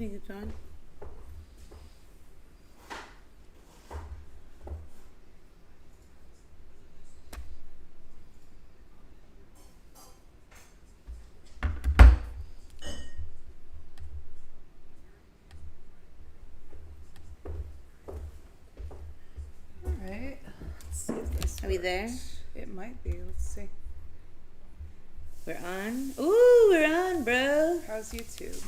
think it's on. Alright. Let's see if this Are we works. there? It might be. Let's see. We're on. Ooh, we're on, bro. How's YouTube?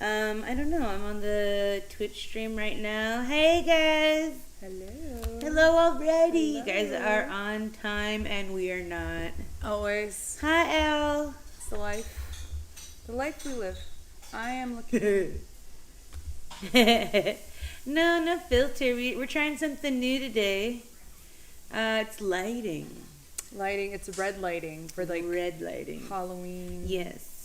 I don't know. I'm on the Twitch stream right now. Hey, guys. Hello. Hello already. You guys Hello. are on time and we are not. Always. Hi, Al. It's the life. The life we live. I am looking. No filter. We're trying something new today. It's lighting. Lighting. It's red lighting for like Red lighting. Halloween. Yes.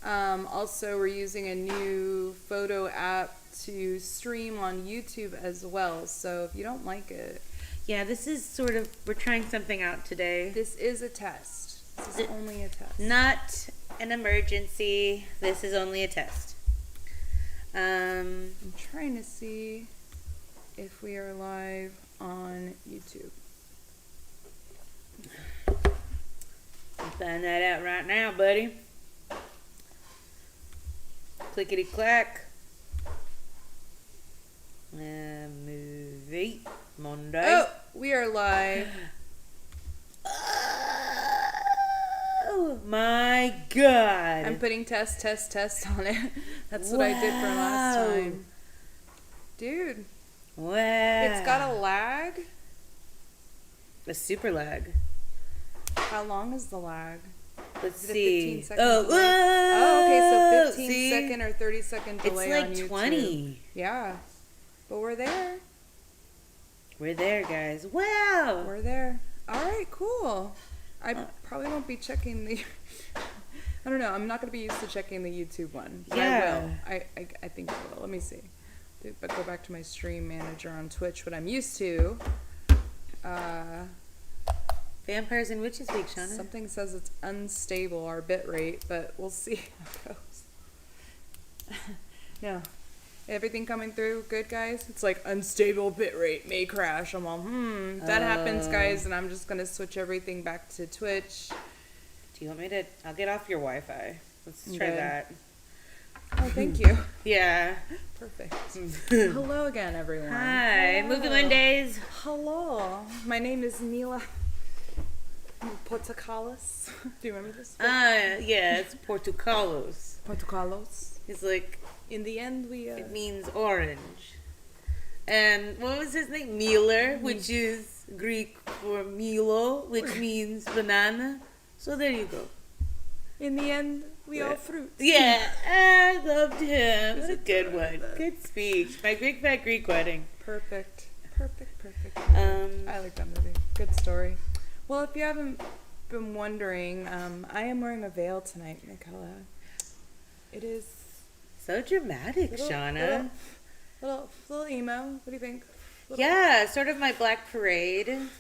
Also, we're using a new photo app to stream on YouTube as well. So if you don't like it, Yeah, this is sort of, we're trying something out today. this is a test. This is only a test. Not an emergency. This is only a test. I'm trying to see if we are live on YouTube. Find that out right now, buddy. Clickety clack. Movie Monday. Oh, we are live. Oh my God! I'm putting test on it. That's what I did for last Wow. time. Dude, Wow! it's got a lag. a super lag. How long is the lag? Let's Is it a see. 15 second Oh, delay? whoa! Oh, okay, so 15 See? second or 30 second delay on It's YouTube. like 20. Yeah. But we're there. We're there, guys. Wow! We're there. All right, cool. I probably won't be checking the. I don't know. I'm not going to be used to checking the YouTube one, but Yeah. I will. I think I will. Let me see. But go back to my stream manager on Twitch. What I'm used to. Vampires and Witches Week, Shauna. Something says it's unstable, our bit rate, but we'll see how it goes. No. Everything coming through good, guys? It's like unstable bit rate may crash. I'm all, that happens, guys, and I'm just going to switch everything back to Twitch. Do you want me to? I'll get off your Wi-Fi. Let's try Good. that. Oh, thank you. Yeah. Perfect. Hello again, everyone. Hi. Hello. Movie Mondays. Hello. My name is Mila Portocalis. Do you remember this? Yeah, it's Portucalos. Portocalos. It's like, In the end, we... it means orange. And what was his name? Miller, which is Greek for Milo, which means banana. So there you go. In the end, we all Yeah. fruit. Yeah, I loved him. That's a good one. Good speech. My Big Fat Greek Wedding. Perfect. Perfect. I like that movie. Good story. Well, if you haven't been wondering, I am wearing a veil tonight, Nicola. It is So dramatic, Shauna. little emo. What do you think? Yeah, sort of my Black Parade. And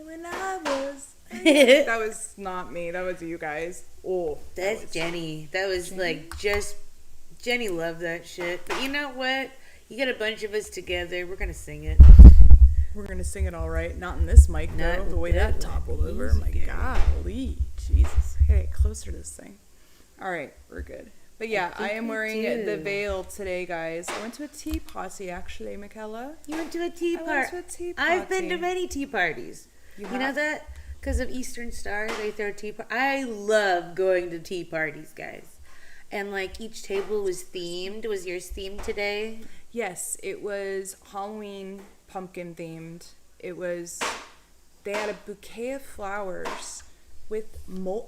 when I was... That was not me. That was you guys. Oh, That's was- Jenny. That was like just Jenny loved that shit. But you know what? You get a bunch of us together. We're gonna sing it. We're gonna sing it all right. Not in this mic, though. Not The way that that toppled one. over. Easy, My girl. golly. Jesus. I gotta get closer to this thing. All right. We're good. But yeah, I think am we wearing do. the veil today, guys. I went to a tea party, actually, Michaela. You went to a tea I went party. to a tea I've been to party. many tea parties. You You know have? that? Because of Eastern Star, they throw tea parties. I love going to tea parties, guys. And like each table was themed. Was yours themed today? Yes, it was Halloween pumpkin themed. It was, they had a bouquet of flowers with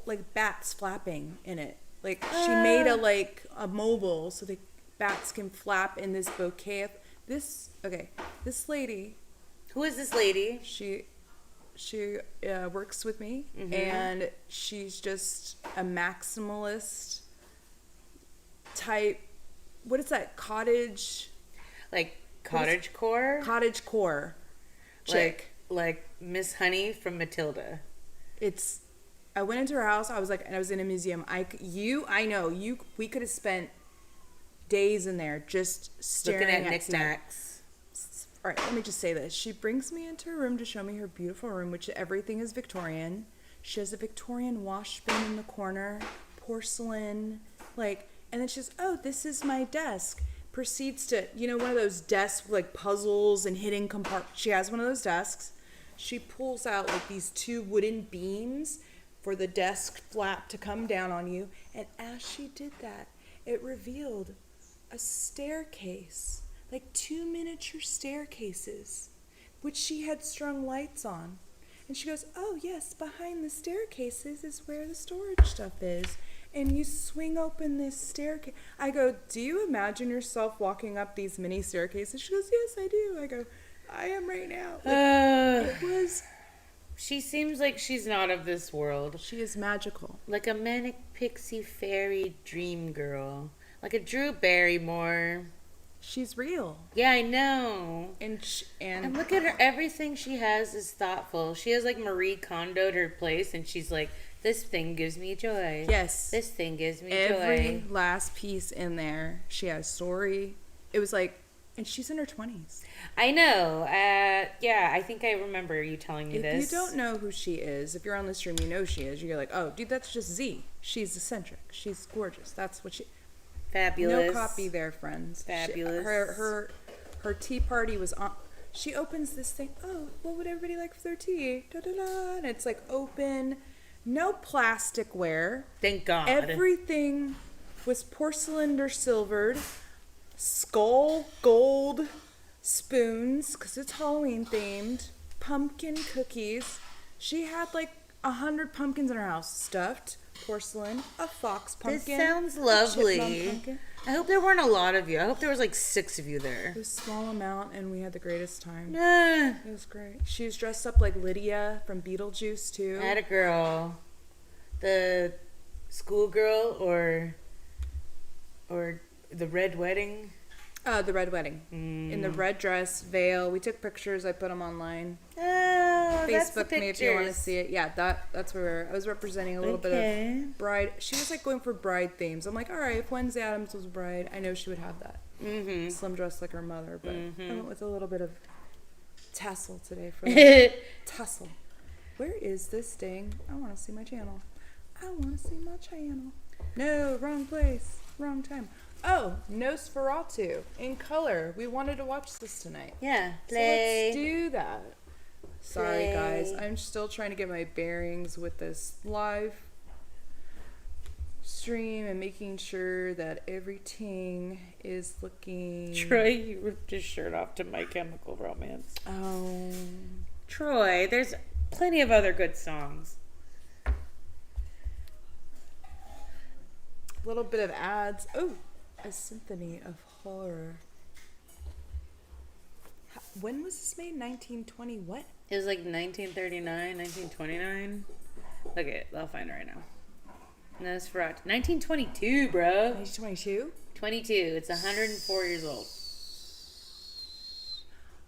like bats flapping in it. Like she made a mobile so the bats can flap in this bouquet of this lady, Who is this lady? she works with me, and she's just a maximalist type. What is that? Cottage Like core? core chick. Like Miss Honey from Matilda. It's, I went into her house. I was like, and I was in a museum. We could have spent days in there just staring Looking at stuff. knickknacks. All right, let me just say this. She brings me into her room to show me her beautiful room, which everything is Victorian. She has a Victorian wash bin in the corner, porcelain, like, and then she says, oh, this is my desk. Proceeds to, one of those desks with like puzzles and hidden compartments. She has one of those desks. She pulls out like these 2 wooden beams for the desk flap to come down on you. And as she did that, it revealed a staircase, like 2 miniature staircases, which she had strung lights on. And she goes, oh yes, behind the staircases is where the storage stuff is. And you swing open this staircase. I go, do you imagine yourself walking up these mini staircases? She goes, yes, I do. I go, I am right now. Like, it was. She seems like she's not of this world. She is magical. Like a manic pixie fairy dream girl. Like a Drew Barrymore. She's real. Yeah, I know. And look at her. Everything she has is thoughtful. She has like Marie Kondo'd her place, and she's like, this thing gives me joy. Yes. This thing gives me every joy. last piece in there, she has story. It was like, and she's in her 20s. I know. Yeah, I think I remember you telling me If this. you don't know who she is, if you're on the stream, you know she is. You're like, oh, dude, that's just Z. She's eccentric. She's gorgeous. That's what she. Fabulous. No copy there, friends. Fabulous. Her tea party was on. She opens this thing. Oh, what would everybody like for their tea? Da da da. And it's like open. No plasticware. Thank God. Everything was porcelain or silvered. Skull gold spoons, because it's Halloween themed. Pumpkin cookies. She had like 100 pumpkins in her house. Stuffed porcelain. A fox pumpkin. This sounds a lovely. chipmunk pumpkin. I hope there weren't a lot of you. I hope there was like 6 of you there. It was a small amount, and we had the greatest time. Ah, It was great. She was dressed up like Lydia from Beetlejuice, too. Atta girl. The schoolgirl or the red wedding. The red wedding. In the red dress, veil. We took pictures. I put them online. Oh, that's the Facebook me if you want to pictures. see it. Yeah, that's where I was representing a little bit of bride. She was like going for bride themes. I'm like, all right, if Wednesday Addams was a bride, I know she would have that. Mm-hmm. Slim dress like her mother, but I went with a little bit of tassel today for tussle. Where is this thing? I want to see my channel. I want to see my channel. No, wrong place, wrong time. Oh, Nosferatu in color. We wanted to watch this tonight. Yeah, So play. let's do that. Sorry, Play. guys. I'm still trying to get my bearings with this live stream and making sure that everything is looking. Troy, you ripped his shirt off to My Chemical Romance. Oh. Troy, there's plenty of other good songs. A little bit of ads. Oh, a symphony of horror. When was this made? 1920 what? It was like 1939, 1929. Okay, I'll find it right now. Nosferatu. 1922, bro. 1922? 22. It's 104 years old.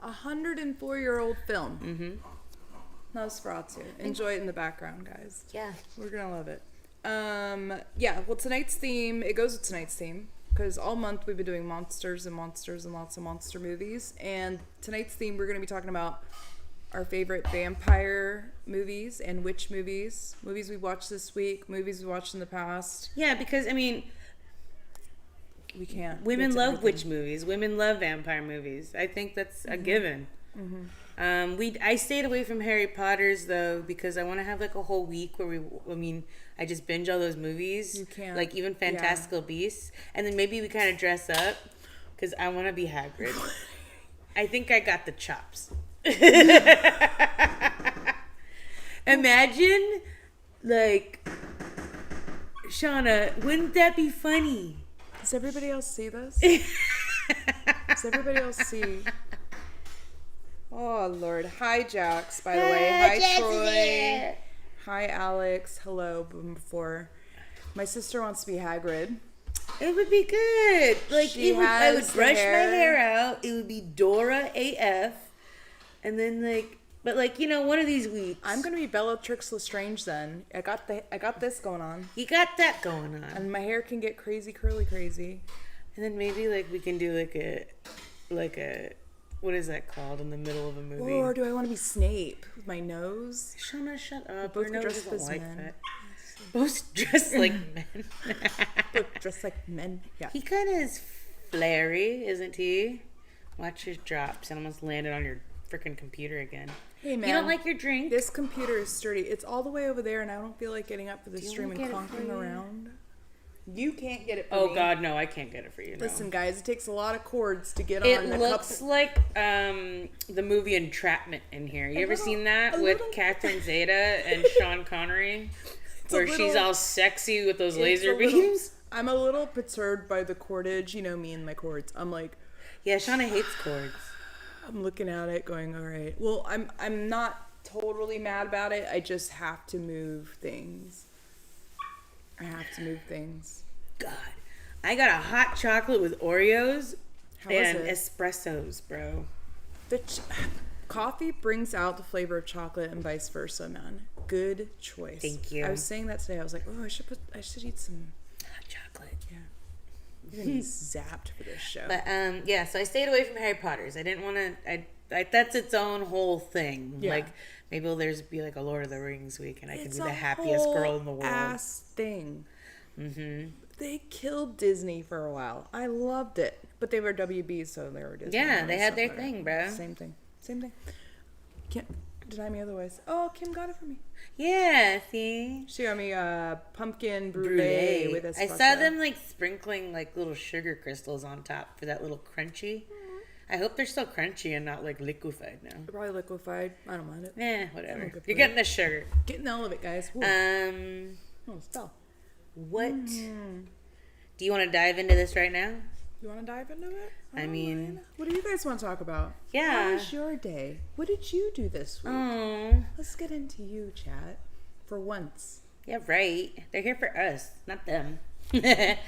104-year-old film. Mm-hmm. Nosferatu. Enjoy it in the background, guys. Yeah. We're gonna love it. Yeah, well, tonight's theme, it goes with tonight's theme, because all month we've been doing monsters and monsters and lots of monster movies, and tonight's theme we're gonna be talking about our favorite vampire movies and witch movies we watched this week, movies we watched in the past. Yeah, because, I mean, We can't. women get to love everything. witch movies. Women love vampire movies. I think that's a given. I stayed away from Harry Potter's though because I want to have like a whole week where I just binge all those movies. You can't. Like even Fantastical Beasts, and then maybe we kind of dress up because I want to be Hagrid. I think I got the chops. Imagine, like, Shauna, wouldn't that be funny? Does everybody else see this? Does everybody else see? Oh, Lord. Hi, Jax, by the way. Hi, Troy. Hi, Alex. Hello. Before, my sister wants to be Hagrid. It would be good. Like, I would has brush the my hair. hair out. It would be Dora AF. And then, like, but, like, one of these weeks. I'm gonna be Bellatrix Lestrange then. I got this going on, You got that going on. and my hair can get crazy, curly, crazy. And then maybe like we can do like a what is that called in the middle of a movie? Or do I want to be Snape with my nose? Shauna, shut up. Both Your nose dressed doesn't as like men. that. Both dressed like men. Both dressed like men. Yeah. He kind of is flary, isn't he? Watch his drops and almost landed on your freaking computer again. Hey man, You don't like your drink? this computer is sturdy. It's all the way over there, and I don't feel like getting up for the Do you stream wanna and get it for conking you? around. You can't get it for Oh me. God, no! I can't get it for you. No. Listen, guys, it takes a lot of cords to get It on. looks like the movie Entrapment in here. You ever little- seen that a with little- Catherine Zeta and Sean Connery, a where she's little- all sexy with those It's laser a little- beams? I'm a little perturbed by the cordage. You know me and my cords. I'm like, Yeah, Shauna hates cords. I'm looking at it, going, all right. Well, I'm not totally mad about it. I just have to move things. I have to move things. God, I got a hot chocolate with Oreos How was and it? espressos, bro. Coffee brings out the flavor of chocolate and vice versa, man. Good choice. Thank you. I was saying that today. I was like, oh, I should eat some. Hot chocolate. Yeah. You're gonna be zapped for this show. But yeah, so I stayed away from Harry Potter's. I didn't want to. I that's its own whole thing. Yeah. Like maybe there's be like a Lord of the Rings week, and I can It's be a the happiest girl whole in the world. Ass thing. Mm-hmm. They killed Disney for a while. I loved it, but they were WB, so they were Disney. Yeah, they had So their whatever. thing, bro. Same thing. Same thing. Can't deny me otherwise. Oh, Kim got it for me. Yeah, see. She got me pumpkin brulee, Brulee. with I espresso. saw them like sprinkling like little sugar crystals on top for that little crunchy. I hope they're still crunchy and not like liquefied now. Probably liquefied. I don't mind it. Whatever. good for You're you. getting the sugar. Getting all of it, guys. Ooh. Oh, spell. What? Do you want to dive into this right now? You want to dive into it? I don't mean- mind. What do you guys want to talk about? How Yeah. was your day? What did you do this week? Oh, Let's get into you, chat. For once. yeah, right. They're here for us, not them. Why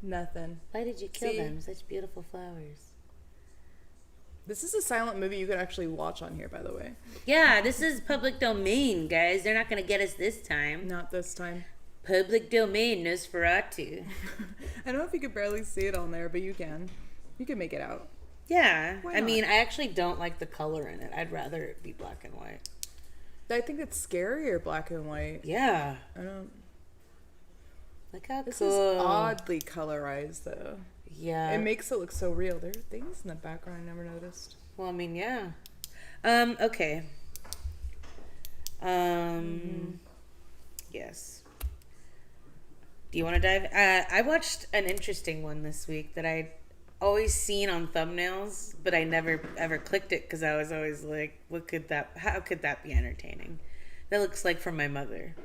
Nothing. did you kill See? them? Such beautiful flowers. This is a silent movie you could actually watch on here, by the way. Yeah, this is public domain, guys. They're not gonna get us this time. Not this time. Public domain, Nosferatu. I don't know if you could barely see it on there, but you can. You can make it out. Yeah, Why I not? mean, I actually don't like the color in it. I'd rather it be black and white. I think it's scarier black and white. Yeah, I don't. look how This cool. is oddly colorized, though. Yeah. It makes it look so real. There are things in the background I never noticed. Well, I mean, yeah. Okay. Yes. Do you want to dive? I watched an interesting one this week that I'd always seen on thumbnails, but I never ever clicked it because I was always like, how could that be entertaining? That looks like from my mother.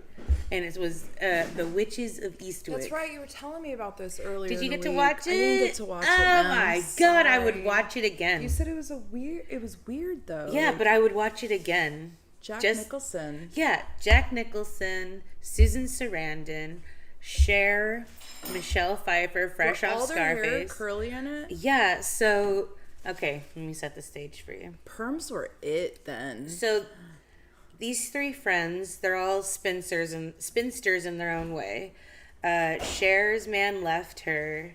And it was The Witches of Eastwick. That's right. You were telling me about this earlier. Did you in the get to week. watch it? I didn't get to watch it. Oh No, my I'm god, I would sorry. watch it again. You said it was It was weird though. Yeah, Like, but I would watch it again. Jack just- Nicholson. Yeah, Jack Nicholson, Susan Sarandon, Cher, Michelle Pfeiffer, fresh Were off all their hair Scarface. curly in it. Yeah, so okay, let me set the stage for you. Perms were it then. So these three friends, they're all spinsters in their own way. Cher's man left her,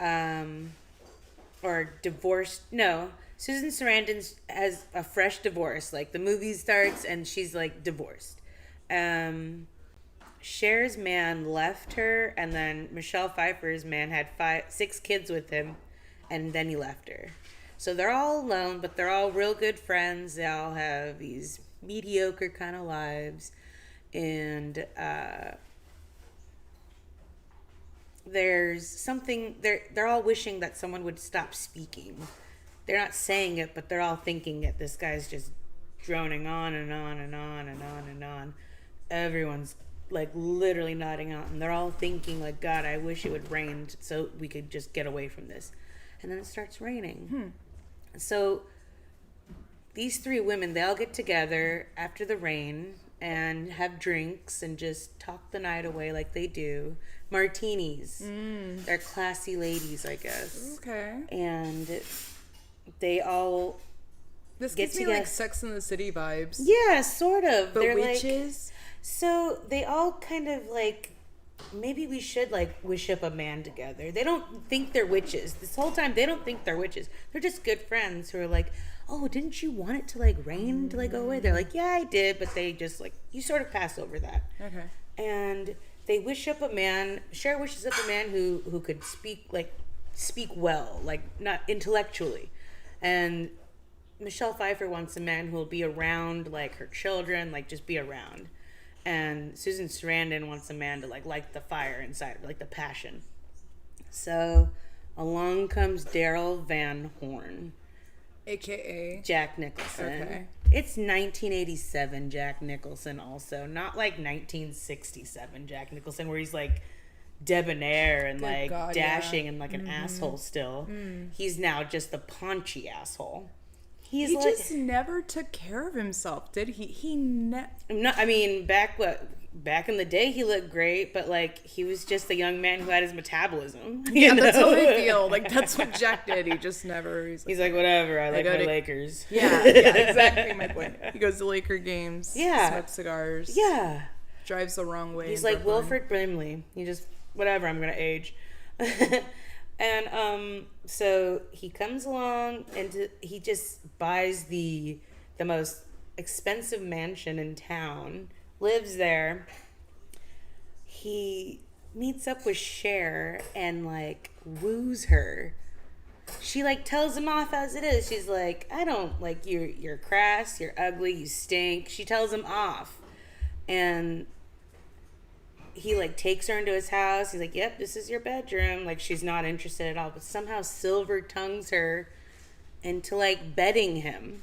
or divorced. No, Susan Sarandon has a fresh divorce. Like the movie starts and she's like divorced. Cher's man left her, and then Michelle Pfeiffer's man had 6 kids with him, and then he left her. So they're all alone, but they're all real good friends. They all have these mediocre kind of lives, and there's something they're all wishing that someone would stop speaking. They're not saying it, but they're all thinking it. This guy's just droning on and on and on and on and on. Everyone's like literally nodding out, and they're all thinking like, God, I wish it would rain so we could just get away from this. And then it starts raining. So these 3 women, they all get together after the rain and have drinks and just talk the night away like they do. Martinis. They're classy ladies, I guess. Okay. And they all This Get gives me together. like Sex in the City vibes. yeah, sort of. But They're like witches. so they all kind of like maybe we should like wish up a man together. They don't think they're witches. This whole time they don't think they're witches. They're just good friends who are like, oh, didn't you want it to like rain to like go away? They're like, yeah, I did, but they just like, you sort of pass over that. Okay. And they wish up a man. Cher wishes up a man who could speak well, like not intellectually, and Michelle Pfeiffer wants a man who will be around like her children, like just be around. And Susan Sarandon wants a man to like light the fire inside, like the passion. So along comes Daryl Van Horn, AKA Jack Nicholson. Okay. It's 1987 Jack Nicholson also, not like 1967 Jack Nicholson where he's like debonair and Good like God, dashing yeah. and like an asshole still. He's now just the paunchy asshole. He's he like, just never took care of himself, did he? I mean, back in the day, he looked great, but like he was just a young man who had his metabolism. Yeah, that's how I feel. Like that's what Jack did. He just never. He's like, whatever. I like my Lakers. Yeah, exactly my point. He goes to Laker games. Yeah, smokes cigars. Yeah, drives the wrong way. He's like Wilford Brimley. He just whatever. I'm gonna age. And so he comes along and he just buys the most expensive mansion in town, lives there. He meets up with Cher and like woos her. She like tells him off as it is. She's like, I don't like you're crass, you're ugly, you stink. She tells him off. And he like takes her into his house. He's like, yep, this is your bedroom. Like she's not interested at all, but somehow silver tongues her into like bedding him.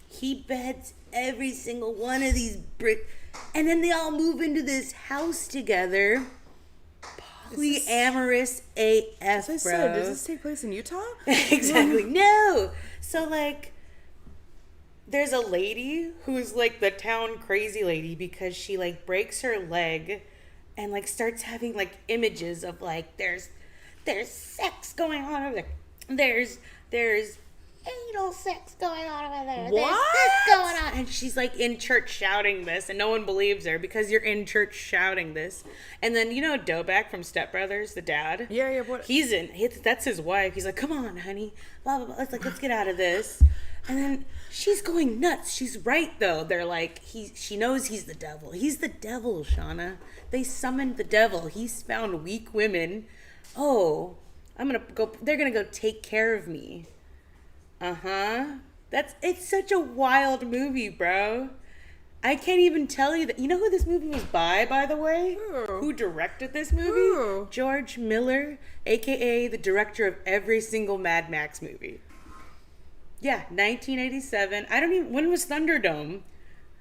He beds every single one of these and then they all move into this house together. Polyamorous AF, as I bro. said, does this take place in Utah? Exactly. No. So like there's a lady who's like the town crazy lady because she like breaks her leg and like starts having like images of like there's sex going on over there. There's anal sex going on over there. What? There's this going on. And she's like in church shouting this and no one believes her because you're in church shouting this. And then you know Doback from Step Brothers, the dad? Yeah, what? That's his wife. He's like, come on, honey. Blah, blah, blah. It's like, let's get out of this. And then she's going nuts. She's right, though. They're like, she knows he's the devil. He's the devil, Shauna. They summoned the devil. He's found weak women. Oh, they're going to go take care of me. Uh-huh. It's such a wild movie, bro. I can't even tell you that. You know who this movie was by the way? Who directed this movie? Who? George Miller, a.k.a. the director of every single Mad Max movie. Yeah, 1987. When was Thunderdome?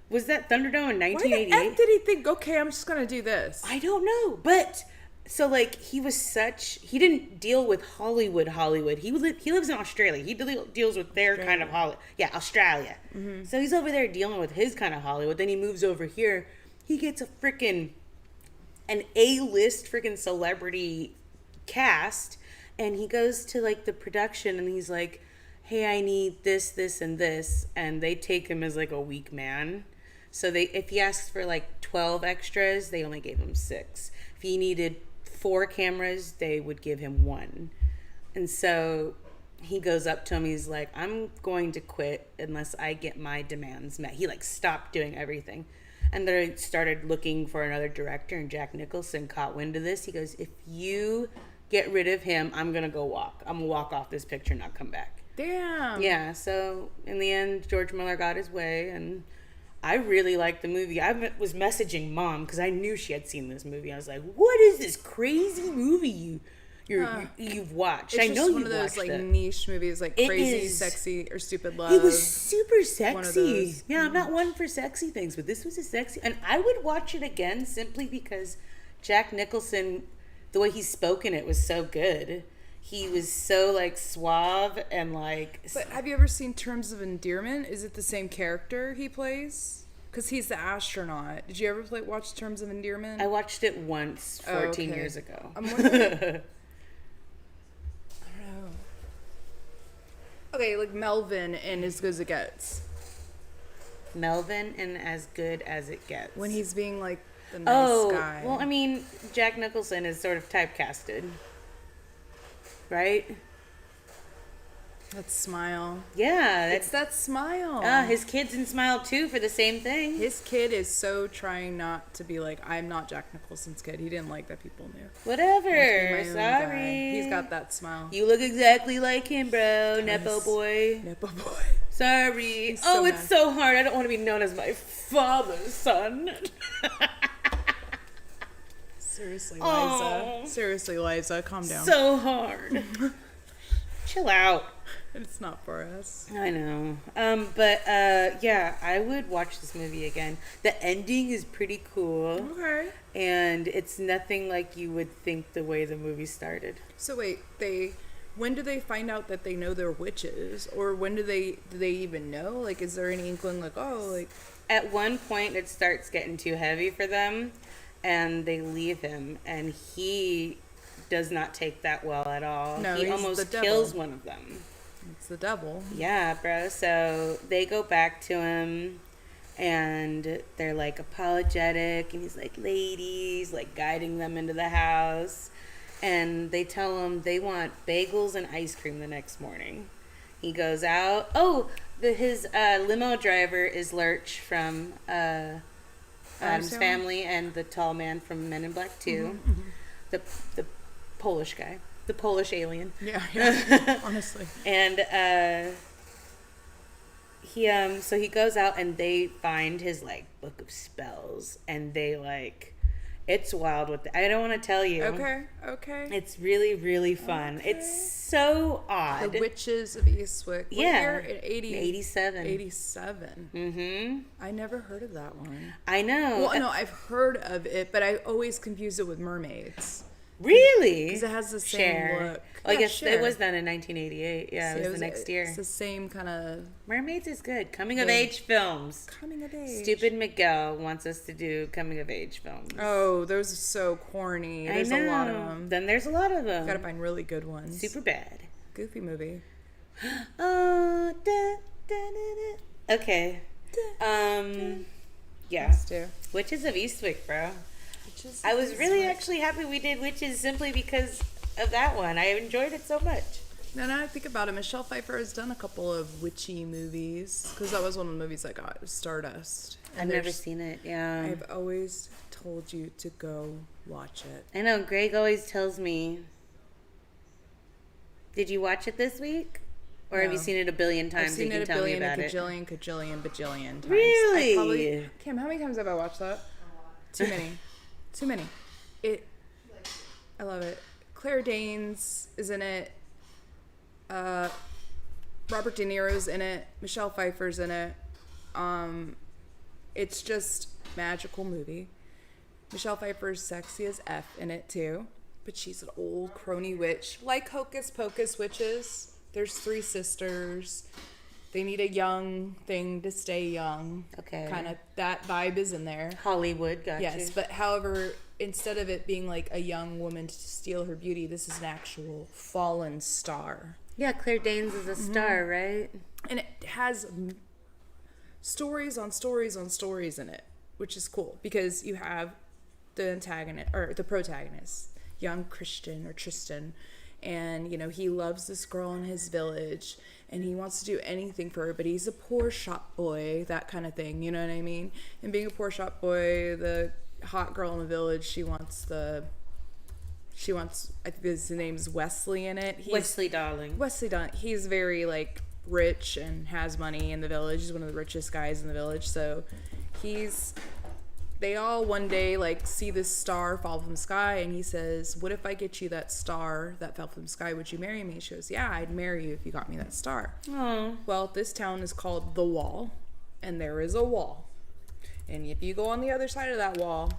Was that Thunderdome in 1988? Why the F did he think, okay, I'm just going to do this? I don't know. But, so like, he didn't deal with Hollywood. He lives in Australia. He deals with their kind of Hollywood. Yeah, Australia. Mm-hmm. So he's over there dealing with his kind of Hollywood. Then he moves over here. He gets an A-list freaking celebrity cast. And he goes to like the production and he's like, hey, I need this, this, and this. And they take him as like a weak man. So if he asks for like 12 extras, they only gave him 6. If he needed 4 cameras, they would give him 1. And so he goes up to him. He's like, I'm going to quit unless I get my demands met. He like stopped doing everything. And they started looking for another director. And Jack Nicholson caught wind of this. He goes, if you get rid of him, I'm going to go walk. I'm going to walk off this picture and not come back. Damn. Yeah, so in the end, George Miller got his way, and I really liked the movie. I was messaging Mom because I knew she had seen this movie. I was like, "What is this crazy movie you've watched?" It's I know just one you of those watched like it. niche movies, like It Crazy, is. Sexy, or Stupid Love. It was super sexy. One of those. Yeah, I'm not one for sexy things, but this was a sexy, and I would watch it again simply because Jack Nicholson, the way he spoke in it was so good. He was so like suave and like. But have you ever seen Terms of Endearment? Is it the same character he plays? Because he's the astronaut. Did you ever watch Terms of Endearment? I watched it once 14 years ago. I'm wondering. I don't know. Okay, like Melvin and As Good as It Gets. Melvin and As Good as It Gets. When he's being like the nice guy. well, I mean, Jack Nicholson is sort of typecasted, right? That smile. Yeah, It's that smile. his kid's in Smile too for the same thing. His kid is so trying not to be like, I'm not Jack Nicholson's kid. He didn't like that people knew. Whatever. I want to be my own guy. Sorry. He's got that smile. You look exactly like him, bro. Does. Nepo boy. Nepo boy. Sorry. He's so It's mad. so hard. I don't want to be known as my father's son. Seriously, Aw. Liza. Seriously, Liza, calm down. So hard. Chill out. It's not for us. I know. But yeah, I would watch this movie again. The ending is pretty cool. Okay. And it's nothing like you would think the way the movie started. So wait, when do they find out that they know they're witches, or when do they even know? Like, is there any inkling? Like, oh, like At one point, it starts getting too heavy for them, and they leave him, and he does not take that well at all. No, he he's almost the kills devil. one of them. it's the devil. Yeah, bro. So they go back to him, and they're like apologetic, and he's like, ladies, like guiding them into the house. And they tell him they want bagels and ice cream the next morning. He goes out. Oh, his limo driver is Lurch from Adam's Family, and the tall man from Men in Black 2. The Polish guy. The Polish alien. Yeah. Honestly. And he goes out, and they find his like book of spells, and they like, it's wild. I don't want to tell you. Okay. It's really, really fun. Okay. It's so odd. The Witches of Eastwick. What Yeah. year? In 87. 87. Mm-hmm. I never heard of that one. I know. Well, no, I've heard of it, but I always confuse it with mermaids. Really? Because it has the same Cher. look. Oh, I Yeah, guess Cher. it was done in 1988. Yeah, See, it was the next year. It's the same kind of Mermaids is good. Coming of Yeah. age films. coming of age. Stupid Miguel wants us to do coming of age films. Oh, those are so corny. There's I know. a lot of them. Then there's a lot of them. Gotta find really good ones. Super bad. Goofy movie. Oh, okay. Yeah. Let's do. Witches of Eastwick, bro. I was really actually happy we did Witches simply because of that one. I enjoyed it so much. Now I think about it, Michelle Pfeiffer has done a couple of witchy movies, because that was one of the movies I got, Stardust. I've And never there's- seen it. Yeah. I've always told you to go watch it. I know. Greg always tells me. Did you watch it this week? Or have you No. seen it a billion times? I've seen and it can a tell me billion, a about it? bajillion times. Really? Kim, how many times have I watched that? Too many. Too many. I love it. Claire Danes is in it. Robert De Niro's in it. Michelle Pfeiffer's in it. It's just magical movie. Michelle Pfeiffer's sexy as F in it too. But she's an old crony witch. Like Hocus Pocus witches. There's 3 sisters. They need a young thing to stay young. Okay. Kind of that vibe is in there. Hollywood, gotcha. Yes, but however, instead of it being like a young woman to steal her beauty, this is an actual fallen star. Yeah, Claire Danes is a star, right? And it has stories on stories on stories in it, which is cool because you have the antagonist or the protagonist, young Christian or Tristan, and you know he loves this girl in his village and he wants to do anything for her, but he's a poor shop boy, that kind of thing, you know what I mean? And being a poor shop boy, the hot girl in the village, she wants I think his name's Wesley in it. Wesley Darling. Wesley Dunn, he's very like rich and has money in the village. He's one of the richest guys in the village. So they all one day like see this star fall from the sky and he says, what if I get you that star that fell from the sky? Would you marry me? She goes, yeah, I'd marry you if you got me that star. Oh. Well, this town is called The Wall, and there is a wall. And if you go on the other side of that wall,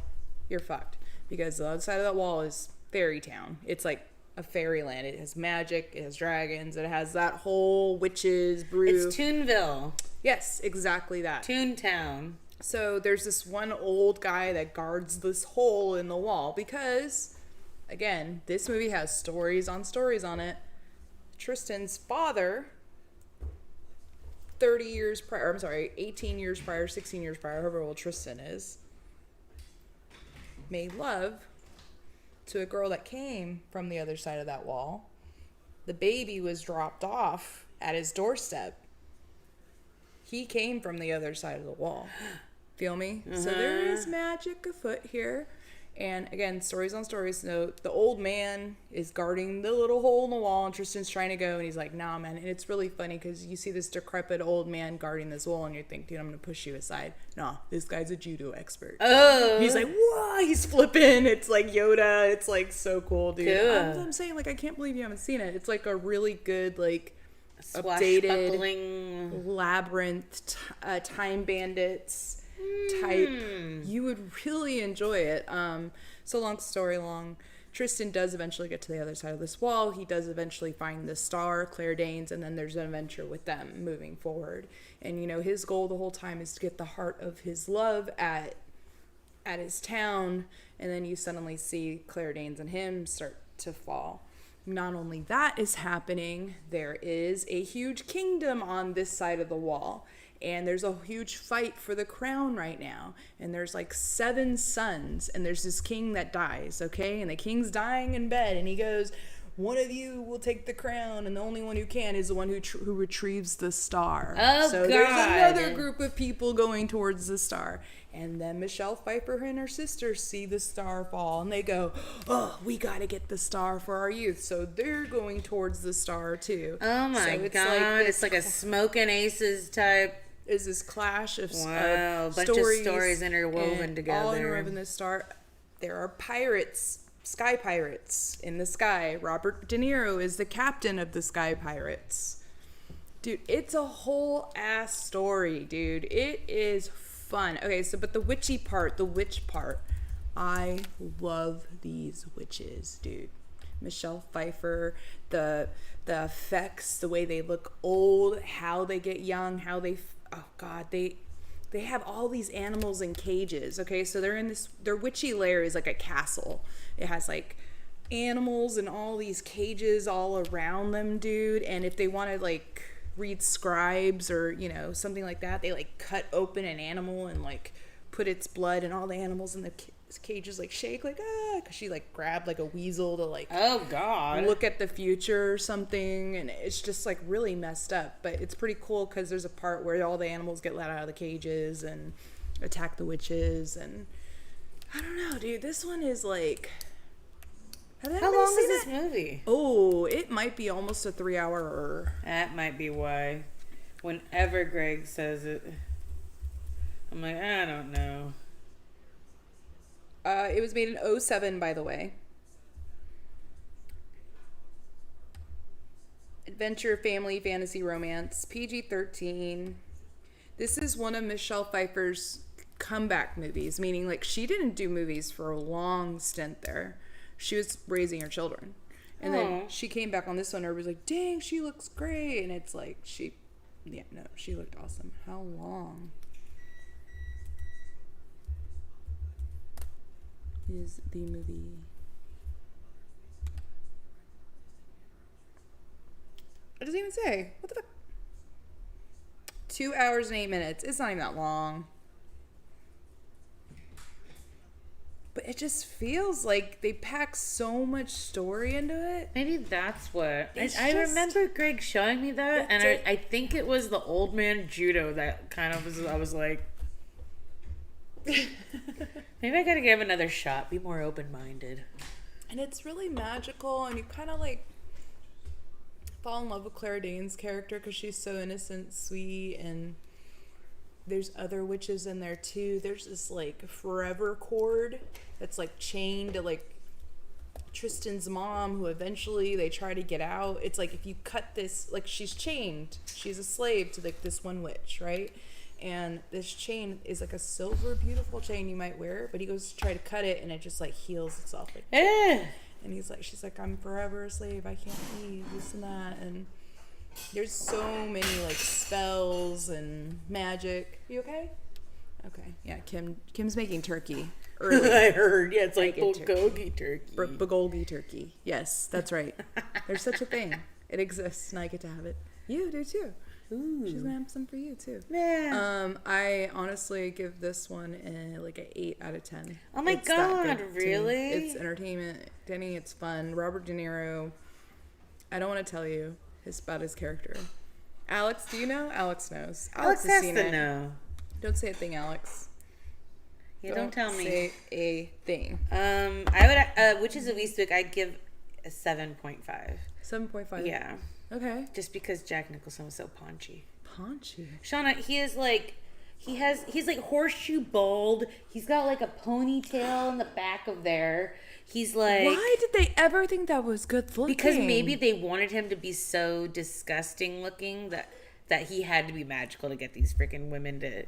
you're fucked. Because the other side of that wall is Fairy Town. It's like a fairyland. It has magic, it has dragons, it has that whole witches brew. It's Toonville. Yes, exactly that. Toontown. So there's this one old guy that guards this hole in the wall because, again, this movie has stories on it. Tristan's father, 18 years prior, 16 years prior, however old Tristan is, made love to a girl that came from the other side of that wall. The baby was dropped off at his doorstep. He came from the other side of the wall. Feel me? So there is magic afoot here. And again, stories on stories. So the old man is guarding the little hole in the wall, and Tristan's trying to go, and he's like, nah, man. And it's really funny because you see this decrepit old man guarding this wall, and you think, dude, I'm going to push you aside. Nah, this guy's a judo expert. Oh. He's like, whoa, he's flipping. It's like Yoda. It's like so cool, dude. Cool. I'm saying, like, I can't believe you haven't seen it. It's like a really good, like, Swashbuckling. updated labyrinth, time bandits type. You would really enjoy it. So long story long, Tristan does eventually get to the other side of this wall. He does eventually find the star, Claire Danes, and then there's an adventure with them moving forward. And you know, his goal the whole time is to get the heart of his love at his town, and then you suddenly see Claire Danes and him start to fall. Not only that is happening, there is a huge kingdom on this side of the wall. And there's a huge fight for the crown right now. And there's like 7 sons. And there's this king that dies, okay? And the king's dying in bed. And he goes, one of you will take the crown. And the only one who can is the one who retrieves the star. Oh, so God. there's another group of people going towards the star. And then Michelle Pfeiffer and her sister see the star fall. And they go, oh, we got to get the star for our youth. So they're going towards the star too. Oh, my so God. It's like a Smoking Aces type. Is this clash of bunch of stories interwoven together. All interwoven this star. There are pirates, sky pirates in the sky. Robert De Niro is the captain of the sky pirates. Dude, it's a whole ass story, dude. It is fun. Okay, so but the witch part, I love these witches, dude. Michelle Pfeiffer, the effects, the way they look old, how they get young, how they oh God, they have all these animals in cages. Okay, so they're in this, their witchy lair is like a castle. It has like animals and all these cages all around them, dude. And if they want to like read scribes or, you know, something like that, they like cut open an animal and like put its blood, and all the animals in the cages like shake like because she like grabbed like a weasel to like oh God look at the future or something, and it's just like really messed up. But it's pretty cool because there's a part where all the animals get let out of the cages and attack the witches. And I don't know, dude, this one is like, how long is this movie? Oh, it might be almost a 3-hour. That might be why whenever Greg says it, I'm like, I don't know. It was made in 2007, by the way. Adventure, family, fantasy, romance, PG-13. This is one of Michelle Pfeiffer's comeback movies, meaning like she didn't do movies for a long stint there. She was raising her children. And then she came back on this one, and everybody's like, dang, she looks great. And it's like, she looked awesome. How long is the movie? It doesn't even say. What the fuck? 2 hours and 8 minutes. It's not even that long. But it just feels like they pack so much story into it. Maybe that's what. I remember Greg showing me that, and I think it was the old man judo that kind of was, I was like, maybe I gotta give another shot, be more open-minded. And it's really magical, and you kind of like fall in love with Claire Danes' character because she's so innocent, sweet, and there's other witches in there too. There's this like forever cord that's like chained to like Tristan's mom, who eventually they try to get out. It's like if you cut this, like she's chained, she's a slave to like this one witch, right? And this chain is like a silver beautiful chain you might wear, but he goes to try to cut it and it just like heals itself like and she's like, I'm forever a slave, I can't leave, this and that. And there's so many like spells and magic. You okay? Okay. Yeah, Kim's making turkey early. I heard. Yeah, it's like bulgogi turkey. Bulgogi turkey. Yes, that's right. There's such a thing. It exists, and I get to have it. You do too. Ooh. She's gonna have some for you too. Yeah. I honestly give this one like an 8 out of 10. Oh my It's that God, good to me. really? It's entertainment. Denny, it's fun. Robert De Niro. I don't want to tell you about his character. Alex, do you know? Alex knows. Alex has has seen to it. know. Don't say a thing, Alex. Yeah, don't tell me. Say a thing. I would, Witches of Eastwick, I'd give a 7.5. 7.5. Yeah. Okay. Just because Jack Nicholson was so paunchy. Paunchy. Shauna, he's like horseshoe bald. He's got like a ponytail in the back of there. He's like, Why did they ever think that was good looking? because maybe they wanted him to be so disgusting looking that he had to be magical to get these freaking women to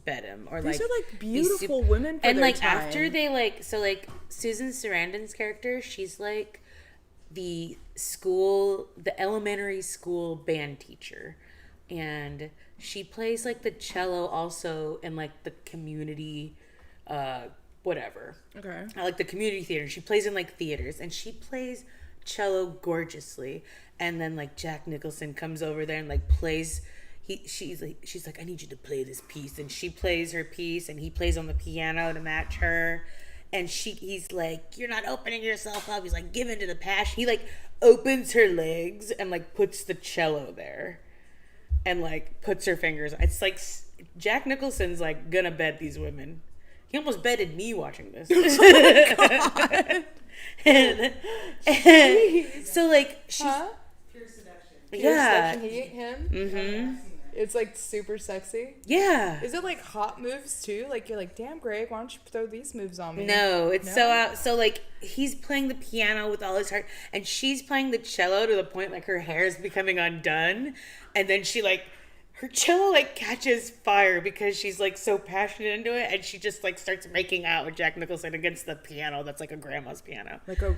bed him, or These like are like beautiful women for and their like time. after they like, so like Susan Sarandon's character, she's like the elementary school band teacher, and she plays like the cello also in like the community whatever. Okay. I like the community theater. She plays in like theaters, and she plays cello gorgeously. And then like Jack Nicholson comes over there and like plays. She's like, I need you to play this piece, and she plays her piece, and he plays on the piano to match her. And he's like, you're not opening yourself up. He's like, give into the passion. He like opens her legs and like puts the cello there, and like puts her fingers. It's like Jack Nicholson's like gonna bed these women. He almost bedded me watching this. and so like she, Pure seduction. yeah, He ate him. mm-hmm, It's like super sexy. yeah. Is it like hot moves too? Like you're like, damn, Greg, why don't you throw these moves on me? No, it's No? so out. So like he's playing the piano with all his heart, and she's playing the cello to the point like her hair is becoming undone, and then she like her cello like catches fire because she's like so passionate into it, and she just like starts making out with Jack Nicholson against the piano that's like a grandma's piano. Like a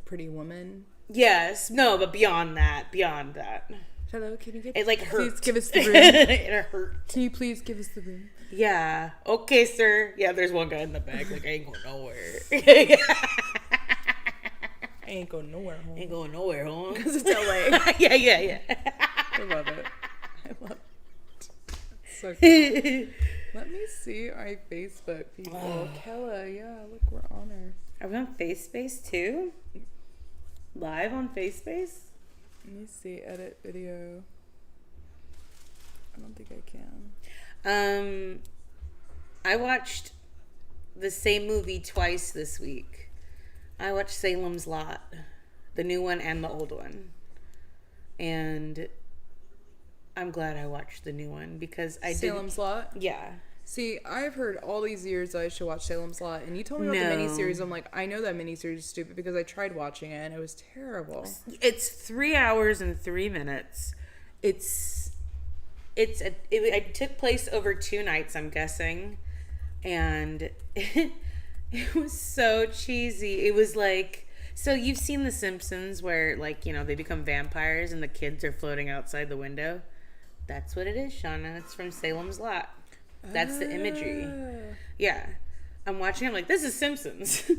pretty woman. Yes, no, but beyond that. Hello, can you get? It like Please hurt. give us the room. It hurt. Can you please give us the room? Yeah. Okay, sir. Yeah, there's one guy in the back. Like, I ain't going nowhere. I ain't going nowhere home. Ain't going nowhere, home. Because it's LA. yeah. I love it. So cool. Let me see our Facebook people. Kella, yeah, look, we're on her. Are we on FaceSpace too? Live on FaceSpace? Let me see, edit video. I don't think I can. I watched the same movie twice this week. I watched Salem's Lot, the new one and the old one. And I'm glad I watched the new one because I did. Salem's Lot? Yeah. See, I've heard all these years that I should watch Salem's Lot, and you told me about the No. miniseries. I'm like, I know that miniseries is stupid because I tried watching it and it was terrible. It's 3 hours and 3 minutes. It took place over 2 nights, I'm guessing, and it was so cheesy. It was like, so you've seen The Simpsons where like, you know, they become vampires and the kids are floating outside the window. That's what it is, Shauna. It's from Salem's Lot. That's the imagery. Yeah. I'm watching, I'm like, this is Simpsons.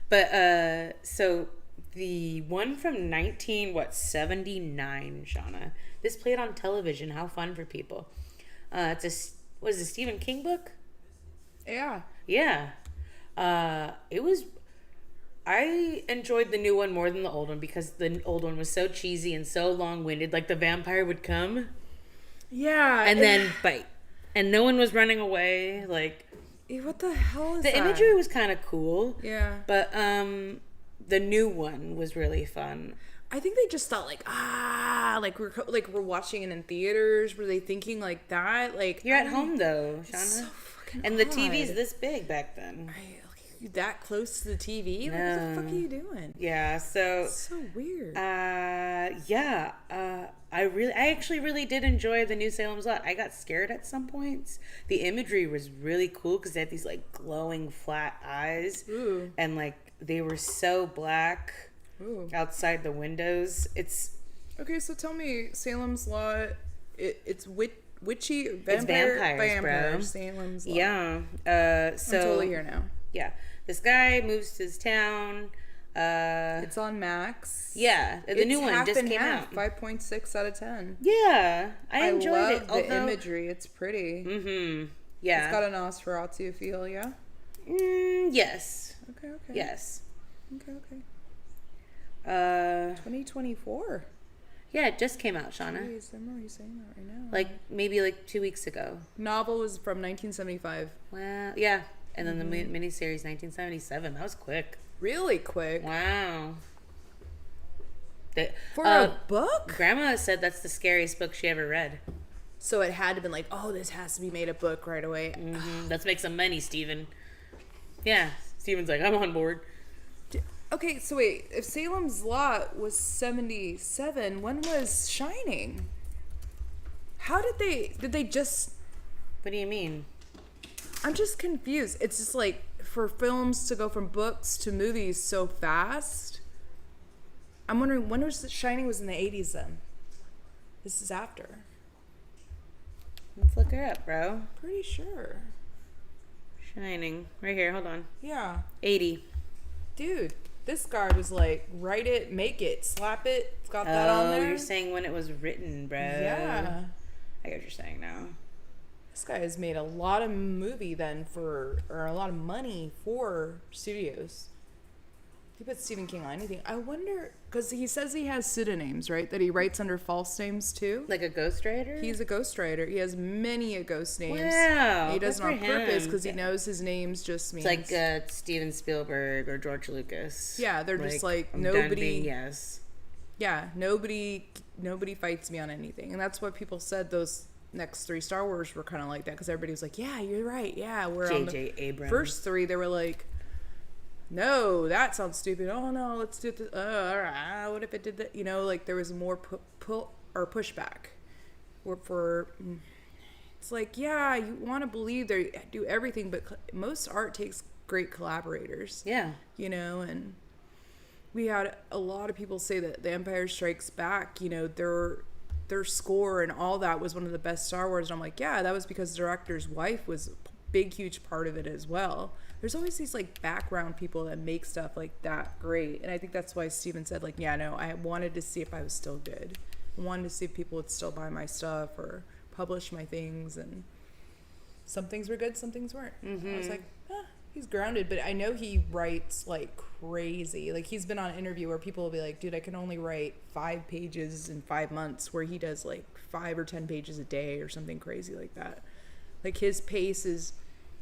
But so the one from 79, Shauna. This played on television. How fun for people. Was it a Stephen King book? Yeah. Yeah. I enjoyed the new one more than the old one because the old one was so cheesy and so long-winded. Like the vampire would come Yeah. and then bite. And no one was running away. Like, What the hell is the that? imagery was kind of cool. Yeah. But the new one was really fun. I think they just thought like we're watching it in theaters. Were they thinking like that? Like You're at home though, Shauna. so fucking and the odd. TV's this big back then. You that close to the TV? Like, what the fuck are you doing? Yeah, so It's so weird. I actually really did enjoy the new Salem's Lot. I got scared at some points. The imagery was really cool because they had these like glowing flat eyes. Ooh. And like they were so black. Ooh. Outside the windows. It's Okay, so tell me, Salem's Lot. It's witchy vampires, bro. Salem's Lot. yeah. So I'm totally here now. yeah, this guy moves to his town. It's on Max. Yeah, the new one just came out. 5.6 out of 10. Yeah, I enjoyed love it. the imagery. It's pretty. Yeah. It's got a Nosferatu feel, yeah? Yes. Okay. Yes. Okay. 2024. Yeah, it just came out, Shauna. Jeez, I'm already saying that right now. Like, maybe like 2 weeks ago. Novel was from 1975. Wow. Yeah. And then the miniseries, 1977. That was quick. Really quick. Wow. For a book? Grandma said that's the scariest book she ever read. So it had to been like, oh, this has to be made a book right away. Let's make some money, Steven. Yeah. Steven's like, I'm on board. Okay, so wait. If Salem's Lot was 77, when was Shining? How did they just... What do you mean? I'm just confused. It's just like, for films to go from books to movies so fast. I'm wondering, when was Shining was in the 80s then? This is after. Let's look her up, bro. Pretty sure. Shining. Right here, hold on. Yeah. 80. Dude, this guy was like, write it, make it, slap it. It's got that on there. You're saying when it was written, bro. Yeah. I get what you're saying now. This guy has made a lot of movie then or a lot of money for studios. He put Stephen King on anything. I wonder, because he says he has pseudonyms, right? That he writes under false names too. Like a ghostwriter? He's a ghostwriter. He has many a ghost names. Wow. He does it on purpose because he Yeah. knows his names just means. It's like Steven Spielberg or George Lucas. Yeah, they're just like I'm done nobody. being yes. Yeah, nobody fights me on anything, and that's what people said. Those next 3 Star Wars were kind of like that because everybody was like, "Yeah, you're right. Yeah, we're on the J.J. Abrams. first 3." They were like, "No, that sounds stupid. Oh no, let's do it. What if it did that? You know, like there was more pull or pushback. It's like, yeah, you want to believe they do everything, but most art takes great collaborators. Yeah. You know, and we had a lot of people say that The Empire Strikes Back, you know, their score and all that was one of the best Star Wars. And I'm like, yeah, that was because the director's wife was a big, huge part of it as well. There's always these like background people that make stuff like that great. And I think that's why Steven said like, yeah, no, I wanted to see if I was still good. I wanted to see if people would still buy my stuff or publish my things. And some things were good, some things weren't. I was like, he's grounded. But I know he writes like crazy. Like he's been on an interview where people will be like, dude, I can only write 5 pages in 5 months, where he does like 5 or 10 pages a day or something crazy like that. Like his pace is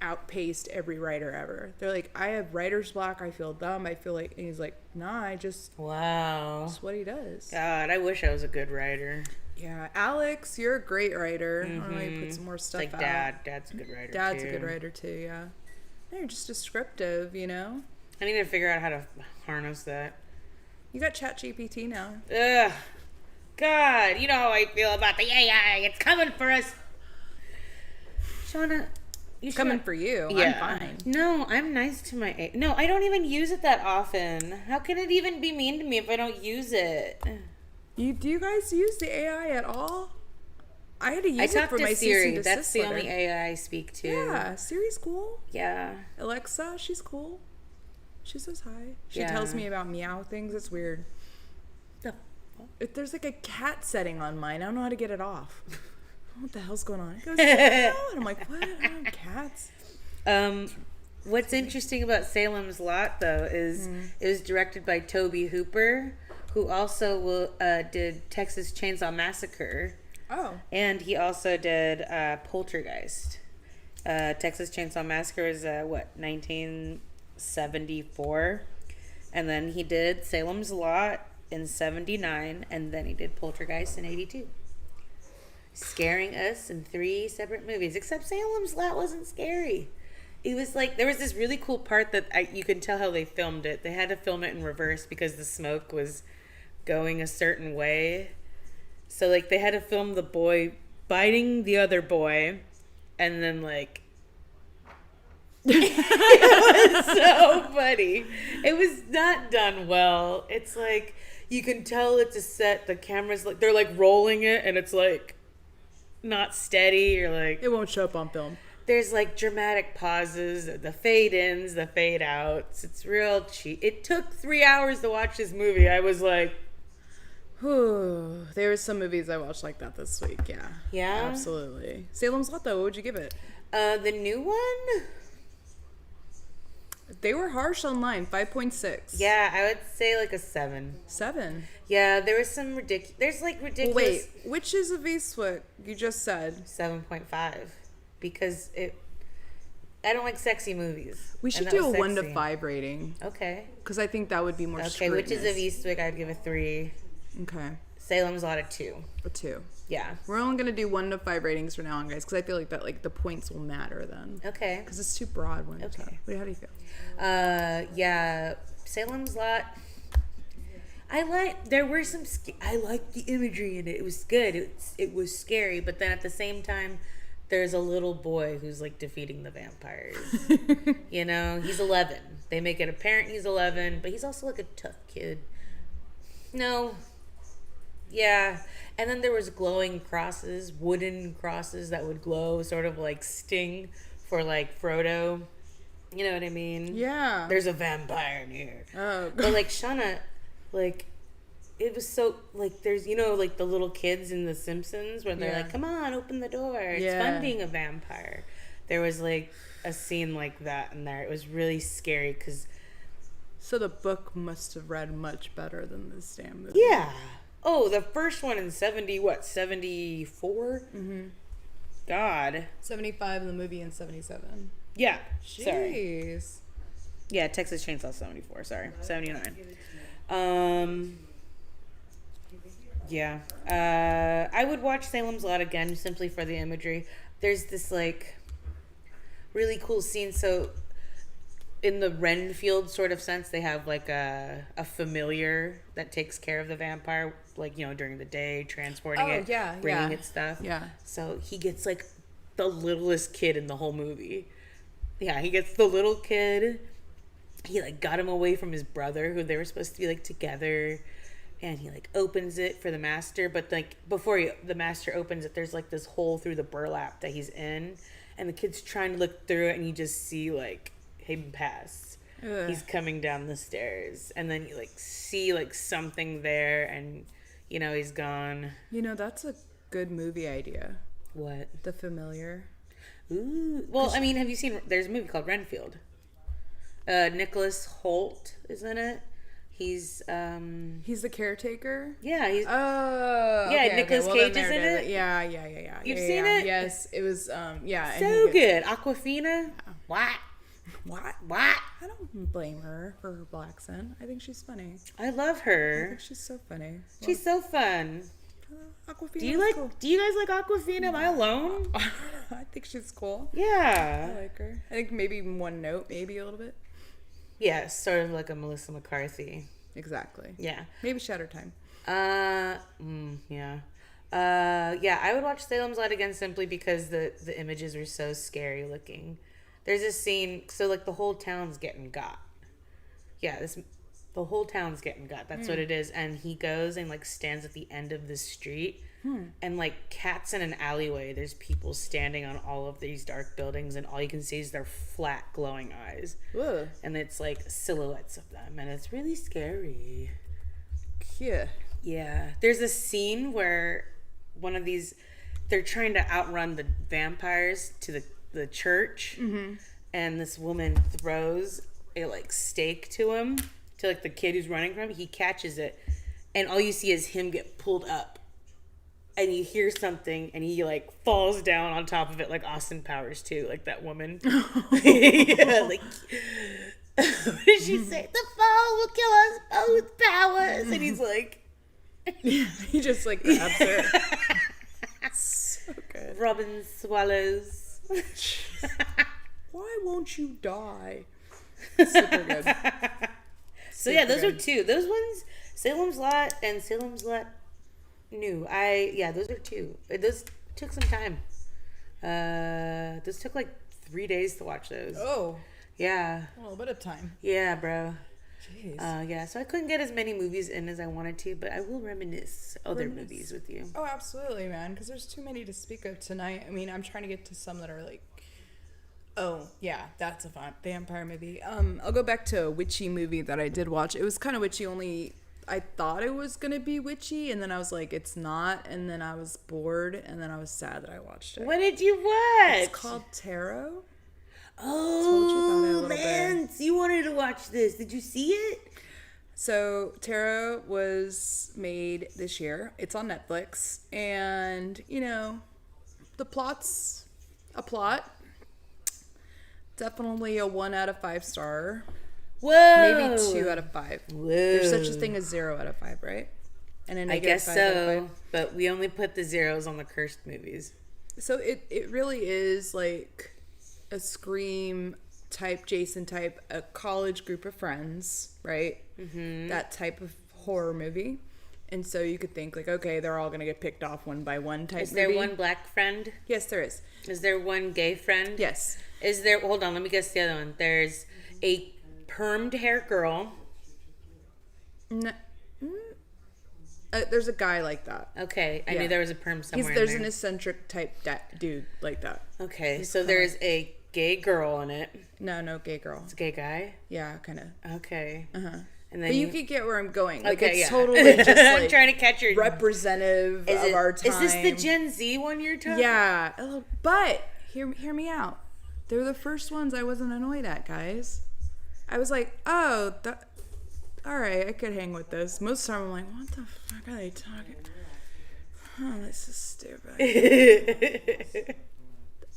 outpaced every writer ever. They're like, I have writer's block, I feel dumb, I feel like, and he's like, nah, Wow. that's what he does. God, I wish I was a good writer. Yeah, Alex, you're a great writer. I don't know, you put some more stuff Like out. Dad's a good writer. Dad's too. a good writer too, yeah. They're just descriptive, you know. I need to figure out how to harness that. You got ChatGPT now. Ugh. God, you know how I feel about the AI. It's coming for us. Shauna, you Coming for you. Yeah. I'm fine. No, I'm nice to my AI. No, I don't even use it that often. How can it even be mean to me if I don't use it? Do you guys use the AI at all? I had to use I it talk for to my Siri. cease and That's desist the letter. only AI I speak to. Yeah, Siri's cool. Yeah. Alexa, she's cool. She says hi. She Yeah. tells me about meow things. It's weird. The If there's like a cat setting on mine, I don't know how to get it off. What the hell's going on? It goes, meow, and I'm like, what? I don't cats. What's interesting about Salem's Lot, though, is it was directed by Toby Hooper, who also did Texas Chainsaw Massacre, Oh. and he also did Poltergeist. Texas Chainsaw Massacre is 1974, and then he did Salem's Lot in 79, and then he did Poltergeist in 82. Scaring us in 3 separate movies, except Salem's Lot wasn't scary. It was like, there was this really cool part that you can tell how they filmed it. They had to film it in reverse because the smoke was going a certain way. So like they had to film the boy biting the other boy, and then like it was so funny. It was not done well. It's like you can tell it's a set. The camera's like they're like rolling it, and it's like not steady. You're like It won't show up on film. there's like dramatic pauses, the fade ins, the fade outs. It's real cheap. It took 3 hours to watch this movie. I was like, Whew. There was some movies I watched like that this week. Yeah. Yeah? Absolutely. Salem's Lot, though. What would you give it? the new one? They were harsh online. 5.6. Yeah, I would say like a 7. 7. Yeah, there was some ridiculous. There's like ridiculous. Wait, which is a V-Swick? You just said. 7.5 because I don't like sexy movies. We should and that do a was 1 to sexy. 5 rating. Okay. Because I think that would be more Okay, which is a scrutinous. V-Stick, I'd give a 3. Okay. Salem's Lot a 2. A 2. Yeah. We're only going to do 1 to 5 ratings from now on, guys, because I feel like that, like, the points will matter then. Okay. Because it's too broad when it's Okay. Wait, how do you feel? Yeah, Salem's Lot. There were some, I liked the imagery in it. It was good. It was scary, but then at the same time, there's a little boy who's like defeating the vampires. You know, he's 11. They make it apparent he's 11, but he's also like a tough kid. No. Yeah. And then there was glowing crosses, wooden crosses that would glow, sort of like Sting for like Frodo. You know what I mean? Yeah. There's a vampire in here. Oh, But like Shauna, like it was so like there's like the little kids in The Simpsons where they're Yeah. like, come on, open the door. It's Yeah. fun being a vampire. There was like a scene like that in there. It was really scary because So the book must have read much better than this damn movie. yeah. Oh, the first one in 74? Mm-hmm. God. 75 in the movie and 77. Yeah. Sorry. Jeez. Yeah, Texas Chainsaw 74. Sorry, 79. Yeah. I would watch Salem's Lot again simply for the imagery. There's this like really cool scene. So in the Renfield sort of sense, they have like a familiar that takes care of the vampire, like during the day, transporting it, bringing it stuff. Yeah. So he gets like the littlest kid in the whole movie. Yeah, he gets the little kid. He like got him away from his brother, who they were supposed to be like together, and he like opens it for the master. But like before the master opens it, there's like this hole through the burlap that he's in, and the kid's trying to look through it, and you just see like him pass. Ugh. He's coming down the stairs, and then you like see like something there, and he's gone. That's a good movie idea. What? The Familiar. Ooh. Well, I mean, have you seen? There's a movie called Renfield. Nicholas Hoult is in it. He's He's the caretaker. yeah, he's Oh, Yeah, okay, Nicolas Well, Cage then is there in it it? is. Yeah. You've Yeah, seen yeah. it? Yes, it was. Yeah. and so he good. Aquafina. What? What? What? I don't blame her for her black accent. I think she's funny. I love I her. think she's so funny. She's so fun. Aquafina. Do you guys like Aquafina? Am I alone? I think she's cool. I Yeah. like her. I think maybe one note, maybe a little bit. Yeah, sort of like a Melissa McCarthy. Exactly. Yeah. Maybe Shatter Time. Yeah. Yeah, I would watch Salem's Lot again simply because the images were so scary looking. There's this scene, so like the whole town's getting got. Yeah, the whole town's getting got. That's what it is. And he goes and like stands at the end of the street, and like cats in an alleyway. There's people standing on all of these dark buildings, and all you can see is their flat glowing eyes, Ugh. and it's like silhouettes of them, and it's really scary. Yeah. Yeah. There's a scene where they're trying to outrun the vampires to the church. Mm-hmm. And this woman throws a like stake to him, to like the kid who's running from him. He catches it, and all you see is him get pulled up. And you hear something, and he like falls down on top of it, like Austin Powers too, like that woman. Yeah, like what did she say? The fall will kill us both, Powers. And he's like, He just like grabs her. So good. Robin swallows. Why won't you die? Super good. So yeah, those are two. Those ones, Salem's Lot and Salem's Lot New. Those are two. Those took some time. Those took like 3 days to watch those. Oh, Yeah. a little bit of time. Yeah, bro. Jeez. Yeah, so I couldn't get as many movies in as I wanted to, but I will reminisce other movies with you. Oh, absolutely, man. Because there's too many to speak of tonight. I mean, I'm trying to get to some that are like Oh, yeah, that's a fun vampire movie. I'll go back to a witchy movie that I did watch. It was kind of witchy, only I thought it was going to be witchy, and then I was like, it's not, and then I was bored, and then I was sad that I watched it. What did you watch? It's called Tarot. Oh, Lance, you wanted to watch this. Did you see it? So, Tarot was made this year. It's on Netflix, and, you know, the plot's a plot. Definitely a 1 out of 5 star. Whoa. Maybe 2 out of 5. Whoa. There's such a thing as 0 out of 5, right? And a I guess 5 out of so, 5. but we only put the zeros on the cursed movies. So it really is like a Scream type, Jason type, a college group of friends, right? Mm-hmm. That type of horror movie. And so you could think like, okay, they're all going to get picked off one by one type Is movie. there one black friend? Yes, there is. Is there one gay friend? Yes. Is there, hold on, let me guess the other one. There's a permed hair girl. No, there's a guy like that. Okay, I knew there was a perm somewhere There's in an there. eccentric type dude like that. Okay, so there's a gay girl in it. No gay girl. It's a gay guy? Yeah, kind of. Okay. Uh-huh. And then But you could get where I'm going. Like, Okay, it's yeah. totally just I'm like trying to catch your... representative of our time. Is this the Gen Z one you're talking? Yeah, but hear me out. They're the first ones I wasn't annoyed at, guys. I was like, oh, all right, I could hang with this. Most of the time, I'm like, what the fuck are they talking? Oh, this is stupid.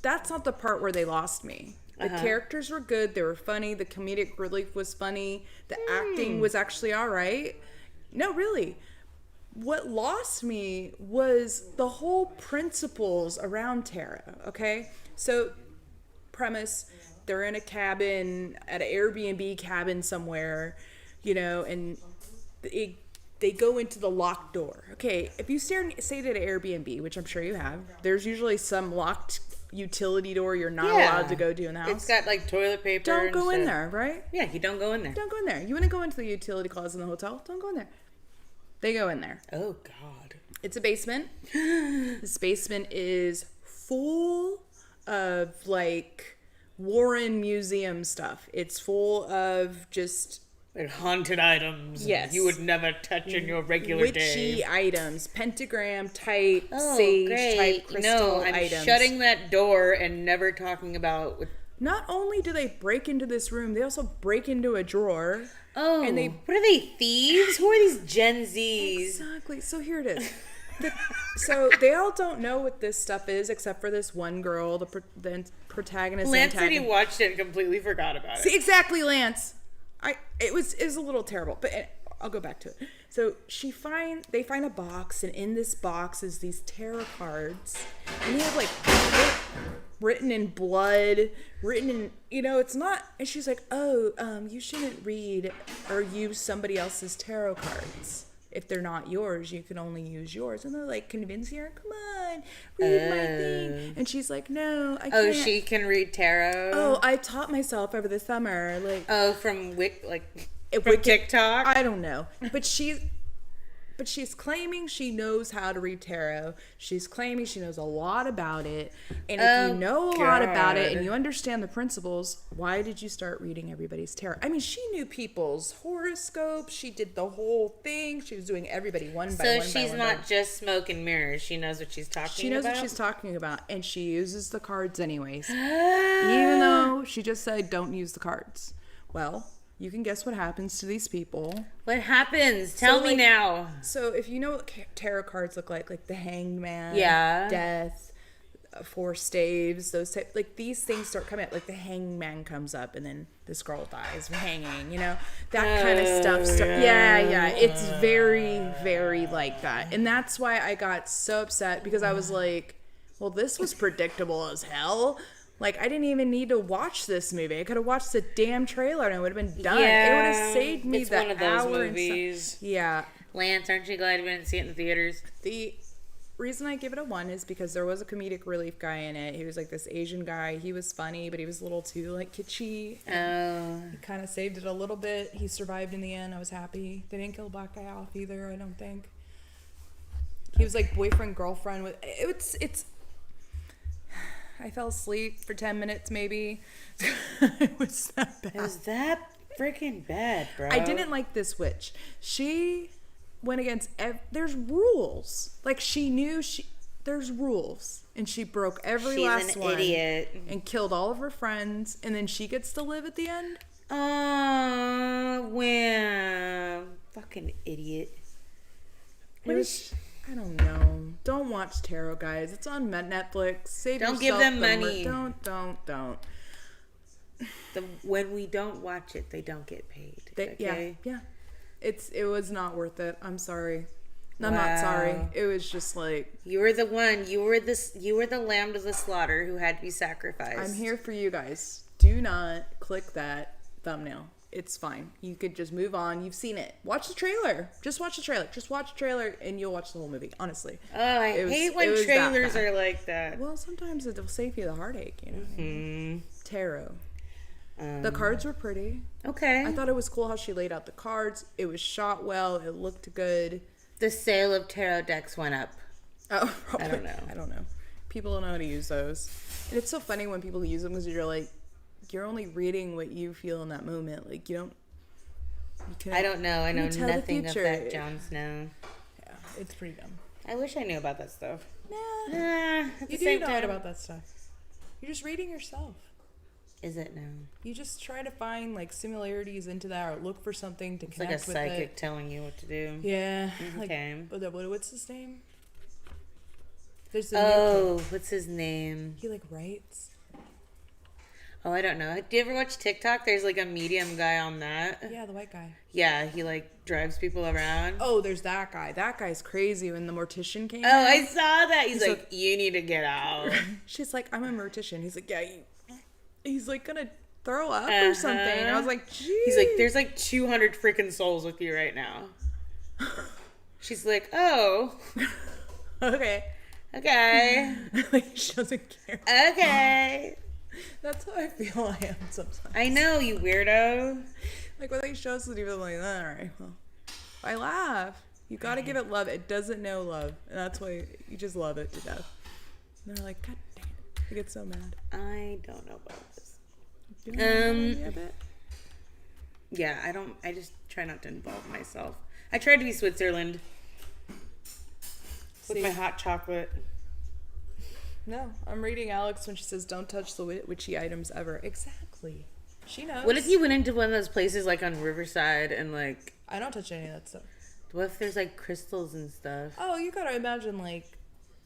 That's not the part where they lost me. The characters were good. They were funny. The comedic relief was funny. The acting was actually all right. No, really. What lost me was the whole principles around Tara, okay? So, premise, they're in a cabin, at an Airbnb cabin somewhere, you know, and they go into the locked door. Okay, if you stayed at an Airbnb, which I'm sure you have, there's usually some locked utility door you're not allowed to go to in the house. It's got like toilet paper. Don't go in there, right? Yeah, you don't go in there. Don't go in there. You want to go into the utility closet in the hotel? Don't go in there. They go in there. Oh, God. It's a basement. This basement is full of like Warren Museum stuff. It's full of just Like haunted items. Yes. You would never touch in your regular witchy day. items, pentagram type, Oh, sage great. type crystal No, I'm items. shutting that door and never talking about... Not only do they break into this room, they also break into a drawer. Oh, and they what are they, thieves? Who are these Gen Zs? Exactly. So here it is. So they all don't know what this stuff is, except for this one girl, the protagonist. Lance said he watched it and completely forgot about it. See, exactly, Lance. It was a little terrible, but I'll go back to it. So they find a box, and in this box is these tarot cards, and they have like written in blood, it's not. And she's like, oh, you shouldn't read or use somebody else's tarot cards. If they're not yours, you can only use yours. And they're like convincing her, come on, read my thing. And she's like, no, I can't. Oh, she can read tarot? Oh, I taught myself over the summer. Like, oh, from from Wiki- TikTok? I don't know. But she's claiming she knows how to read tarot. She's claiming she knows a lot about it. And if you know a lot about it and you understand the principles, why did you start reading everybody's tarot? I mean, she knew people's horoscopes. She did the whole thing. She was doing everybody one by one. So she's not just smoke and mirrors. She knows what she's talking about? She knows what she's talking about. And she uses the cards anyways. Even though she just said, don't use the cards. Well, you can guess what happens to these people. What happens? Tell me now. So if you know what tarot cards look like the Hanged Man, Yeah. Death, Four Staves, those type, like these things start coming out. Like the Hanged Man comes up, and then this girl dies hanging. That kind of stuff. Yeah. It's very, very like that, and that's why I got so upset because I was like, well, this was predictable as hell. Like, I didn't even need to watch this movie. I could have watched the damn trailer and it would have been done. Yeah, it would have saved me it's the one of those hour movies. Yeah. Lance, aren't you glad we didn't see it in the theaters? The reason I give it a 1 is because there was a comedic relief guy in it. He was like this Asian guy. He was funny, but he was a little too like kitschy. Oh. He kind of saved it a little bit. He survived in the end. I was happy. They didn't kill the black guy off either, I don't think. He was like boyfriend, girlfriend with it's I fell asleep for 10 minutes maybe. It was that bad. It was that freaking bad, bro. I didn't like this witch. She went against there's rules. Like she knew there's rules, and she broke every She's last an one idiot. and killed all of her friends, and then she gets to live at the end. Wow. Fucking idiot. What is I don't know. Don't watch Tarot, guys. It's on Netflix. Save Don't yourself give them the money. Don't. When we don't watch it, they don't get paid. Okay? Yeah. It was not worth it. I'm sorry. I'm not sorry. It was just like, You were the one. You were the lamb to the slaughter who had to be sacrificed. I'm here for you guys. Do not click that thumbnail. It's fine. You could just move on. You've seen it. Watch the trailer. Just watch the trailer. Just watch the trailer and you'll watch the whole movie, honestly. Oh, I hate when trailers are like that. Well, sometimes it'll save you the heartache, you know. Mm-hmm. Tarot. The cards were pretty. Okay. I thought it was cool how she laid out the cards. It was shot well. It looked good. The sale of tarot decks went up. Oh, I don't know. I don't know. People don't know how to use those. And it's so funny when people use them because you're only reading what you feel in that moment. Like, you can't. I don't know. I know tell the nothing of future. that Jon Snow. Yeah, it's pretty dumb. I wish I knew about that stuff. Nah. At You the do same know time, about that stuff. You're just reading yourself. Is it now? You just try to find like similarities into that, or look for something to It's like a connect with psychic it. telling you what to do. Yeah. Okay. What's his name? There's the new Oh, what's his name? kid. He like writes. Oh, I don't know. Do you ever watch TikTok? There's like a medium guy on that. Yeah, the white guy. Yeah, he like drives people around. Oh, there's that guy. That guy's crazy. When the mortician came. Oh, I saw that. He's He's like, you need to get out. She's like, I'm a mortician. He's like, yeah. He's like gonna throw up or something. I was like, geez. He's like, there's like 200 freaking souls with you right now. She's like, oh, okay. okay, Like she doesn't care. okay. That's how I feel I am sometimes. I know, you weirdo. Like when they show something, I'm like, all right, well, I laugh. You gotta give it love. It doesn't know love, and that's why you just love it to death. And they're like, God damn it. I get so mad. I don't know about this. You don't know any of it? Yeah, I just try not to involve myself. I tried to be Switzerland with See? my hot chocolate. No, I'm reading Alex when she says, don't touch the witchy items ever. Exactly. She knows. What if you went into one of those places like on Riverside and like, I don't touch any of that stuff. what if there's like crystals and stuff? Oh, you gotta imagine like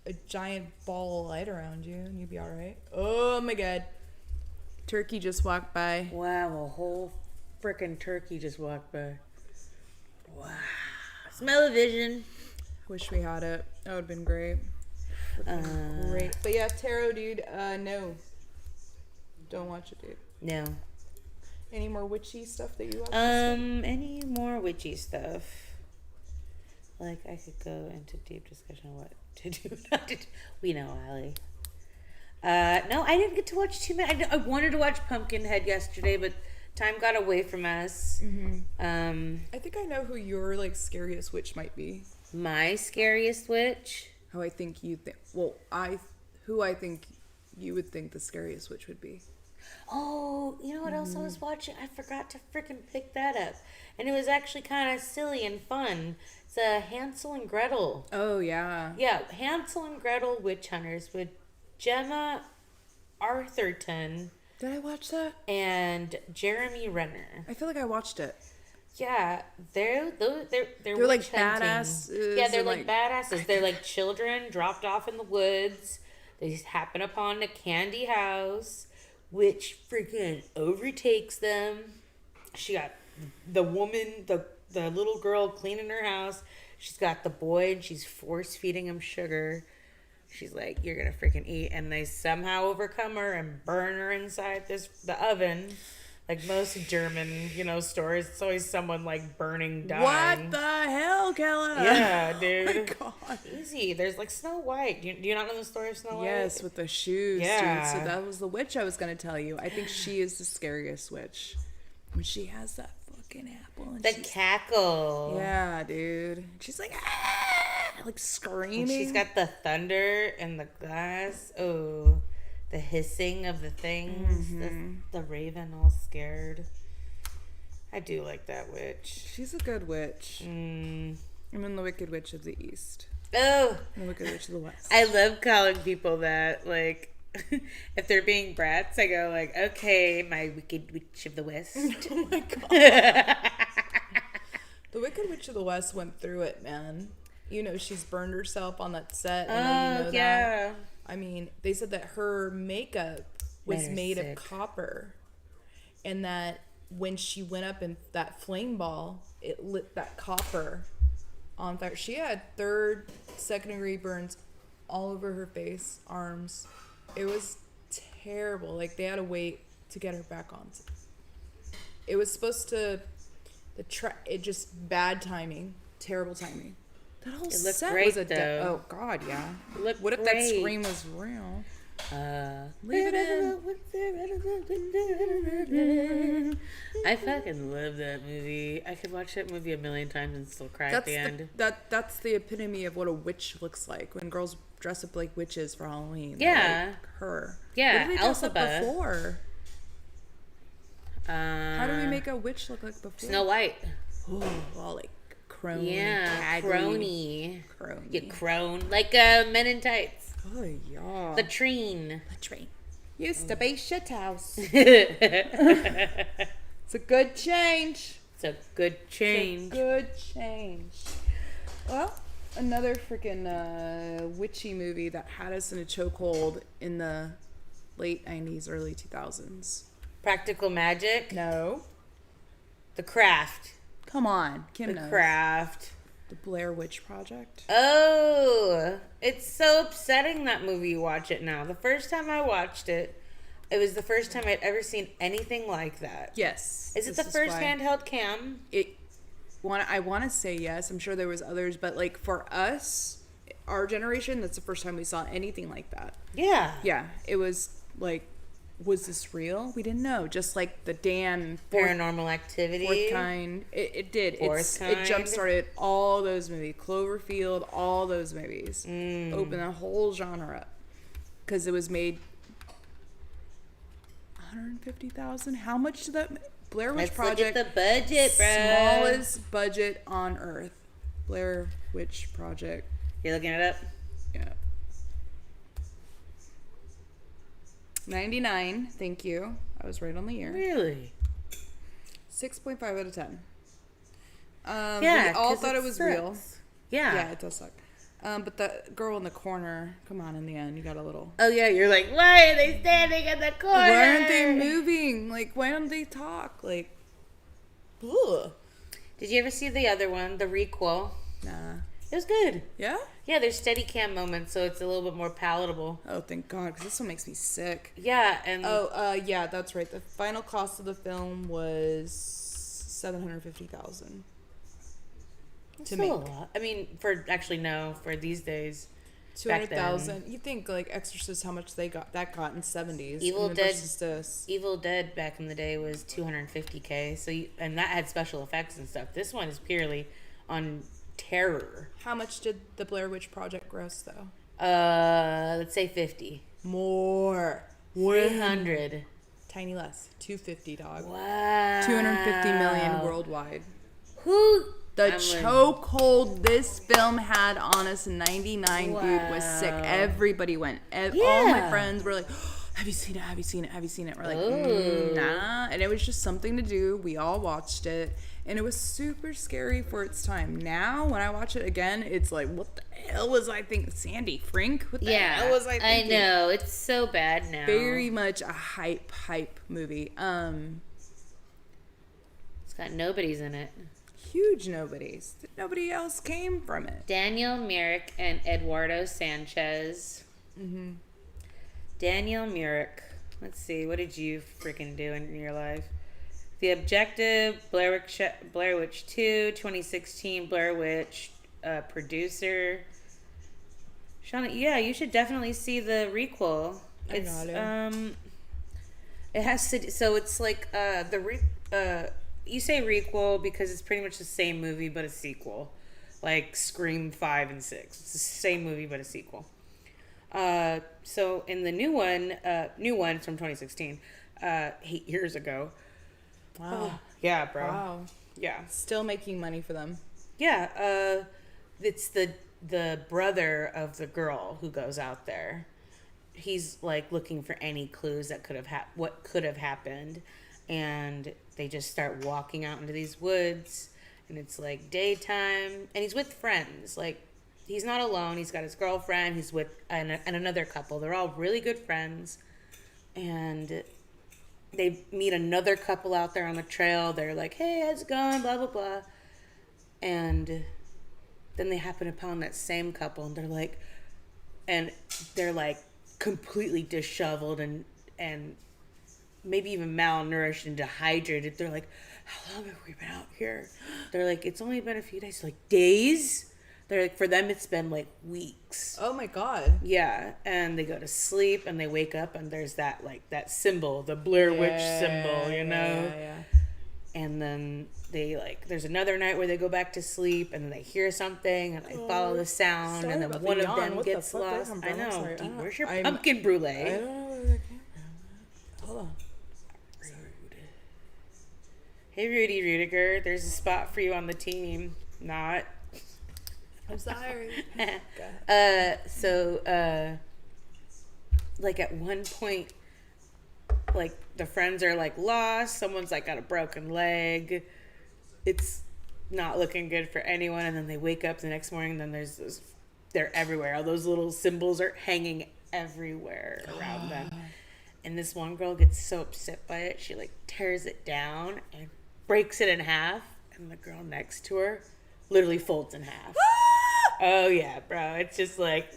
a giant ball of light around you and you'd be alright. Oh my god. Turkey just walked by. Wow, a whole freaking turkey just walked by. Wow. Smell-o-vision. Wish we had it. That would have been great. Great. But yeah, tarot, dude, no. Don't watch it, dude. No. Any more witchy stuff that you watch? Any more witchy stuff? Like, I could go into deep discussion on what to do, not to do. We know, Allie. No, I didn't get to watch too many. I wanted to watch Pumpkinhead yesterday, but time got away from us. I think I know who your, like, scariest witch might be. My scariest witch? Who I think you think... Well, who I think you would think the scariest witch would be. Oh, you know what else I was watching? I forgot to freaking pick that up. And it was actually kind of silly and fun. It's Hansel and Gretel. Oh, yeah. Yeah, Hansel and Gretel Witch Hunters with Gemma Arthurton Did I watch that? and Jeremy Renner. I feel like I watched it. Yeah, they're They're like witch hunting. badasses Yeah, they're and, like badasses. They're like children dropped off in the woods. They happen upon a candy house, which freaking overtakes them. She got the woman, the little girl cleaning her house. She's got the boy, and she's force feeding him sugar. She's like, "You're gonna freaking eat," and they somehow overcome her and burn her inside the oven. Like most German, stories, it's always someone like burning, dying. What the hell, Kella? Yeah, dude. Oh my God. Easy. There's like Snow White. Do you not know the story of Snow White? Yes, with the shoes, Yeah. dude. So that was the witch I was going to tell you. I think she is the scariest witch. When she has that fucking apple. And The she's- cackle. Yeah, dude. She's like, ah! Like screaming. And she's got the thunder and the glass. Oh, the hissing of the things, the raven all scared. I do like that witch. She's a good witch. Mm. I'm in the Wicked Witch of the East. Oh, And the Wicked Witch of the West. I love calling people that. Like, if they're being brats, I go like, okay, my Wicked Witch of the West. Oh my god. The Wicked Witch of the West went through it, man. You know, she's burned herself on that set. I know you know yeah. that. I mean, they said that her makeup was made sick. of copper. And that when she went up in that flame ball, it lit that copper on fire. She had second degree burns all over her face, arms. It was terrible. Like, they had to wait to get her back on. It was supposed to, it just bad timing, terrible timing. That whole It looked set great, was though. oh God, yeah. It looked What if that great. scream was real? Leave it in. I fucking love that movie. I could watch that movie a million times and still cry at the end. That's the epitome of what a witch looks like when girls dress up like witches for Halloween. Yeah. Like her. Yeah, What did they dress up Elphaba. before? How do we make a witch look like before? Snow White? All like crony. Yeah, caggy. crony. You crone. Like Men in Tights. Oh yeah. Latrine. train used to be shit house. It's It's a good change. a good change. Good change. Well, another freaking witchy movie that had us in a chokehold in the late 90s, early 2000s. Practical Magic. No. The Craft. Come on. Kim The knows. Craft. The Blair Witch Project. Oh, it's so upsetting that movie. You watch it now. The first time I watched it, it was the first time I'd ever seen anything like that. Yes. Is it this the first why- handheld cam? I want to say yes. I'm sure there was others, but like for us, our generation, that's the first time we saw anything like that. Yeah. Yeah, it was like, was this real? We didn't know. Just like the Dan Paranormal Activity. Fourth Kind. It did. Fourth It Kind. jump started all those movies. Cloverfield, all those movies. Mm. Opened the whole genre up. Because it was made 150,000. How much did that Blair Witch Let's Project? look at the budget, bro. Smallest budget on earth. Blair Witch Project. You're looking it up? Yeah. 99. Thank you. I was right on the year. Really? 6.5 out of 10. Yeah. We all 'cause thought it was real. sucks. Yeah. Yeah, it does suck. But the girl in the corner, come on, in the end, you got a little. Oh, yeah. You're like, why are they standing in the corner? Why aren't they moving? Like, why don't they talk? Like, ugh. Did you ever see the other one, the requel? Nah. It was good. Yeah? Yeah, there's steady cam moments, so it's a little bit more palatable. Oh, thank God, because this one makes me sick. Yeah, and Yeah, that's right. The final cost of the film was $750,000. it's to still make. a lot. I mean, for these days. 200,000. You think like Exorcist, how much they got in 70s? Evil and then Dead- versus this. Evil Dead back in the day was $250K. So and that had special effects and stuff. This one is purely on terror. How much did the Blair Witch Project gross though? Let's say 50. More. 300. Tiny less. 250, dog. Wow. 250 million worldwide. Who? The I'm like- chokehold this film had on us in 99, dude, was sick. Wow. Everybody went. All my Yeah. friends were like, have you seen it? Have you seen it? Have you seen it? We're like, Ooh. nah. And it was just something to do. We all watched it. And it was super scary for its time. Now, when I watch it again, it's like, what the hell was I thinking? Sandy Frink? What the hell was I thinking? I know. It's so bad now. Very much a hype movie. It's got nobodies in it. Huge nobodies. Nobody else came from it. Daniel Myrick and Eduardo Sanchez. Mm-hmm. Daniel Myrick. Let's see. What did you freaking do in your life? The Objective, Blair Witch 2, 2016 Blair Witch producer. Shauna, yeah, you should definitely see the requel. I gotta. It has to. So it's like you say requel because it's pretty much the same movie but a sequel, like Scream 5 and 6. It's the same movie but a sequel. So in the new one from 2016, 8 years ago. Wow. Yeah, bro. Wow. Yeah. Still making money for them. Yeah. It's the brother of the girl who goes out there. He's like looking for any clues that could have what could have happened, and they just start walking out into these woods, and it's like daytime, and he's with friends. Like, he's not alone. He's got his girlfriend. He's with and another couple. They're all really good friends, and they meet another couple out there on the trail. They're like, "Hey, how's it going?" Blah blah blah, and then they happen upon that same couple, and they're like completely disheveled and maybe even malnourished and dehydrated. They're like, "How long have we been out here?" They're like, "It's only been a few days." Like, days? They're like, for them it's been like weeks. Oh my God. Yeah. And they go to sleep and they wake up and there's that symbol, the Blair Witch symbol, you know? Yeah. And then there's another night where they go back to sleep and then they hear something and they follow the sound, sorry and then about one the of yawn. them What the gets fuck did I lost. come I from? I'm know. sorry. Dude, I don't- where's your I'm- pumpkin brulee? I don't know where that came from. Hold on. Hey, Rudy Rudiger, there's a spot for you on the team. Not. I'm sorry. Like at one point, like the friends are like lost. Someone's like got a broken leg. It's not looking good for anyone. And then they wake up the next morning. And then they're everywhere. All those little symbols are hanging everywhere around them. And this one girl gets so upset by it, she like tears it down and breaks it in half. And the girl next to her literally folds in half. Oh yeah, bro. It's just like,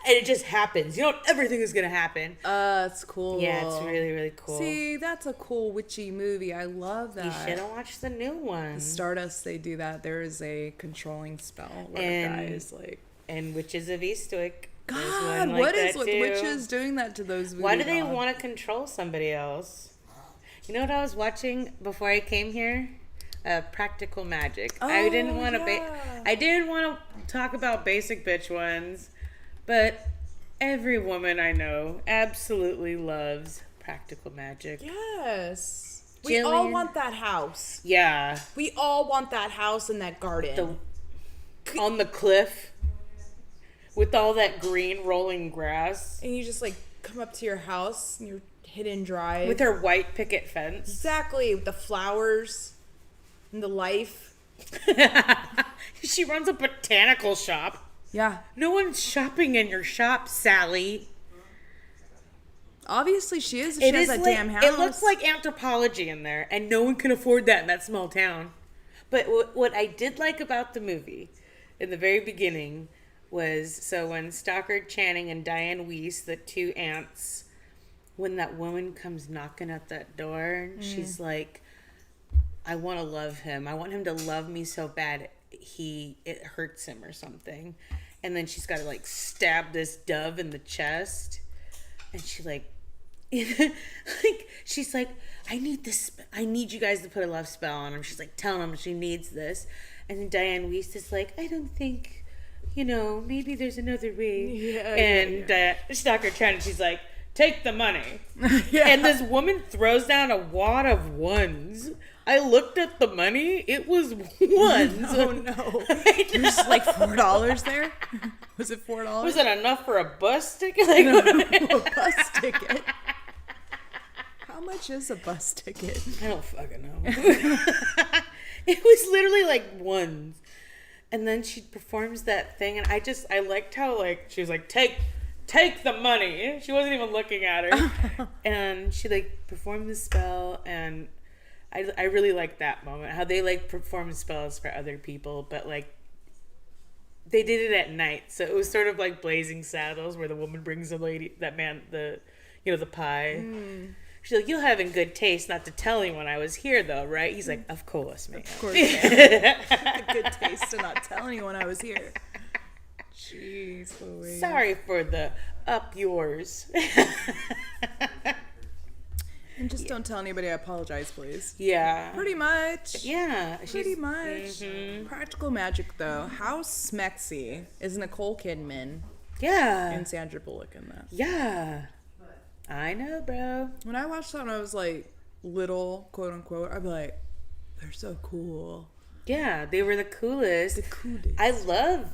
and it just happens. You don't ever think it's gonna happen. It's cool. Yeah, it's really, really cool. See, that's a cool witchy movie. I love that. You should have watched the new one. Stardust, they do that. There is a controlling spell where a guy is like, and Witches of Eastwick. God, what is with witches doing that to those voodoo Why do they dolls? want to control somebody else? You know what I was watching before I came here? Practical Magic. I didn't want to talk about basic bitch ones, but every woman I know absolutely loves Practical Magic. Yes. We all Jillian. want that house. Yeah. We all want that house and that garden. On the cliff with all that green rolling grass. And you just like come up to your house and your hidden drive. With her white picket fence. Exactly. With the flowers and the life. She runs a botanical shop. Yeah. No one's shopping in your shop, Sally. Obviously she is. She has that damn house. It looks like Anthropology in there, and no one can afford that in that small town. But what I did like about the movie in the very beginning was, so when Stockard Channing and Diane Weiss, the two aunts, when that woman comes knocking at that door, she's like, I want to love him. I want him to love me so bad it hurts him or something. And then she's got to like stab this dove in the chest. And she like she's like, I need you guys to put a love spell on him. She's like telling him she needs this. And then Diane Weiss is like, I don't think, maybe there's another way. Stockard Channing, she's like, take the money. Yeah. And this woman throws down a wad of ones. I looked at the money. It was ones. Oh no. There's like $4 there? Was it $4? Was it enough for a bus ticket? A bus ticket. How much is a bus ticket? I don't fucking know. It was literally like ones. And then she performs that thing, and I liked how like she was like, take the money. She wasn't even looking at her. And she like performed the spell, and I really liked that moment. How they like perform spells for other people, but like they did it at night. So it was sort of like Blazing Saddles, where the woman brings the pie. She's like, you'll have in good taste not to tell anyone I was here, though, right? He's like, of course, man. Of course, man. Good taste to not tell anyone I was here. Jeez Louise. Sorry for the up yours. And just don't tell anybody I apologize, please. Yeah. Pretty much. Yeah. Pretty much. Practical Magic, though. How smexy is Nicole Kidman Yeah. And Sandra Bullock in that. Yeah. I know, bro. When I watched that when I was like little, quote unquote, I'd be like, they're so cool. Yeah, they were the coolest. The coolest. I love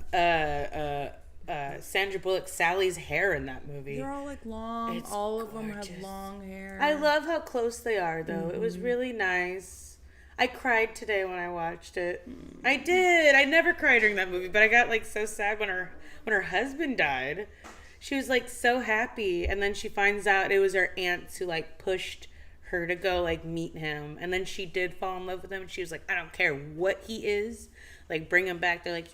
Sandra Bullock, Sally's hair in that movie. They're all like long. It's all of them gorgeous. have long hair. I love how close they are, though. It was really nice. I cried today when I watched it. I did. I never cried during that movie, but I got like so sad when her husband died. She was like so happy, and then she finds out it was her aunts who like pushed her to go like meet him, and then she did fall in love with him. And she was like, I don't care what he is, like bring him back. They're like,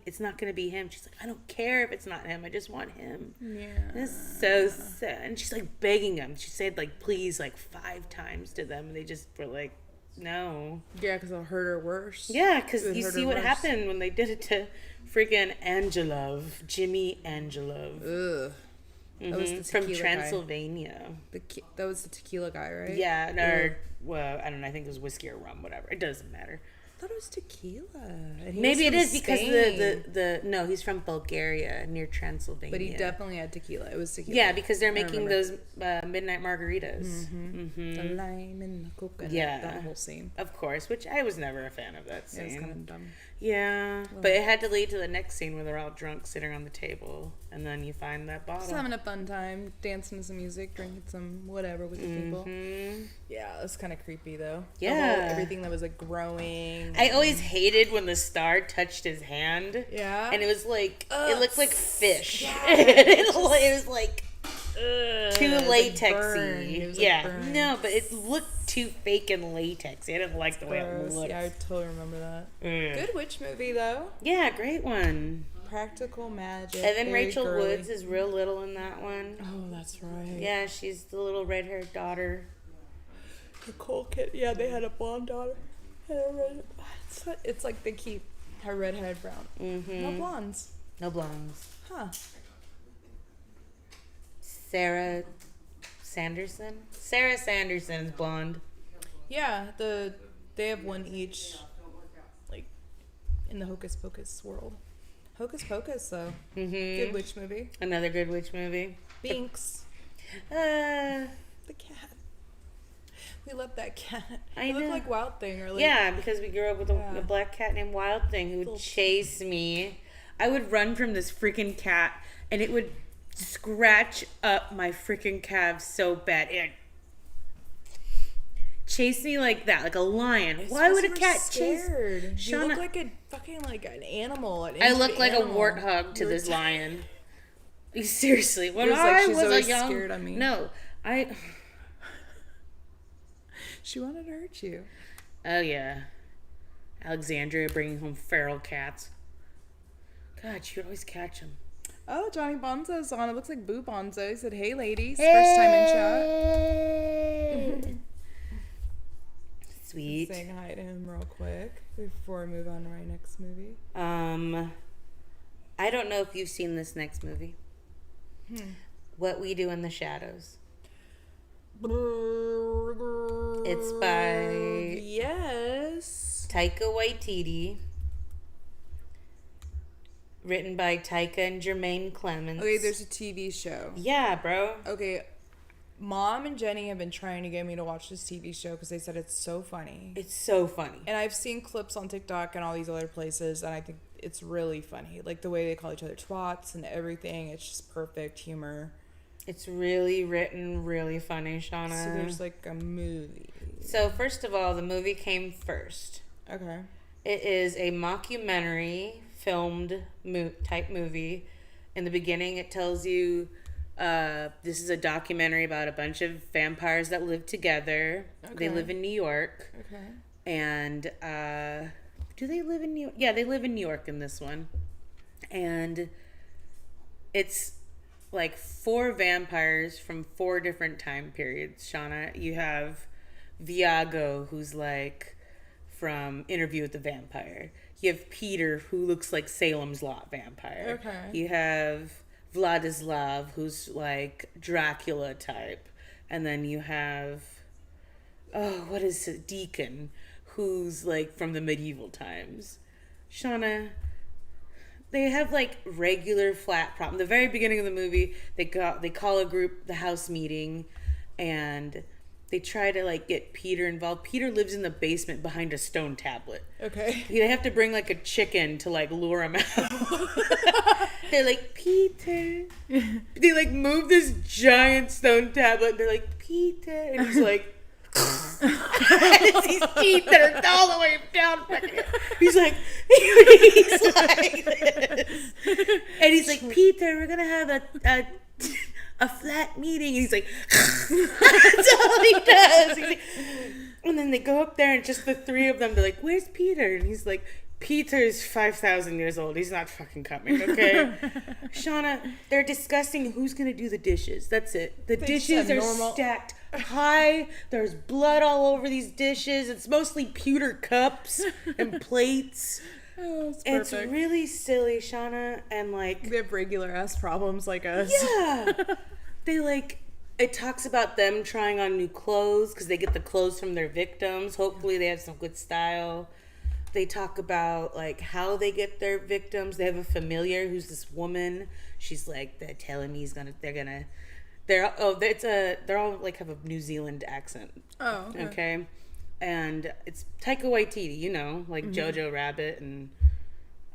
it's not gonna be him. She's like, I don't care if it's not him. I just want him. Yeah. It's so sad. And she's like begging him. She said like please like 5 times to them, and they just were like, no. Yeah, because it'll hurt her worse. Yeah, because It you hurt see her what worse. happened when they did it to freaking Angelov, Jimmy Angelov. Ugh. That was the From tequila Transylvania. guy. That was the tequila guy, right? Yeah, Ugh. or well, I don't know. I think it was whiskey or rum, whatever. It doesn't matter. I thought it was tequila. And he Maybe it was is from because Spain. the no, he's from Bulgaria near Transylvania. But he definitely had tequila. It was tequila. Yeah, because they're I making remember. those midnight margaritas. The lime and the coconut. Yeah. That whole scene. Of course, which I was never a fan of that It was scene. kind of dumb. Yeah, but it had to lead to the next scene where they're all drunk sitting on the table, and then you find that bottle. Just having a fun time, dancing to some music, drinking some whatever with the people. Mhm. Yeah, it was kind of creepy though. Yeah. Everything that was like growing. I always hated when the star touched his hand. Yeah. And it was like, it looked like fish. yeah, it was like too it was, like, burned. latexy. It was, like, Yeah. burned. No, but it looked too fake and latexy. I didn't like the way it Gross. looked. Yeah, I totally remember that. Mm. Good witch movie though. Yeah, great one. Practical magic. And then very Rachel girly. Woods is real little in that one. Oh, that's right. Yeah, she's the little red-haired daughter. Nicole Kid. Yeah, they had a blonde daughter. And a red. It's like they keep her redhead brown. Mm-hmm. No blondes. No blondes. Huh. Sarah Sanderson? Sarah Sanderson's blonde. Yeah, they have one each, like, in the Hocus Pocus world. Hocus Pocus, though. Mm-hmm. Good witch movie. Another good witch movie. Binks. Uh, The cat. We love that cat. I It know. looked like Wild Thing. Or like, yeah, because we grew up with Yeah. a black cat named Wild Thing who would Little- chase me. I would run from this freaking cat, and it would scratch up my freaking calves so bad. It chase me like that, like a lion. It's Why would a because cat we're chase? scared. You Shauna- look like a fucking like an animal. An I injured look like animal. a warthog to You're this t- lion. Seriously, when It was like I she's was a always young, scared of me. no, She wanted to hurt you. oh yeah, Alexandria bringing home feral cats. God, she would always catch them. Oh, Johnny Bonzo's on. It looks like Boo Bonzo. He said, "Hey, ladies, first time in chat." Sweet. Saying hi to him real quick before we move on to our next movie. I don't know if you've seen this next movie. What We Do in the Shadows. It's by Yes. Taika Waititi. Written by Taika and Jermaine Clements. Okay, there's a TV show. Yeah, bro. Okay, Mom and Jenny have been trying to get me to watch this TV show because they said it's so funny. It's so funny. And I've seen clips on TikTok and all these other places, and I think it's really funny. Like the way they call each other twats and everything. It's just perfect humor. It's really written, really funny, Shauna. So there's like a movie. So first of all, the movie came first. Okay. It is a mockumentary filmed type movie. In the beginning, it tells you this is a documentary about a bunch of vampires that live together. They Okay. live in New York. Okay. And do they live in New York? Yeah, they live in New York in this one. And it's like 4 vampires from 4 different time periods, Shauna. You have Viago, who's like from Interview with the Vampire. You have Peter, who looks like Salem's Lot vampire. Okay. You have Vladislav, who's like Dracula type. And then you have, what is it? Deacon, who's like from the medieval times. Shauna, they have like regular flat problem. The very beginning of the movie, they call a group the house meeting, and they try to like get Peter involved. Peter lives in the basement behind a stone tablet. Okay. They have to bring like a chicken to like lure him out. They're like, Peter. They like move this giant stone tablet. And they're like, Peter, and he's like. And it's these teeth that are all the way down. He's like this. And he's like, Peter, we're gonna have a flat meeting. And he's like, that's all he does. He's like, and then they go up there and just the three of them. They're like, where's Peter? And he's like, Peter's 5,000 years old. He's not fucking coming, okay? Shauna, they're discussing who's going to do the dishes. That's it. The dishes are stacked high. There's blood all over these dishes. It's mostly pewter cups and plates. Oh, it's perfect. It's really silly, Shauna. And like... They have regular ass problems like us. Yeah. They like... It talks about them trying on new clothes because they get the clothes from their victims. Hopefully they have some good style. They talk about like how they get their victims. They have a familiar who's this woman. She's like, they're telling me they're all like have a New Zealand accent. Oh, okay. And it's Taika Waititi, you know, like Jojo Rabbit, and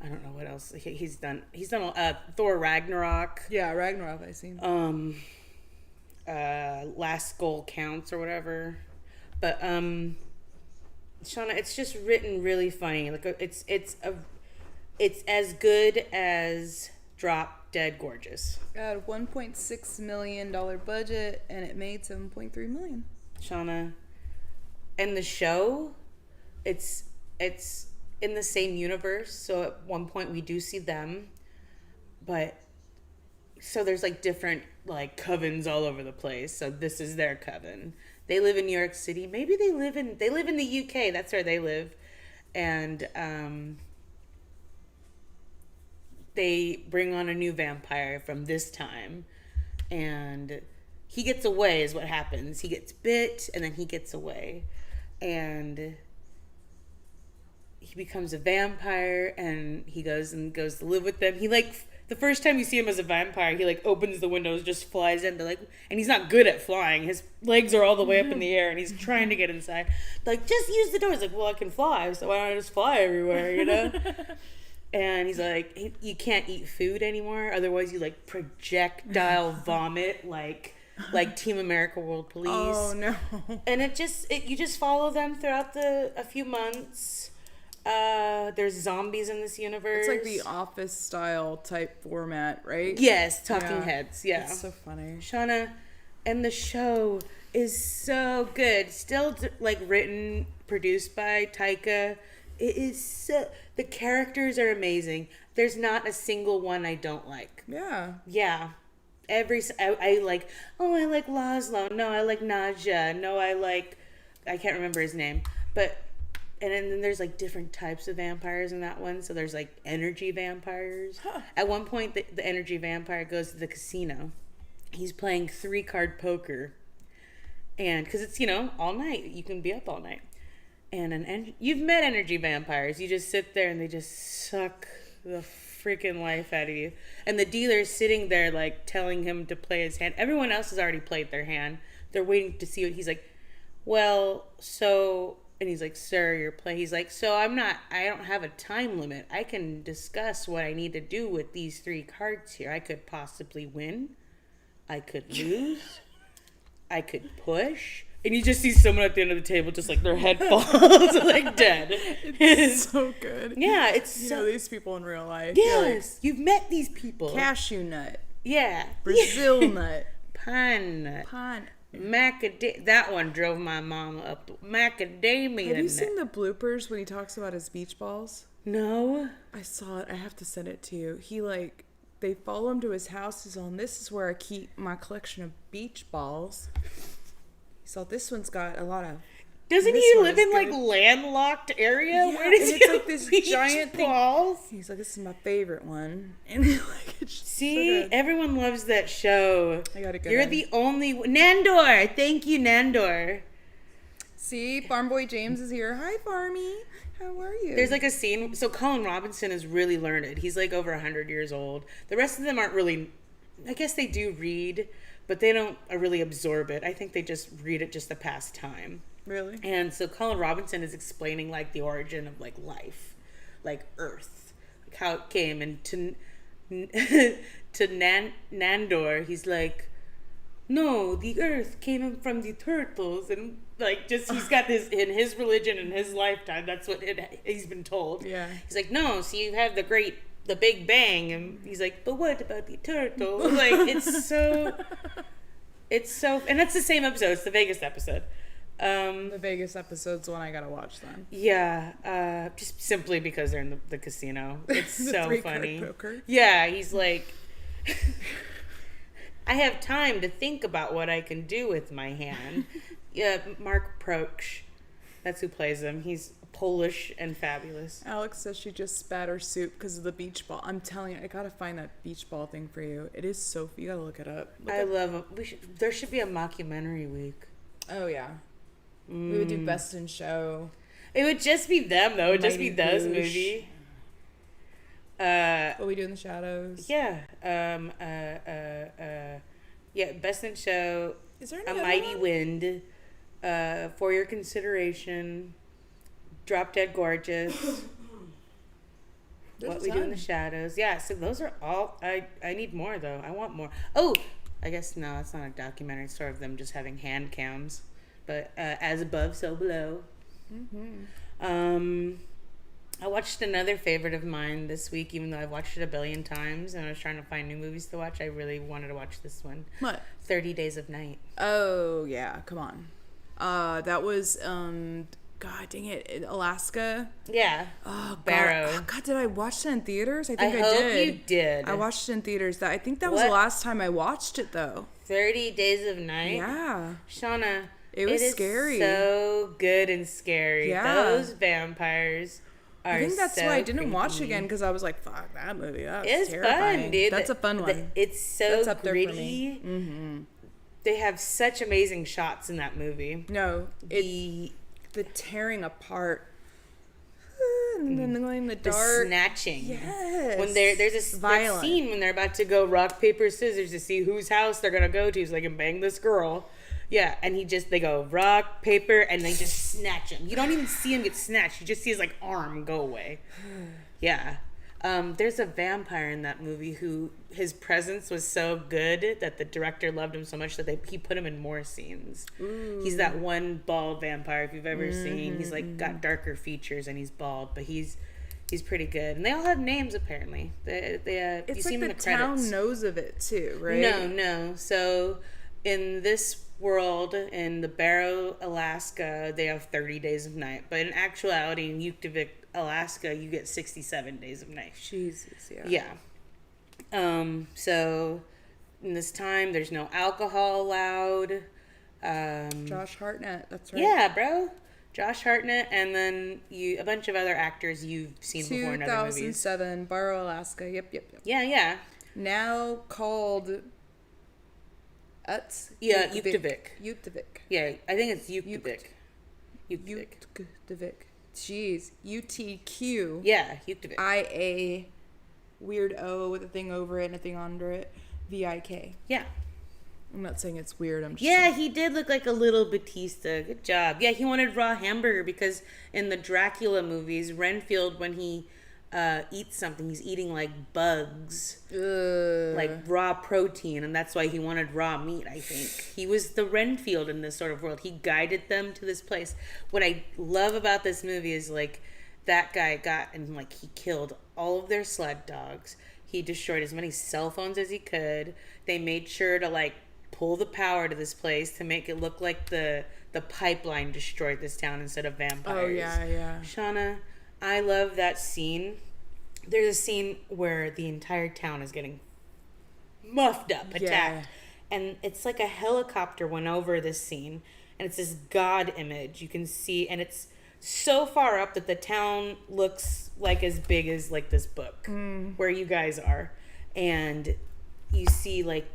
I don't know what else he's done. He's done Thor Ragnarok. Yeah, Ragnarok I've seen. Last Skull Counts or whatever. But Shauna, it's just written really funny. Like it's as good as Drop Dead Gorgeous. Got a $1.6 million budget and it made $7.3 million. Shauna, and the show, it's in the same universe. So at one point we do see them, but so there's like different like covens all over the place. So this is their coven. They live in New York City. Maybe they live in the UK. That's where they live. And they bring on a new vampire from this time. And he gets away is what happens. He gets bit and then he gets away. And he becomes a vampire and he goes to live with them. He like... The first time you see him as a vampire, he like opens the windows, just flies in. They're like, and he's not good at flying. His legs are all the way up in the air, and he's trying to get inside. Like, just use the door. He's like, well, I can fly, so why don't I just fly everywhere, you know? And he's like, you can't eat food anymore, otherwise you like projectile vomit, like Team America World Police. Oh no! And you just follow them throughout a few months. There's zombies in this universe. It's like the Office style type format, right? Yes, talking heads. Yeah, it's so funny, Shauna, and the show is so good. Still, like written, produced by Taika. It is so. The characters are amazing. There's not a single one I don't like. Yeah. Yeah. I like. Oh, I like Laszlo. No, I like Nadja. No, I can't remember his name, but. And then there's like different types of vampires in that one. So there's like energy vampires. Huh. At one point, the energy vampire goes to the casino. He's playing 3-card poker. And because it's, all night. You can be up all night. And you've met energy vampires. You just sit there and they just suck the freaking life out of you. And the dealer's sitting there like telling him to play his hand. Everyone else has already played their hand. They're waiting to see what he's like. Well, so... And he's like, sir, you're playing. He's like, so I don't have a time limit. I can discuss what I need to do with these 3 cards here. I could possibly win. I could lose. I could push. And you just see someone at the end of the table, just like their head falls, like dead. It's so good. Yeah, it's you know these people in real life. Yes, you've met these people. Cashew nut. Yeah. Brazil nut. Pine nut. That one drove my mama up. Macadamia. Have you seen the bloopers when he talks about his beach balls? No. I saw it. I have to send it to you. They follow him to his house. He's on, this is where I keep my collection of beach balls. So this one's got a lot of... Doesn't he live in like landlocked area? Yeah, where does it's like this giant balls? Thing. He's like, this is my favorite one. And like, it's just see, so everyone loves that show. I gotta go. You're the only Nandor. Thank you, Nandor. See, Farm Boy James is here. Hi, Farmy. How are you? There's like a scene. So Colin Robinson is really learned. He's like over 100 years old. The rest of them aren't really. I guess they do read, but they don't really absorb it. I think they just read it just to pass time. Really? And so Colin Robinson is explaining like the origin of like life, like Earth, like how it came, and to Nandor, he's like, no, the Earth came from the turtles, and like just he's got this in his religion in his lifetime. That's what he's been told. Yeah. He's like, no, so you have the Big Bang, and he's like, but what about the turtle? Like it's so, and that's the same episode. It's the Vegas episode. The Vegas episode's one I gotta watch then. Yeah, just simply because they're in the casino. It's The so three-card funny. poker. Yeah, he's like, I have time to think about what I can do with my hand. Yeah, Mark Proch, that's who plays him. He's Polish and fabulous. Alex says she just spat her soup because of the beach ball. I'm telling you, I gotta find that beach ball thing for you. It is so. You gotta look it up. Love it. There should be a mockumentary week. Oh yeah. We would do Best in Show. It would just be them, though. It would just be Mighty those Boosh. movie. What we do in the shadows. Yeah. Yeah. Best in Show. Is there A any Mighty Wind. For Your Consideration. Drop Dead Gorgeous. What We Do in the Shadows. Yeah. So those are all. I need more though. I want more. Oh, I guess no. It's not a documentary. It's sort of them just having hand cams. But As Above, So Below. Mm-hmm. I watched another favorite of mine this week, even though I've watched it a billion times, and I was trying to find new movies to watch. I really wanted to watch this one. What? 30 Days of Night. Oh yeah, come on. That was God dang it, Alaska. Yeah. Oh God. Barrow. Oh, God, did I watch it in theaters? I think I hope did. you did. I watched it in theaters. I think that was What? the last time I watched it though. 30 Days of Night. Yeah. Shauna. It was is scary. So good and scary. Yeah. Those vampires are I think that's so why I didn't watch creepy. again because I was like, "Fuck that movie! That's It's terrifying." fun, dude. That's a fun one. It's so That's up there for gritty. me. Mm-hmm. They have such amazing shots in that movie. No, the tearing apart, and then in the The dark. snatching. Yes. When there's that Violent. scene when they're about to go rock, paper, scissors to see whose house they're gonna go to so they can bang this girl. Yeah, and they go rock, paper, and they just snatch him. You don't even see him get snatched. You just see his like arm go away. Yeah. There's a vampire in that movie who his presence was so good that the director loved him so much that he put him in more scenes. Ooh. He's that one bald vampire if you've ever seen. He's like got darker features and he's bald, but he's pretty good. And they all have names apparently. It's you see like him in the the town credits. knows of it too, right? No. So in this world, in the Barrow, Alaska, they have 30 days of night. But in actuality, in Yuktivik, Alaska, you get 67 days of night. Jesus, yeah. Yeah. So in this time, there's no alcohol allowed. Josh Hartnett, that's right. Yeah, bro. Josh Hartnett, and then a bunch of other actors you've seen before in other movies. 2007, Barrow, Alaska. Yep. Yeah. Now called Utz. Yeah, Yuktivik. Yuktivik. Yeah, I think it's Yuktivik. Yuktivik. Jeez. UTQ. Yeah, Yuktivik. IA. Weird O with a thing over it and a thing under it. VIK. Yeah. I'm not saying it's weird. I'm just Yeah, saying. he did look like a little Batista. Good job. Yeah, he wanted raw hamburger because in the Dracula movies, Renfield, when he eats something, he's eating like bugs, like raw protein, and that's why he wanted raw meat, I think. He was the Renfield in this sort of world. He guided them to this place. What I love about this movie is like that guy got and like he killed all of their sled dogs. He destroyed as many cell phones as he could. They made sure to like pull the power to this place to make it look like the pipeline destroyed this town instead of vampires. Oh, yeah. Shauna, I love that scene. There's a scene where the entire town is getting muffed up, attacked. Yeah. And it's like a helicopter went over this scene. And it's this God image you can see. And it's so far up that the town looks like as big as like this book where you guys are. And you see like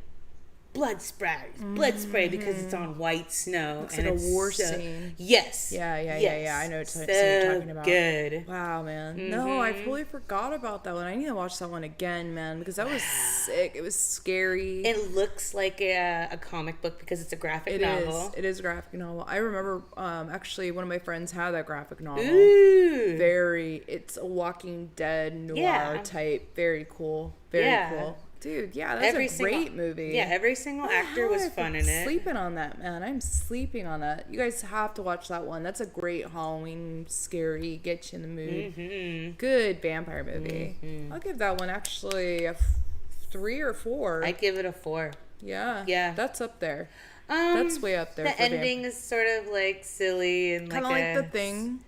blood spray because it's on white snow. Looks and like a it's war so, scene. Yes. Yeah. I know what So you're talking about. good. Wow, man. No, I totally forgot about that one. I need to watch that one again, man, because that was sick. It was scary. It looks like a comic book because it's a graphic novel. It is a graphic novel. I remember actually one of my friends had that graphic novel. Ooh. It's a Walking Dead noir Yeah. type. Very cool. Very cool. Dude, yeah, that's a great movie. Yeah, every single actor was fun in it. Sleeping on that, man. I'm sleeping on that. You guys have to watch that one. That's a great Halloween, scary, get you in the mood. Mm-hmm. Good vampire movie. I'll give that one actually a 3 or 4. I'd give it a 4. Yeah. Yeah. That's up there. That's way up there. The ending is sort of like silly and kind of like The Thing.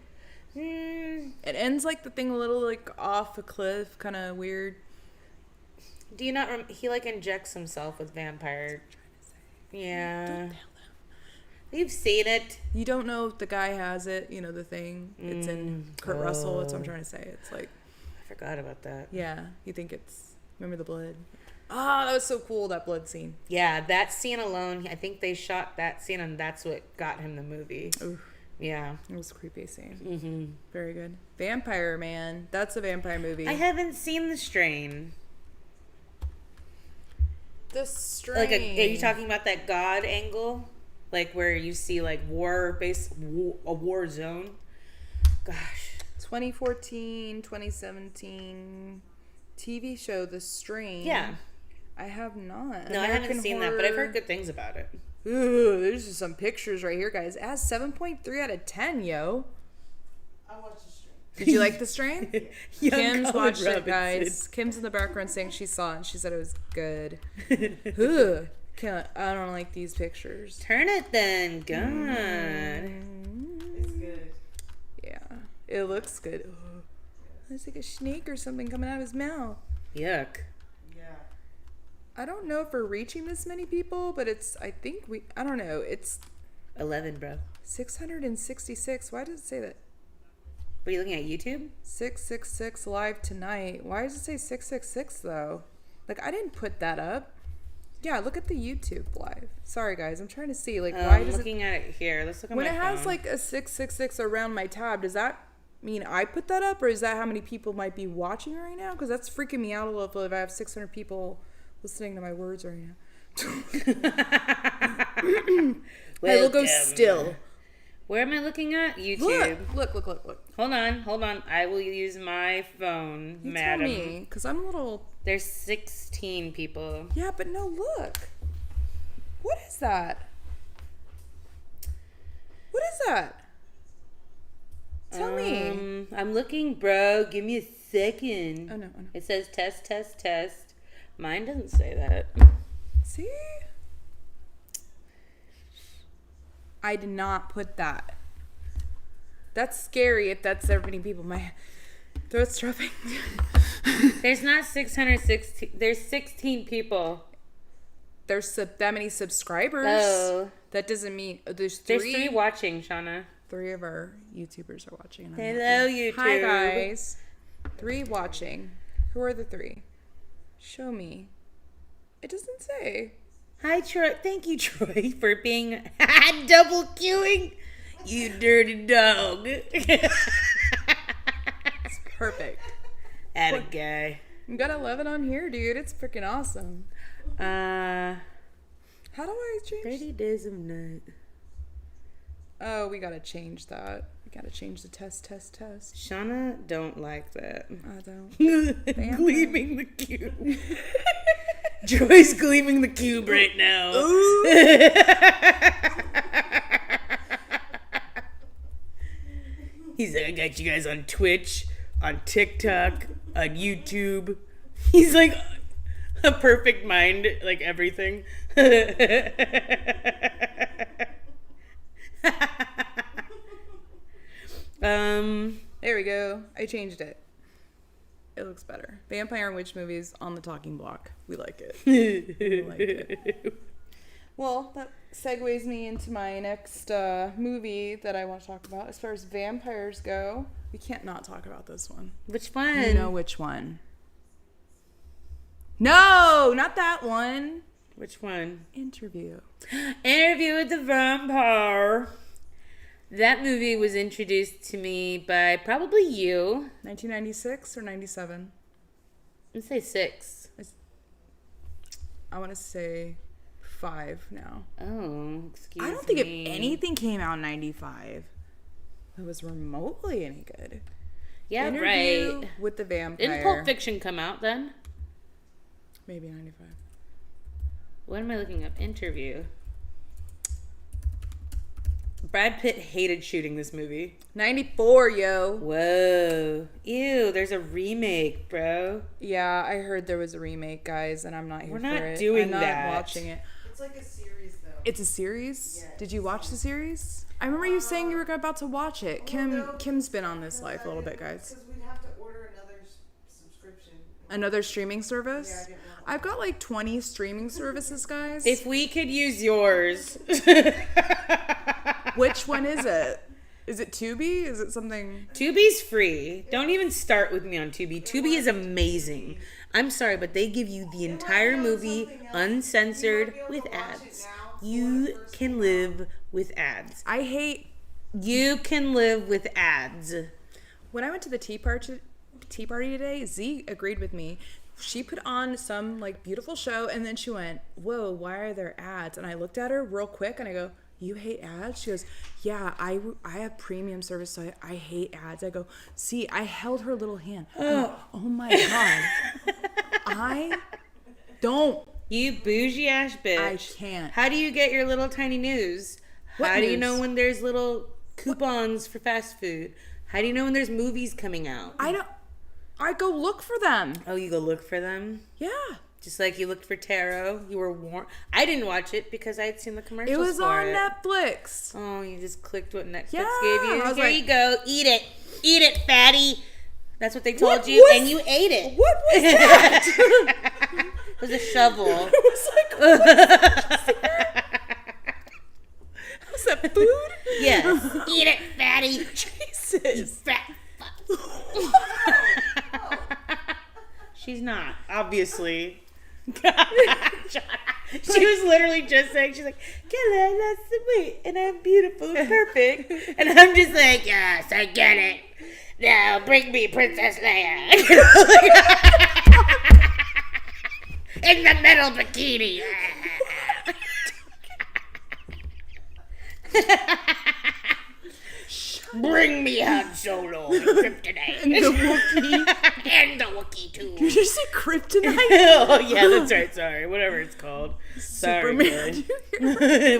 It ends like The Thing, a little like off a cliff, kind of weird. Do you not? He like injects himself with vampire. Yeah. Don't tell them. You've seen it. You don't know if the guy has it. You know, The Thing. It's in Kurt Russell. That's what I'm trying to say. It's like, I forgot about that. yeah, you think it's, remember the blood? Ah, that was so cool, that blood scene. Yeah, that scene alone. I think they shot that scene, and that's what got him the movie. Oof, Yeah. it was a creepy scene. Very good. Vampire, man. That's a vampire movie. I haven't seen The Strain. The Strain. Like, are you talking about that God angle? Like, where you see, like, a war zone? Gosh. 2014, 2017 TV show, The Strain. Yeah. I have not. No, I haven't seen that, but I've heard good things about it. Ooh, there's just some pictures right here, guys. It has 7.3 out of 10, yo. I watched The Strain. Did you like The Strain? Young Kim's Colin watched it, Robinson. guys. Kim's in the background saying she saw it and she said it was good. Ugh. I don't like these pictures. Turn it then. God. It's good. Yeah, it looks good. Ugh. There's like a snake or something coming out of his mouth. Yuck. Yeah. I don't know if we're reaching this many people, but I don't know. It's 11, bro. 666. Why does it say that? What are you looking at, YouTube? 666 live tonight. Why does it say 666 though? Like, I didn't put that up. Yeah, look at the YouTube live. Sorry guys, I'm trying to see like why I'm does looking at it here. Let's look at when my it has phone. like a 666 around my tab, does that mean I put that up, or is that how many people might be watching right now? Because that's freaking me out a little if I have 600 people listening to my words right now. I will go still. Where am I looking at? YouTube. Look. Hold on. I will use my phone, You madam. tell me, because I'm a little... There's 16 people. Yeah, but no, look. What is that? What is that? Tell me. I'm looking, bro. Give me a second. Oh, no. It says test. Mine doesn't say that. See? I did not put that. That's scary if that's that many people. My throat's dropping. There's not 616. There's 16 people. There's that many subscribers. Oh. That doesn't mean there's There's 3. 3 watching, Shauna. 3 of our YouTubers are watching. And I'm Hello, happy. YouTube. Hi guys. 3 watching. Who are the 3? Show me. It doesn't say. Hi, Troy. Thank you, Troy, for being double queuing. You dirty dog. It's perfect. Atta guy. You got 11 on here, dude. It's freaking awesome. How do I change? 30 days of night. Oh, we gotta change that. We gotta change the test. Shauna don't like that. I don't. Gleaming the cube. Troy's gleaming the cube right now. He's like, I got you guys on Twitch, on TikTok, on YouTube. He's like a perfect mind, like everything. There we go. I changed it. It looks better. Vampire and witch movies on the talking block. We like it. We like it. Well, that segues me into my next movie that I want to talk about. As far as vampires go, we can't not talk about this one. Which one? You know which one? No, not that one. Which one? Interview. Interview with the Vampire. That movie was introduced to me by probably you. 1996 or 97? Let's say 6. I want to say 5 now. Oh, excuse me. I don't think if anything came out in 95, it was remotely any good. Yeah, Interview right. with the Vampire. Didn't Pulp Fiction come out then? Maybe 95. What am I looking up? Interview. Brad Pitt hated shooting this movie. 94, yo. Whoa. Ew, there's a remake, bro. Yeah, I heard there was a remake, guys, and I'm not here We're for not it. doing I'm not that. watching it. It's like a series, though. It's a series? Yes. Did you watch the series? I remember you saying you were about to watch it. Kim's been on this life a little bit, guys. Because we'd have to order another subscription. Another streaming service? Yeah, I didn't want I've got like 20 streaming services, guys. If we could use yours. Which one is it? Is it Tubi? Is it something? Tubi's free. Don't even start with me on Tubi. Tubi is amazing. I'm sorry, but they give you the entire movie uncensored with ads. You can live with ads. I hate You can live with ads. when I went to the tea party today. Z agreed with me. She put on some like beautiful show, and then she went, "Whoa, why are there ads?" And I looked at her real quick, and I go, "You hate ads?" She goes, "Yeah, I have premium service, so I hate ads." I go, "See," I held her little hand. Oh my god, I don't. You bougie ass bitch. I can't. How do you get your little tiny news? What How do you news? know when there's little coupons for fast food? How do you know when there's movies coming out? I don't. I go look for them. Oh, you go look for them? Yeah. Just like you looked for Tarot. You were warned. I didn't watch it because I had seen the commercials It was for on it. Netflix. Oh, you just clicked what Netflix Yeah, gave you. I was Here like- you go. Eat it. Eat it, fatty. That's what they told What you, was- and you ate it. What was that? It was a shovel. I was like, was that food? Yes. Eat it, fatty. Jesus. Fat fuck. She's not, obviously. She was literally just saying, she's like, Kelly, I lost some weight, and I'm beautiful and perfect. And I'm just like, yes, I get it. Now bring me Princess Leia. In the metal bikini. Bring me Han Solo and Kryptonite. And the Wookiee. And the Wookiee too. Did you say kryptonite? Oh yeah, that's right. Sorry, whatever it's called. Sorry, Superman. guys.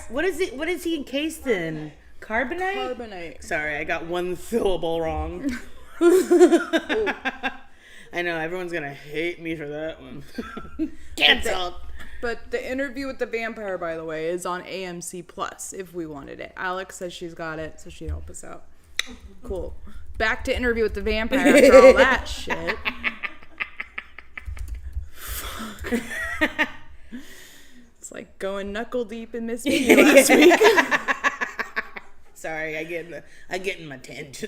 What is it? What is he encased in? Carbonite. Carbonite. Sorry, I got one syllable wrong. I know everyone's gonna hate me for that one. Cancelled. But the Interview with the Vampire, by the way, is on AMC Plus if we wanted it. Alex says she's got it, so she'd help us out. Cool. Back to Interview with the Vampire after all that shit. Fuck. It's like going knuckle deep in Miss Piggy last week. Sorry, I get in my tangents.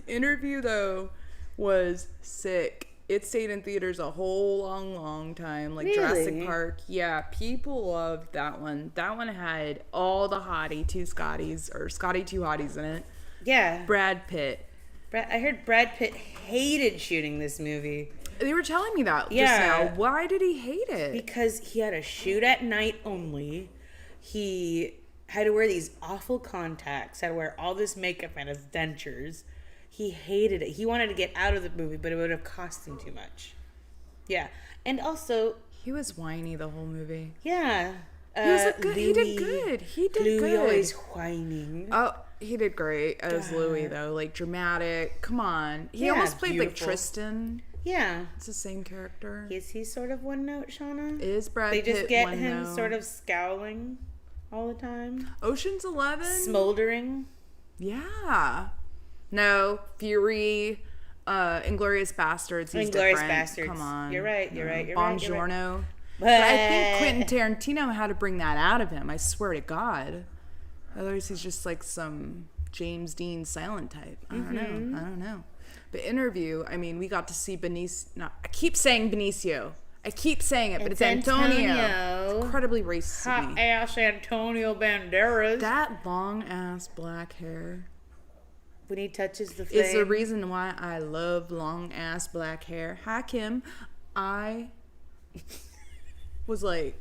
Interview, though, was sick. It stayed in theaters a whole long time. Like Jurassic Really? Park. Yeah, people loved that one. That one had all the Scotty 2 hotties in it. Yeah, Brad Pitt. I heard Brad Pitt hated shooting this movie They were telling me that just Yeah. now. Why did he hate it? because he had to shoot at night only. He had to wear these awful contacts, had to wear all this makeup and his dentures. He hated it. He wanted to get out of the movie, but it would have cost him too much. Yeah. And also, He was whiny the whole movie. yeah. He was he did good. He did Louis good. always whining. Oh, he did great as Louis, though. Like, dramatic. Come on. He Yeah, almost played like beautiful. Tristan. Yeah. It's the same character. Is he sort of one note, Shauna? Is Brad They Pitt just get one him note? sort of scowling all the time. Ocean's 11? Smoldering. Yeah. No, Fury, Inglourious Bastards. He's Inglourious different. Basterds. Come on. You're right, you're No. right, you're right, you're right. Buongiorno. But I think Quentin Tarantino had to bring that out of him. I swear to God. Otherwise, he's just like some James Dean silent type. I don't know. But Interview, I mean, we got to see Benicio. No, I keep saying Benicio. I keep saying it, but it's Antonio. It's incredibly racist of Hot me. ass Antonio Banderas. That long ass black hair When he touches the flame. is the reason why I love long ass black hair. Hi, Kim. I was like,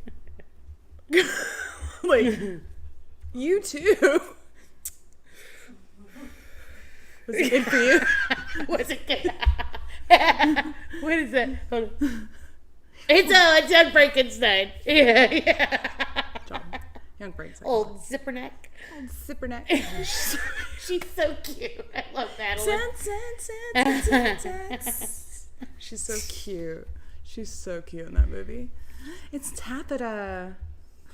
you too. Was it good for you? Was it good? What is that? Hold on. It's Young Frankenstein. Yeah. Young Frankenstein. Old Zipperneck. Zipperneck. She's so cute. I love that. She's so cute. She's so cute in that movie. It's Taffeta.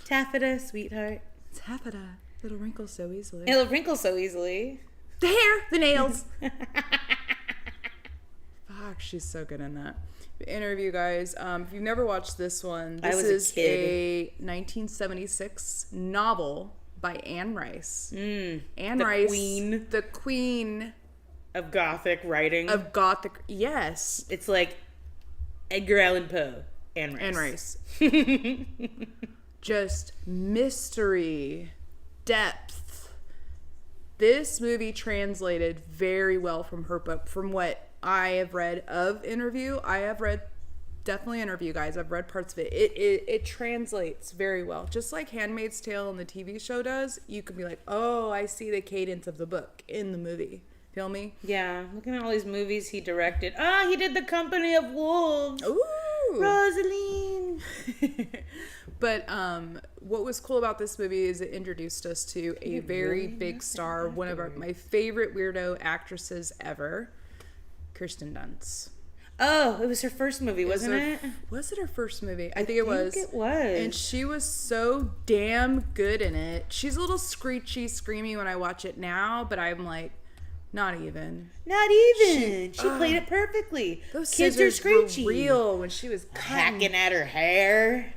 Taffeta, sweetheart. Taffeta. Little wrinkles so easily. It'll wrinkle so easily. The hair, the nails. Fuck, she's so good in that. The interview, guys. If you've never watched this one, I this was a is kid. a 1976 novel by Anne Rice. Anne the Rice, queen. the queen Of Gothic writing. of Gothic. Yes, It's like Edgar Allan Poe. Anne Rice. Anne Rice. Just mystery, depth. This movie translated very well from her book. From what I have read of Interview, I have read definitely Interview, guys. I've read parts of it. It translates very well, just like Handmaid's Tale and the TV show does. You could be like, oh, I see the cadence of the book in the movie. Feel me? Yeah, looking at all these movies he directed. Ah, he did The Company of Wolves. Ooh. Rosaline. But what was cool about this movie is it introduced us to a very big star, one of my favorite weirdo actresses ever, Kirsten Dunst. Oh, it was her first movie, wasn't it? Was it her first movie? I think it was. It was. And she was so damn good in it. She's a little screechy, screamy when I watch it now, but I'm like, not even. Not even. She played it perfectly. Those Kids are scissors were screechy. real when she was cutting. Hacking at her hair.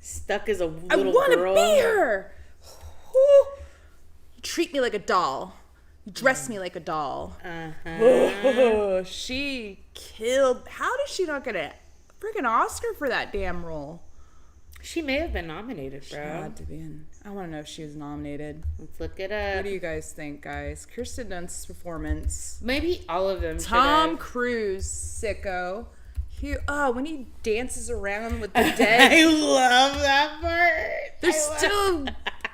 Stuck as a I little want to girl. be her. You treat me like a doll. You dress me like a doll. Oh, she killed. How did she not get a freaking Oscar for that damn role? She may have been nominated, bro. Had to be in. I want to know if she was nominated. Let's look it What up. do you guys think, guys? Kirsten Dunst's performance. Maybe all of them. Tom should Cruise, sicko. When he dances around with the have. dead. I love that part. There's I love- still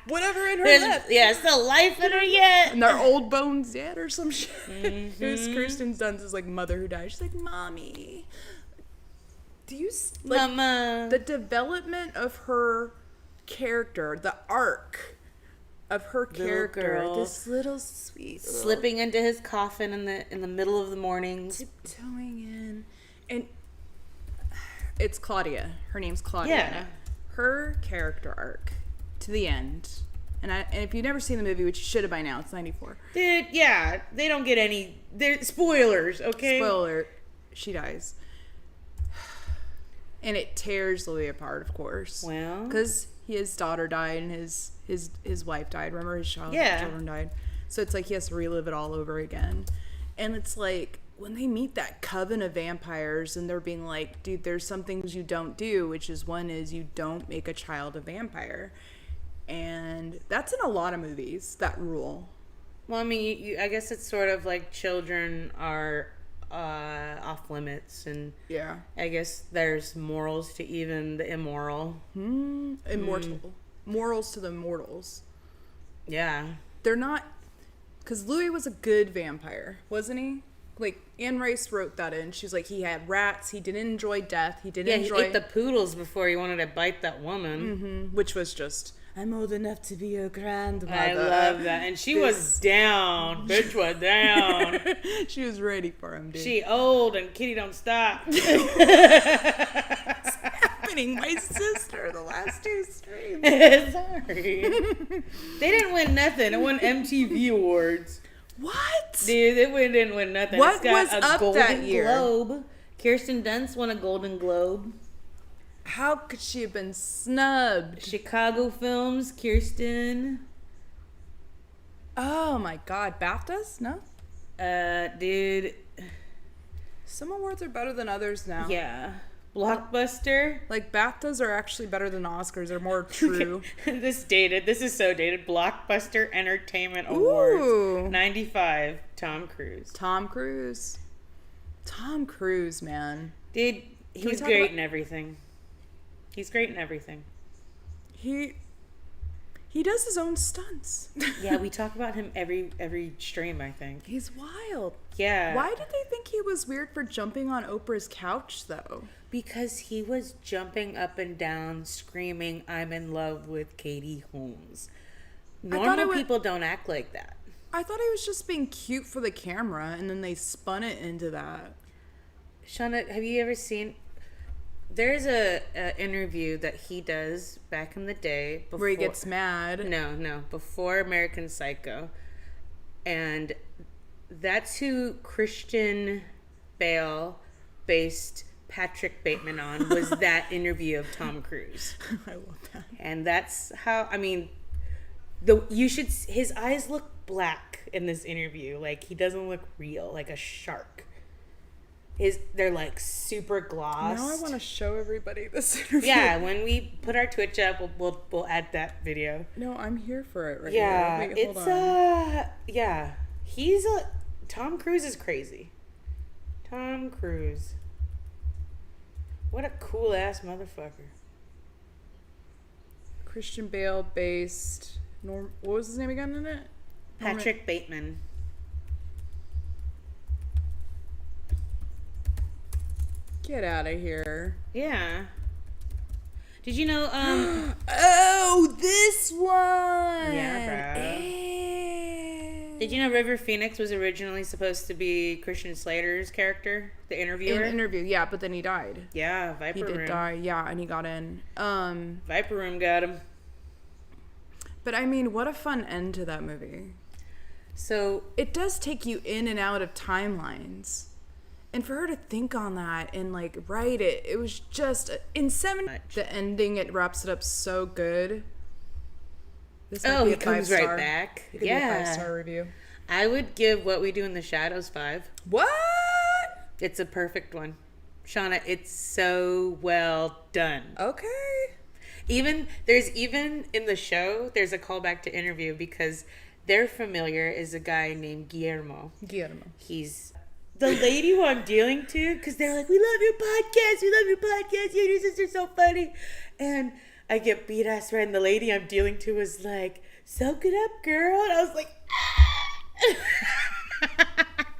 whatever in her There's, left. yeah, still life in her yet. And their old bones dead or some shit. It was Mm-hmm. Kirsten Dunst's like mother who died. She's like, mommy. Do you like Mama. the development of her character, the arc of her character, girl. this little sweet little Slipping into his coffin in the middle of the morning. tiptoeing in, and it's Claudia. Her name's Claudia. Yeah. Her character arc to the end. And if you've never seen the movie, which you should have by now, it's 94. Dude, yeah, they don't get any. They're spoilers, okay? Spoiler, she dies. And it tears Louis apart, of course. Well, Because his daughter died and his wife died. Remember, his children died. So it's like he has to relive it all over again. And it's like, when they meet that coven of vampires and they're being like, dude, there's some things you don't do, which is one is you don't make a child a vampire. And that's in a lot of movies, that rule. well, I mean, I guess it's sort of like children are off limits, and Yeah. I guess there's morals to even the immoral. Immortal. Morals to the mortals. Yeah. They're not, because Louis was a good vampire, wasn't he? Like, Anne Rice wrote that in. She's like, he had rats, he didn't enjoy death, he didn't Yeah, enjoy... he ate the poodles before he wanted to bite that woman. which was just, I'm old enough to be your grandmother. I love that. And she was down. Bitch was down. She was ready for him, dude. She old and Kitty don't stop. Happening, my sister, the last two streams. Sorry. They didn't win nothing. It won MTV Awards. What? Dude, didn't win nothing. What It's got was a up Golden that year? Globe. Kirsten Dunst won a Golden Globe. How could she have been snubbed? Chicago Films, Kirsten. Oh my god, BAFTAs? No? Dude, Some awards are better than others now. yeah. Blockbuster. Like BAFTAs are actually better than Oscars. They're more true. This is so dated. Blockbuster Entertainment Ooh. Awards 95. Tom Cruise. Tom Cruise. Tom Cruise, man. Dude, we he's talk great about- in everything. He's great in everything. He does his own stunts. Yeah, we talk about him every stream, I think. He's wild. Yeah. Why did they think he was weird for jumping on Oprah's couch, though? Because he was jumping up and down, screaming, "I'm in love with Katie Holmes." thought it Normal was- people don't act like that. I thought he was just being cute for the camera, and then they spun it into that. Shauna, have you ever seen? There's a interview that he does back in the day before Where he gets mad. No, before American Psycho, and that's who Christian Bale based Patrick Bateman on, was that interview of Tom Cruise. I love that. And that's how, I mean, his eyes look black in this interview. Like, he doesn't look real, like a shark. They're like super glossed. Now I want to show everybody this interview. Yeah, when we put our Twitch up, we'll add that video. No, I'm here for it right Yeah, here. Wait, hold on. yeah. Tom Cruise is crazy. Tom Cruise. What a cool ass motherfucker. Christian Bale based. What was his name again in it? Patrick Bateman. Get out of here. Yeah. Did you know, Oh, this one. Yeah, bro. Did you know River Phoenix was originally supposed to be Christian Slater's character, the In interviewer? an interview, yeah, but then he died. Yeah, Viper He Room. did die, yeah, and he got in. Viper Room got him. But I mean, what a fun end to that movie. So, It does take you in and out of timelines. And for her to think on that and like write it, it was just the ending. It wraps it up so good. This might be he a comes 5-star. right back. It could be a Yeah. 5-star review. I would give What We Do in the Shadows 5. What? It's a perfect one. Shauna, it's so well done. Okay. Even in the show, there's a callback to interview because their familiar is a guy named Guillermo. Guillermo. He's the lady who I'm dealing to, because they're like, we love your podcast, you and your sister's so funny. And I get beat ass right, and the lady I'm dealing to was like, soak it up, girl. And I was like,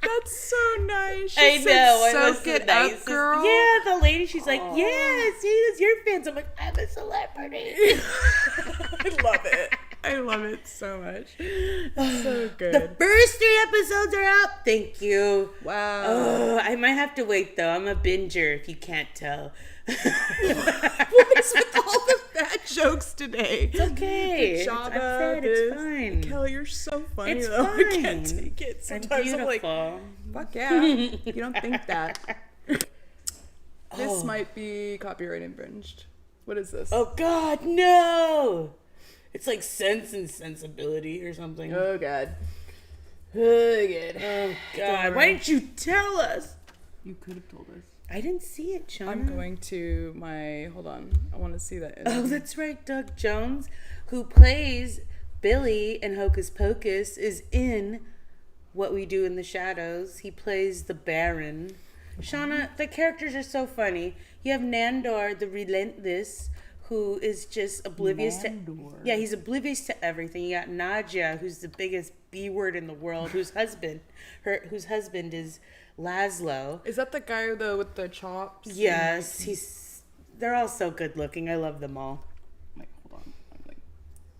That's so nice. She I said, know. Soak it up, girl. Yeah, the lady, she's like, yes, see, that's your fans. I'm like, I'm a celebrity. I love it. I love it so much. So good. The first 3 episodes are out. Thank you. Wow. Oh, I might have to wait though. I'm a binger if you can't tell. What is with all the bad jokes today? It's okay. Jabba, I said it's fine. Kelly, you're so funny It's though. I can't fine. take it. I'm Sometimes I'm like, beautiful. fuck yeah. You don't think that. This Oh. might be copyright infringed. What is this? Oh God, no! It's like Sense and Sensibility or something. Oh, God. Oh God! Why didn't you tell us? You could have told us. I didn't see it, Shauna. I'm going to my. Hold on. I want to see that. Oh, that's right. Doug Jones, who plays Billy in Hocus Pocus, is in What We Do in the Shadows. He plays the Baron. Shauna, the characters are so funny. You have Nandor, the Relentless, who is just oblivious to. Yeah, he's oblivious to everything. You got Nadia, who's the biggest B word in the world, whose husband is Laszlo. Is that the guy though with the chops? Yes, they're all so good looking. I love them all. Wait, hold on. I'm like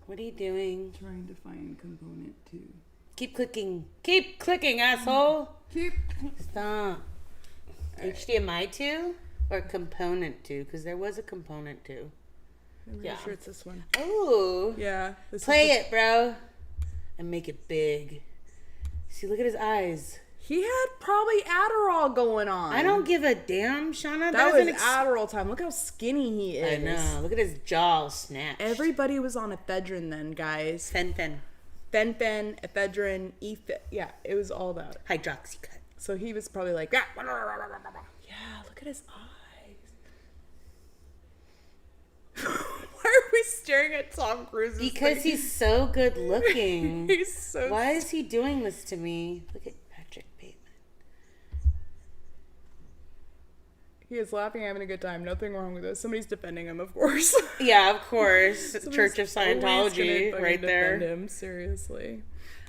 What are you doing? trying to find component 2. Keep clicking, asshole. Keep. Stop. HDMI 2 or component 2? Because there was a component 2. I'm pretty Yeah. sure it's this one. Oh, Yeah. This play is it, bro, and make it big. See, look at his eyes. He had probably Adderall going on. I don't give a damn, Shauna. That was an Adderall time. Look how skinny he is. I know. Look at his jaw snatched. Everybody was on ephedrine then, guys. Fen. Fen, ephedrine, yeah, it was all that. Hydroxycut. So he was probably like, yeah, look at his eyes. staring at Tom Cruise. Because he's so good looking. He's so. Why is he doing this to me? Look at Patrick Bateman. He is laughing, having a good time. Nothing wrong with this. Somebody's defending him, of course. Yeah, of course. Church of Somebody's always Scientology, gonna right fucking there. defend him, seriously.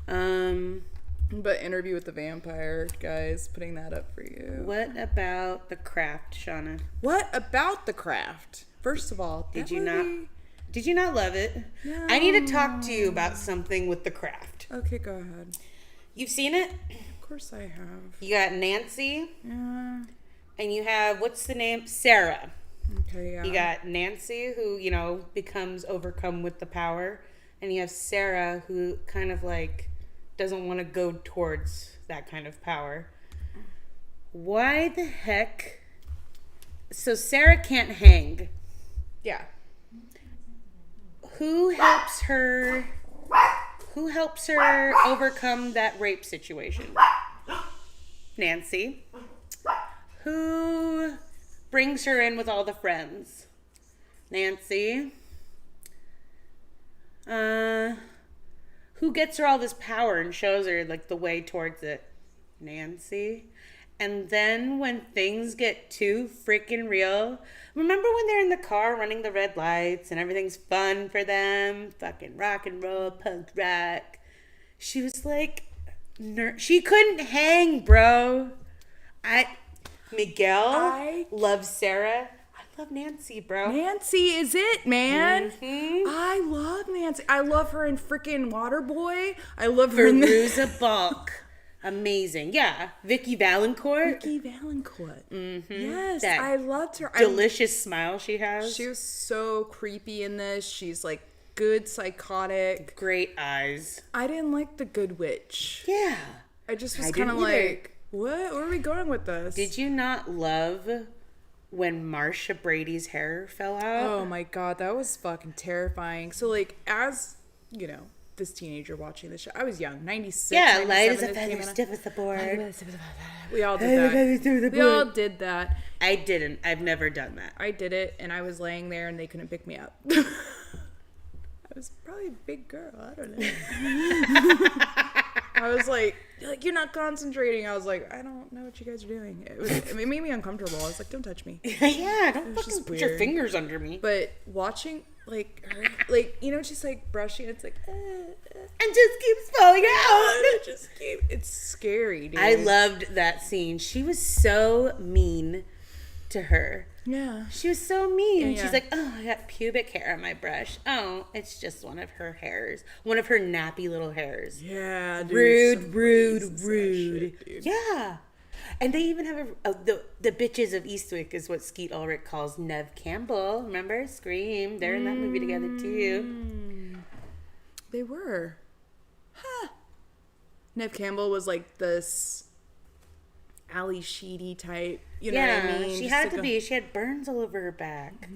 Um, But Interview with the Vampire, guys, putting that up for you. what about The Craft, Shauna? What about The Craft? First of all, Did that you not? movie- Did you not love it? No. I need to talk to you about something with The Craft. Okay, go ahead. You've seen it? Of course I have. You got Nancy, Yeah. and you have, what's the name? Sarah. Okay, yeah. You got Nancy, who, becomes overcome with the power. And you have Sarah, who kind of like doesn't want to go towards that kind of power. Why the heck? So Sarah can't hang. Yeah. Who helps her? Who helps her overcome that rape situation? Nancy. Who brings her in with all the friends? Nancy. Who gets her all this power and shows her like the way towards it? Nancy. And then when things get too freaking real, remember when they're in the car running the red lights and everything's fun for them? Fucking rock and roll, punk rock. She was like, she couldn't hang, bro. Miguel loves Sarah. I love Nancy, bro. Nancy is it, man. Mhm. I love Nancy. I love her in freaking Waterboy. I love her in Veruza Balk. Amazing. Yeah. Vicky Valancourt. Vicky Valancourt. Mm-hmm. Yes, That I loved her. delicious smile she has. She was so creepy in this. She's like good psychotic. Great eyes. I didn't like the Good Witch. Yeah. I just was I kind of didn't either. like, what? Where are we going with this? Did you not love when Marsha Brady's hair fell out? Oh my god, that was fucking terrifying. So like, as you know, this teenager watching the show, I was young, 96. Yeah, 97 light as a it came feather, out. stiff as a board. We all did that. We all did that. I didn't. I've never done that. I did it, and I was laying there, and they couldn't pick me up. I was probably a big girl. I don't know. I was like, you're not concentrating. I was like, I don't know what you guys are doing. It made me uncomfortable. I was like, don't touch me. Yeah, don't was fucking just put your weird. fingers under me. But watching, like, her, like, she's like brushing. It's like, And just keeps falling out. it's scary, dude. I loved that scene. She was so mean to her. Yeah. She was so mean. Yeah. She's like, oh, I got pubic hair on my brush. Oh, it's just one of her hairs. One of her nappy little hairs. Yeah, dude. Rude, rude, rude. Yeah. And they even have the bitches of Eastwick is what Skeet Ulrich calls Nev Campbell. Remember? Scream. They're in that movie together too. They were. Huh. Nev Campbell was like this Ali Sheedy type. You know what I mean? She Just had like to be. She had burns all over her back.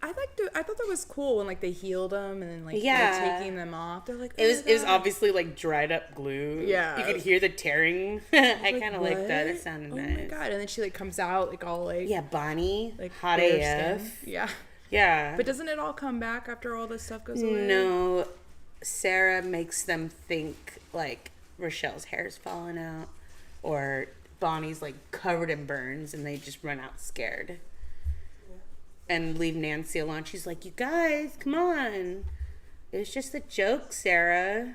I thought that was cool when like they healed them and then like Yeah. they're taking them off. They're like, It was God. obviously like dried up glue. Yeah. You could hear the tearing. I Like, kind of like that. It what? sounded oh nice. my god! And then she like comes out like all like Yeah, Bonnie. like Hot bare AF. skin. Yeah. Yeah. But doesn't it all come back after all this stuff goes away? No, Sarah makes them think like Rochelle's hair's falling out, or Bonnie's like covered in burns, and they just run out scared and leave Nancy alone. She's like, "You guys, come on! It was just a joke, Sarah."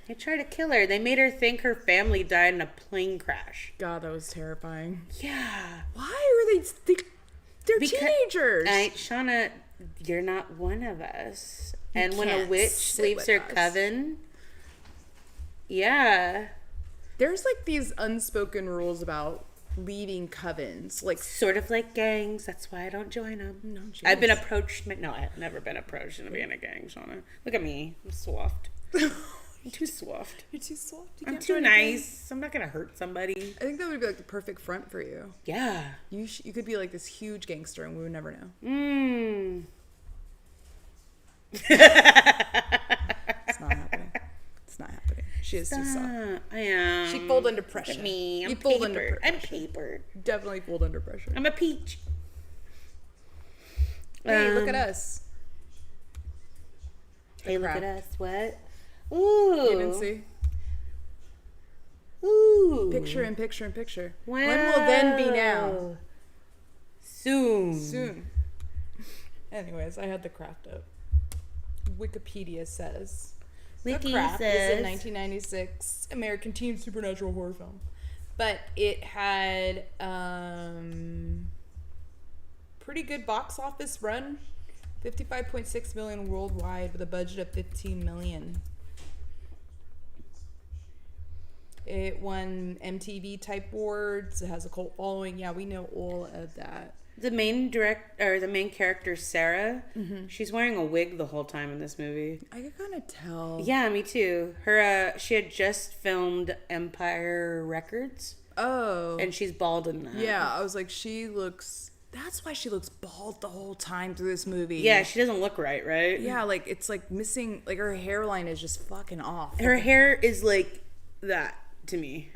They tried to kill her. They made her think her family died in a plane crash. God, that was terrifying. Yeah. Why were they're Because- teenagers? Shauna, you're not one of us. And when a can't witch sit leaves with her us. coven, yeah, There's like these unspoken rules about leaving covens. Like, sort of like gangs. That's why I don't join them. no, I've been jeez. approached. No, I've never been approached into being a gang, Shauna. Look at me. I'm soft. I'm too soft. You're too soft. You I'm can't too join a gang. nice. I'm not gonna hurt somebody. I think that would be like the perfect front for you. Yeah. You could be like this huge gangster, and we would never know. Mmm. It's not happening. It's not happening. She is too soft. I am. She fold under Look pressure. at me. I'm You fold under papered. I'm pressure. papered. Definitely fold under pressure. I'm a peach. Hey, look at us. Hey, look Craft. at us. What? Ooh. You didn't see? Ooh. Picture in picture in picture. Wow. When will then be now? Soon. Soon. Anyways, I had The Craft up. Wikipedia says Wiki The Craft is says. a 1996 American teen supernatural horror film, but it had pretty good box office run, 55.6 million worldwide with a budget of 15 million. It won MTV type awards. It has a cult following. Yeah, we know all of that. The main character, Sarah, she's wearing a wig the whole time in this movie. I could kind of tell. Yeah, me too. She had just filmed Empire Records, Oh. and she's bald in that. Yeah, I was like, that's why she looks bald the whole time through this movie. Yeah, she doesn't look right? Yeah, like, it's like missing, like, her hairline is just fucking off. Her hair is like that to me.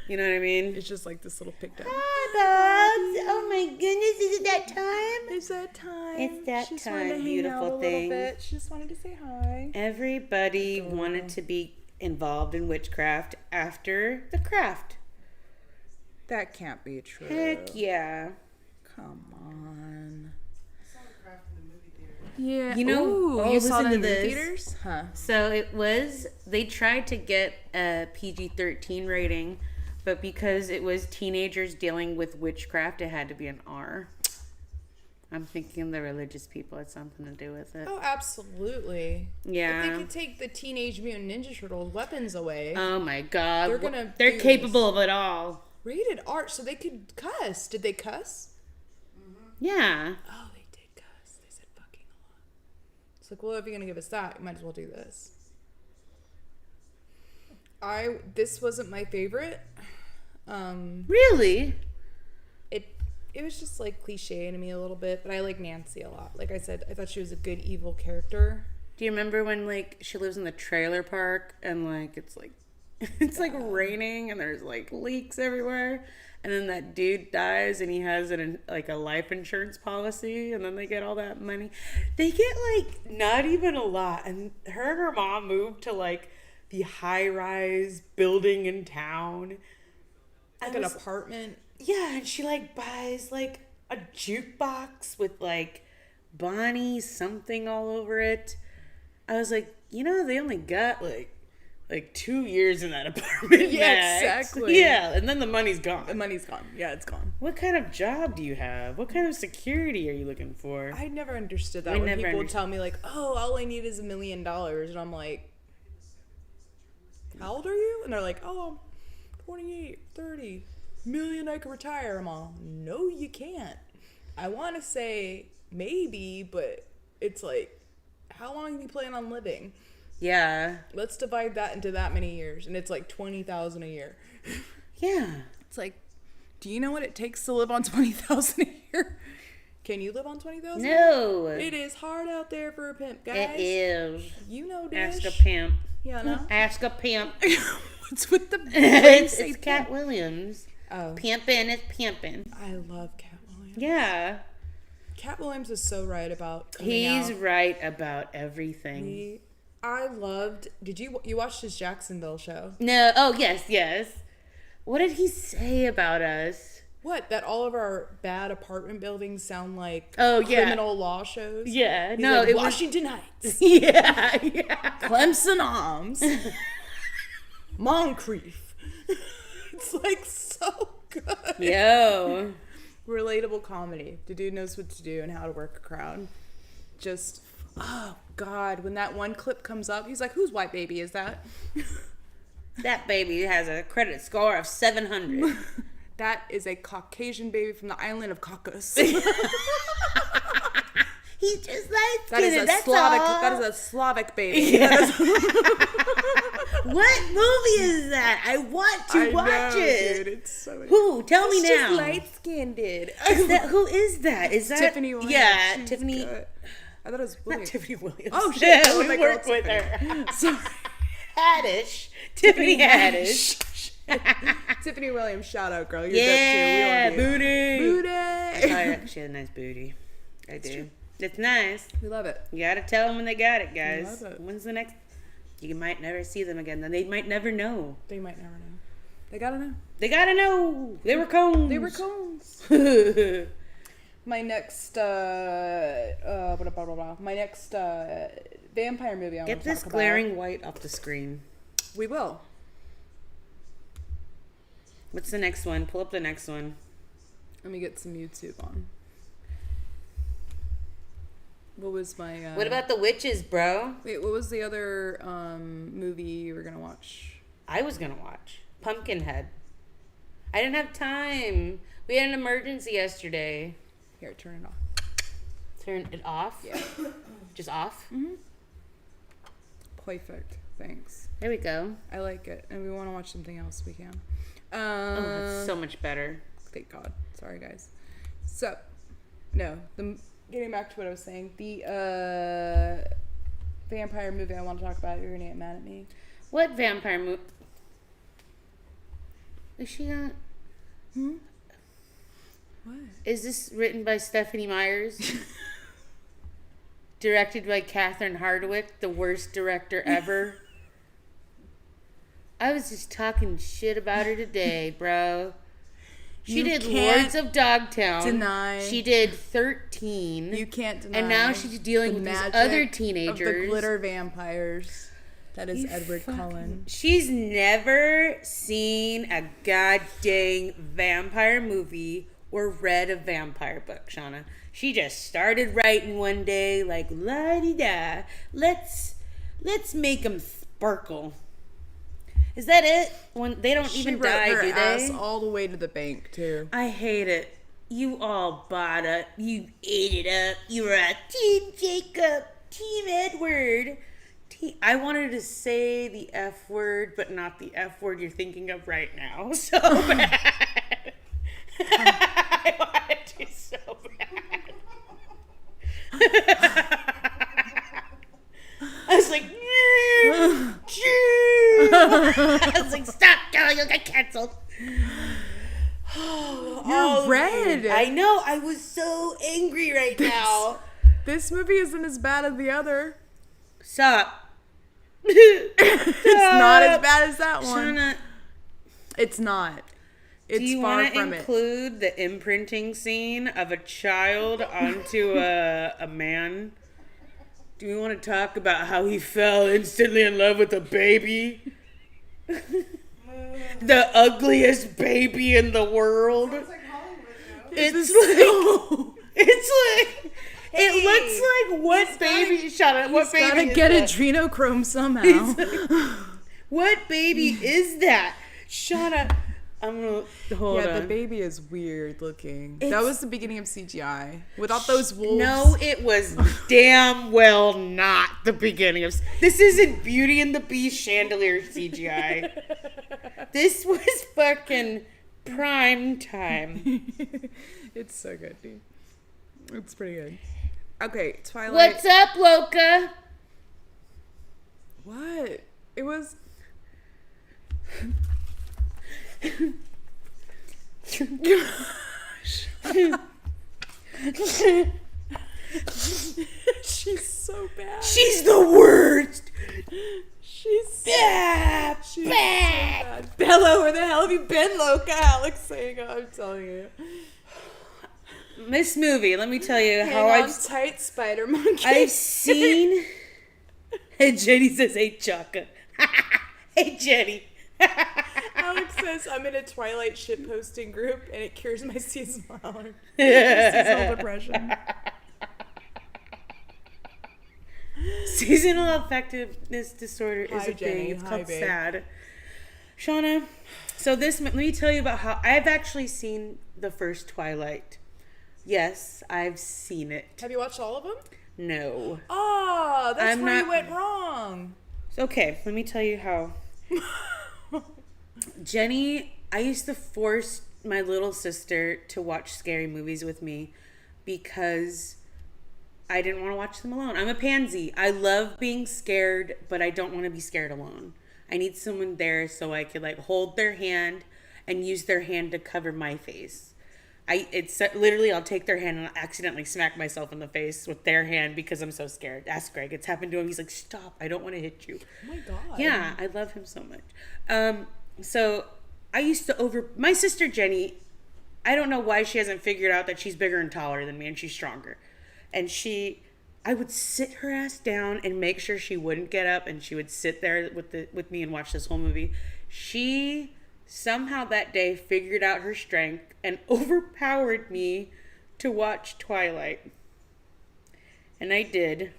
You know what I mean? It's just like this little picked up. Hi, Bugs. Oh my goodness, is it that time? It's that time. It's that she just time, wanted to hang beautiful out a thing. little bit. She just wanted to say hi. Everybody wanted to be involved in witchcraft after The Craft. That can't be true. Heck yeah. Come on. I saw The Craft in the movie theater. Yeah. You know- Ooh, oh, you saw it listen in to the movie this. theaters? Huh. So they tried to get a PG-13 rating, but because it was teenagers dealing with witchcraft, it had to be an R. I'm thinking the religious people had something to do with it. Oh, absolutely. Yeah. If they could take the Teenage Mutant Ninja Turtles weapons away, Oh my god. They're capable of it all. rated R, so they could cuss. Did they cuss? Yeah. Oh, they did cuss. They said fucking a lot. It's like, well, if you're gonna give us that, you might as well do this. This wasn't my favorite. Really? It was just like cliche to me a little bit, but I like Nancy a lot. Like I said, I thought she was a good evil character. Do you remember when like she lives in the trailer park and like it's like raining and there's like leaks everywhere, and then that dude dies and he has like a life insurance policy, and then they get all that money. They get like not even a lot, and her mom moved to like the high-rise building in town. Like an apartment. Yeah, and she like buys like a jukebox with like Bonnie something all over it. I was like, they only got like 2 years in that apartment. Yeah, max. exactly. Yeah, and then the money's gone. The money's gone. Yeah, it's gone. What kind of job do you have? What kind of security are you looking for? I never understood that I when never people would understood. tell me like, oh, all I need is $1 million. And I'm like, how old are you? And they're like, oh, I'm 28, 30. Million I could retire. I'm all, no, you can't. I want to say maybe, but it's like, how long do you plan on living? Yeah. Let's divide that into that many years, and it's like 20,000 a year. Yeah. It's like, do you know what it takes to live on 20,000 a year? Can you live on 20,000? No. It is hard out there for a pimp, guys. It is. You know, Dish. Ask a pimp. Yeah, no. Ask a pimp. What's with the It's Cat Williams. Oh, Pimpin' is pimpin'. I love Cat Williams. Yeah. Cat Williams is so right about coming He's out. right about everything. I loved. Did you watch his Jacksonville show? No. Oh, yes. What did he say about us? What? That all of our bad apartment buildings sound like Oh, yeah. criminal law shows? Yeah. He's No, like, it was. Washington Heights, Yeah. Clemson Arms, Moncrief. It's like so good. Yo. Relatable comedy. The dude knows what to do and how to work a crowd. Just, oh God, when that one clip comes up, he's like, whose white baby is that? That baby has a credit score of 700. That is a Caucasian baby from the island of Caucasus. He's just like That is a that's Slavic. all. That is a Slavic baby. Yeah. What movie is that? I want to watch it. Dude, it's so. Who? Tell me It's now. just light-skinned. Who is that? Is that Tiffany Williams. Yeah, She's Tiffany. good. I thought it was Not Williams. Tiffany Williams. Oh, shit. Yeah, Oh, we my work girl, with her. Sorry. Haddish. Tiffany Haddish. Tiffany Williams, shout out, girl. You're Yeah, dope too. We love you. booty. Booty. Oh, she has a nice booty. I do. It's nice. We love it. You gotta tell them when they got it, guys. Love it. When's the next? You might never see them again. Then they might never know. They might never know. They gotta know. They gotta know. They were cones. They were cones. My next, my next vampire movie I want to talk about. Get this glaring white off the screen. We will. What's the next one? Pull up the next one. Let me get some YouTube on. What was my... What about the witches, bro? Wait, what was the other movie you were going to watch? I was gonna watch Pumpkinhead. I didn't have time. We had an emergency yesterday. Here, turn it off. Turn it off? Yeah. Just off? Mm-hmm. Perfect. Thanks. There we go. I like it. And we want to watch something else, we can. Oh, that's so much better. Thank God. Sorry, guys. So, getting back to what I was saying, the vampire movie I want to talk about, you're going to get mad at me. What vampire movie? Is she not? What? Is this written by Stephanie Myers? Directed by Catherine Hardwicke, the worst director ever? I was just talking shit about her today, bro. She You did can't Lords of Dogtown. deny- She did 13. You can't deny. And now she's dealing the with these magic other of the teenagers. glitter vampires. That is You Edward Cullen. She's never seen a goddamn vampire movie or read a vampire book, Shauna. She just started writing one day like, la-di-da, let's make them sparkle. Is that it? When they don't even She wrote die, her do ass they? all the way to the bank, too. I hate it. You all bought it. You ate it up. You were a Team Jacob, Team Edward. I wanted to say the F word, but not the F word you're thinking of right now. So bad. I wanted to so bad. I was like, I was like, stop, Kelly, you'll get canceled. You're red. I know. I was so angry right now. This movie isn't as bad as the other. Stop. It's not as bad as that one. Shauna, It's not. It's do you far want to from it. include the imprinting scene of a child onto a man? Do we want to talk about how he fell instantly in love with a baby? The ugliest baby in the world. Sounds like Hollywood, though. It looks like what baby? Shut up. What baby? Gotta is get that? adrenochrome somehow. What baby is that? Shut up. I'm gonna hold Yeah, on. the baby is weird looking. That It's- was the beginning of CGI. Without those wolves. No, it was damn well not the beginning of. This isn't Beauty and the Beast chandelier CGI. This was fucking prime time. It's so good, dude. It's pretty good. Okay, Twilight. What's up, Loka? What? It was. She's so bad. She's the worst. She's Bad. She's Bad. so bad. Bella, where the hell have you been, Loka? Alex saying, I'm telling you. This movie, let me tell you how Hang on I've tight, Spider Monkey. I've seen. Hey, Jenny says, "Hey, Chaka." Hey, Jenny. Alex says, I'm in a Twilight shitposting group and it cures my seasonal allergy. Seasonal depression. Seasonal affectiveness disorder is Hi, a Jenny. thing. It's Hi, called babe. SAD. Shauna, so let me tell you about how I've actually seen the first Twilight. Yes, I've seen it. Have you watched all of them? No. Oh, that's I'm where not- you went wrong. Okay, let me tell you how. Jenny, I used to force my little sister to watch scary movies with me because I didn't want to watch them alone. I'm a pansy. I love being scared, but I don't want to be scared alone. I need someone there so I could like hold their hand and use their hand to cover my face. It's literally, I'll take their hand and I'll accidentally smack myself in the face with their hand because I'm so scared. Ask Greg. It's happened to him. He's like, stop. I don't want to hit you. Oh my god. Yeah, I love him so much. So I used to my sister Jenny, I don't know why she hasn't figured out that she's bigger and taller than me and she's stronger. And I would sit her ass down and make sure she wouldn't get up, and she would sit there with me and watch this whole movie. She somehow that day figured out her strength and overpowered me to watch Twilight. And I did.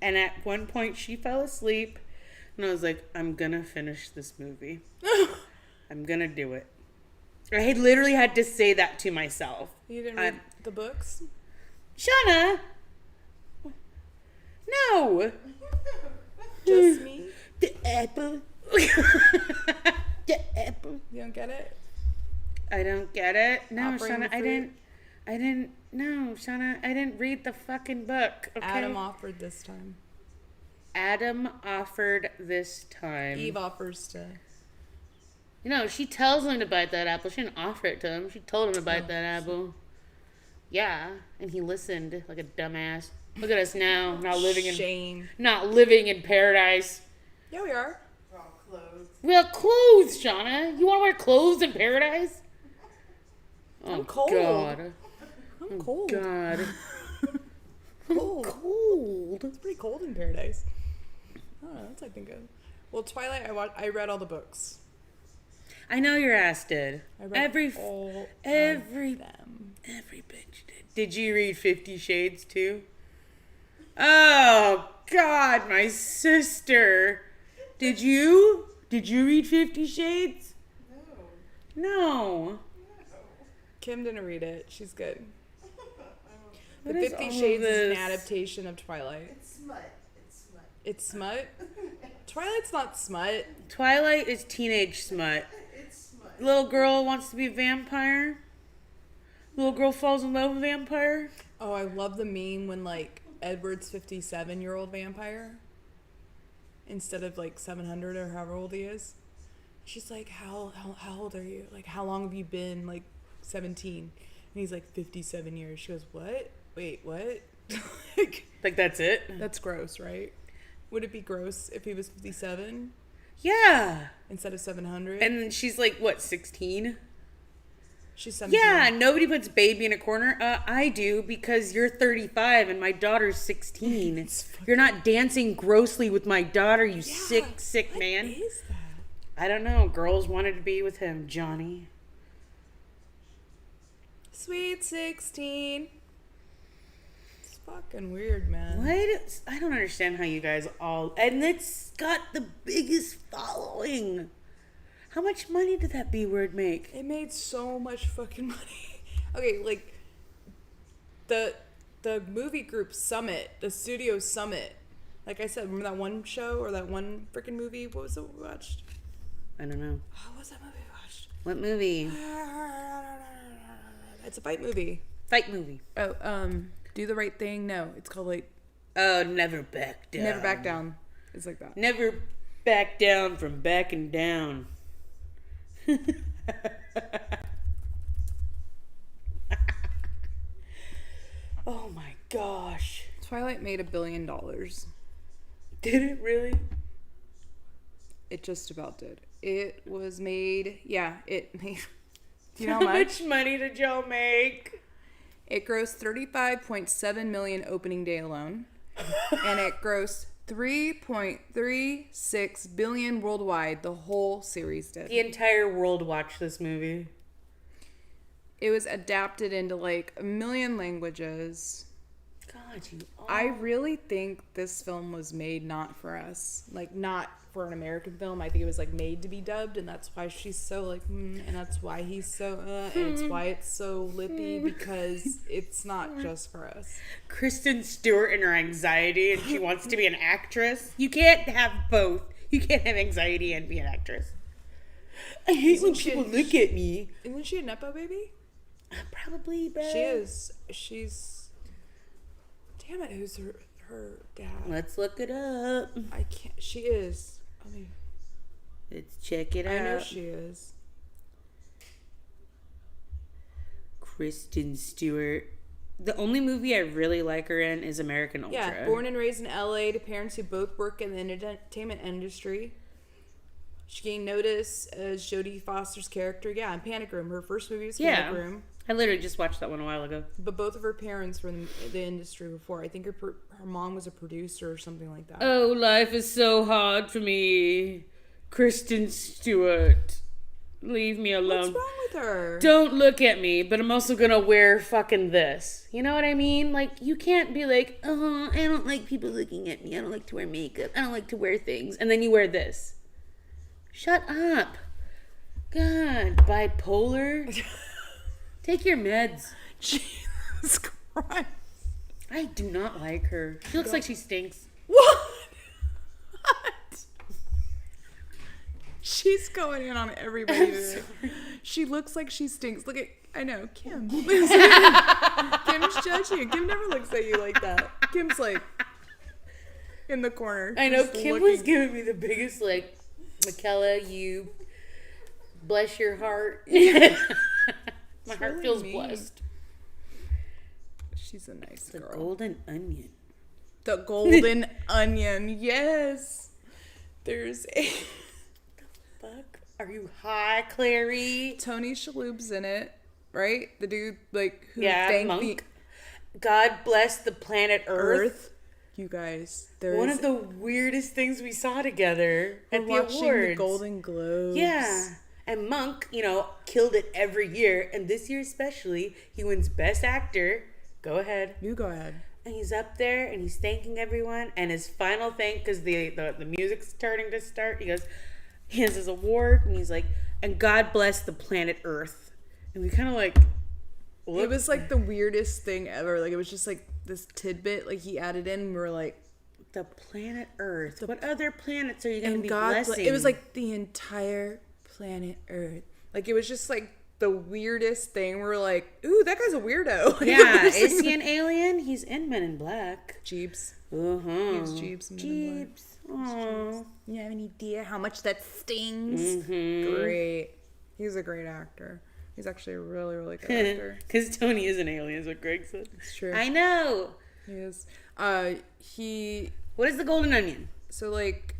And at one point she fell asleep, and I was like, I'm gonna finish this movie. I'm gonna do it. I literally had to say that to myself. You didn't read the books? Shauna! No! Just me? The apple. The apple. You don't get it? I don't get it. No, Offering Shauna, the fruit? no, Shauna, I didn't read the fucking book. Okay? Adam offered this time. Adam offered this time. Eve offers to. You know, she tells him to bite that apple. She didn't offer it to him. She told him to bite that apple. Yeah, and he listened like a dumbass. Look at us now, not living in paradise. Yeah, we are. We're all clothes. We have clothes, Shauna. You want to wear clothes in paradise? Oh, I'm cold. God. I'm cold. God. Cold. Cold. It's pretty cold in paradise. I don't know. That's what I think of. Well, Twilight, I read all the books. I know your ass did. I read Every all every of them. every bitch did. Did you read 50 Shades too? Oh God, my sister. Did you? Did you read 50 Shades? No. No. Kim didn't read it. She's good. What The is 50 all Shades is an this? adaptation of Twilight. It's smut. It's smut. It's smut? Twilight's not smut. Twilight is teenage smut. It's smut. Little girl wants to be a vampire. Little girl falls in love with a vampire. Oh, I love the meme when, like, Edward's 57-year-old vampire instead of, like, 700 or however old he is. She's like, how old are you? Like, how long have you been, like, 17? And he's like, 57 years. She goes, what? Wait, what? Like that's it? That's gross, right? Would it be gross if he was 57 Yeah. instead of 700? And then she's like, what, 16? She's 17. Yeah, nobody puts baby in a corner. I do, because you're 35 and my daughter's 16. You're not dancing grossly with my daughter, you sick man. What is that? I don't know. Girls wanted to be with him, Johnny. Sweet 16. It's fucking weird, man. What? I don't understand how you guys all... And it's got the biggest following. How much money did that B-word make? It made so much fucking money. Okay, like the movie group Summit, the studio Summit. Like I said, remember that one show or that one freaking movie? What was it we watched? I don't know. What was that movie we watched? What movie? It's a fight movie. Fight movie. Oh, Do the Right Thing? No, it's called like Oh, Never Back Down. Never Back Down. It's like that. Never back down from backing down. Oh my gosh. Twilight made $1 billion. Did it really? It just about did. It was made. Yeah, it made. Do you know How how much? much money did y'all make? It grossed 35.7 million opening day alone, and it grossed 3.36 billion worldwide. The whole series did. The entire world watched this movie. It was adapted into like 1 million languages. God, you all... I really think this film was made not for us, like not for an American film. I think it was like made to be dubbed, and that's why she's so like, and that's why he's so, and it's why it's so lippy, because it's not just for us. Kristen Stewart and her anxiety, and she wants to be an actress. You can't have both. You can't have anxiety and be an actress. I hate when people look at me. Isn't she a Nepo baby? Probably, but... She is. She's... Damn it, who's her dad? Let's look it up. I can't... She is. I mean, Let's check it out. I know she is. Kristen Stewart. The only movie I really like her in is American Ultra. Yeah, born and raised in LA to parents who both work in the entertainment industry. She gained notice as Jodie Foster's character. Yeah, in Panic Room. Her first movie was Panic Room. I literally just watched that one a while ago. But both of her parents were in the industry before. I think her mom was a producer or something like that. Oh, life is so hard for me. Kristen Stewart. Leave me alone. What's wrong with her? Don't look at me, but I'm also gonna wear fucking this. You know what I mean? Like, you can't be like, I don't like people looking at me. I don't like to wear makeup. I don't like to wear things. And then you wear this. Shut up. God, bipolar. Take your meds. Jesus Christ. I do not like her. She looks like she stinks. What? She's going in on everybody today. She looks like she stinks. Look at, I know, Kim. Kim's judging. Kim never looks at you like that. Kim's like in the corner. I know, just Kim looking. was giving me the biggest, like, Michaela, you bless your heart. My heart really feels mean. blessed. She's a nice The girl. golden onion. The golden onion. Yes. There's a Fuck. Are you high, Clary? Tony Shalhoub's in it, right? The dude like who Yeah, thanked Monk. God bless the planet the Earth. Earth. You guys, there's One of the weirdest things we saw together we're at the watching awards. the Golden Globes. Yeah. And Monk, killed it every year. And this year especially, he wins Best Actor. Go ahead. You go ahead. And he's up there and he's thanking everyone. And his final thank, because the music's starting to start, he has his award and he's like, and God bless the planet Earth. And we kind of like, It was like the weirdest thing ever. Like it was just like this tidbit like he added in. And we were like, the planet Earth. What other planets are you going to and be God. blessing? It was like the entire planet Earth. Like it was just like the weirdest thing. We were like, ooh, that guy's a weirdo. Like, yeah, is he an alien? He's in Men in Black. Jeeps. Uh-huh. He's Jeeps in Men in Black. Jeeps. Aww. You have any idea how much that stings? Mm-hmm. Great. He's a great actor. He's actually a really, really good actor. Because Tony is an alien, is what Greg said. It's true. I know. He is. What is the golden onion? So like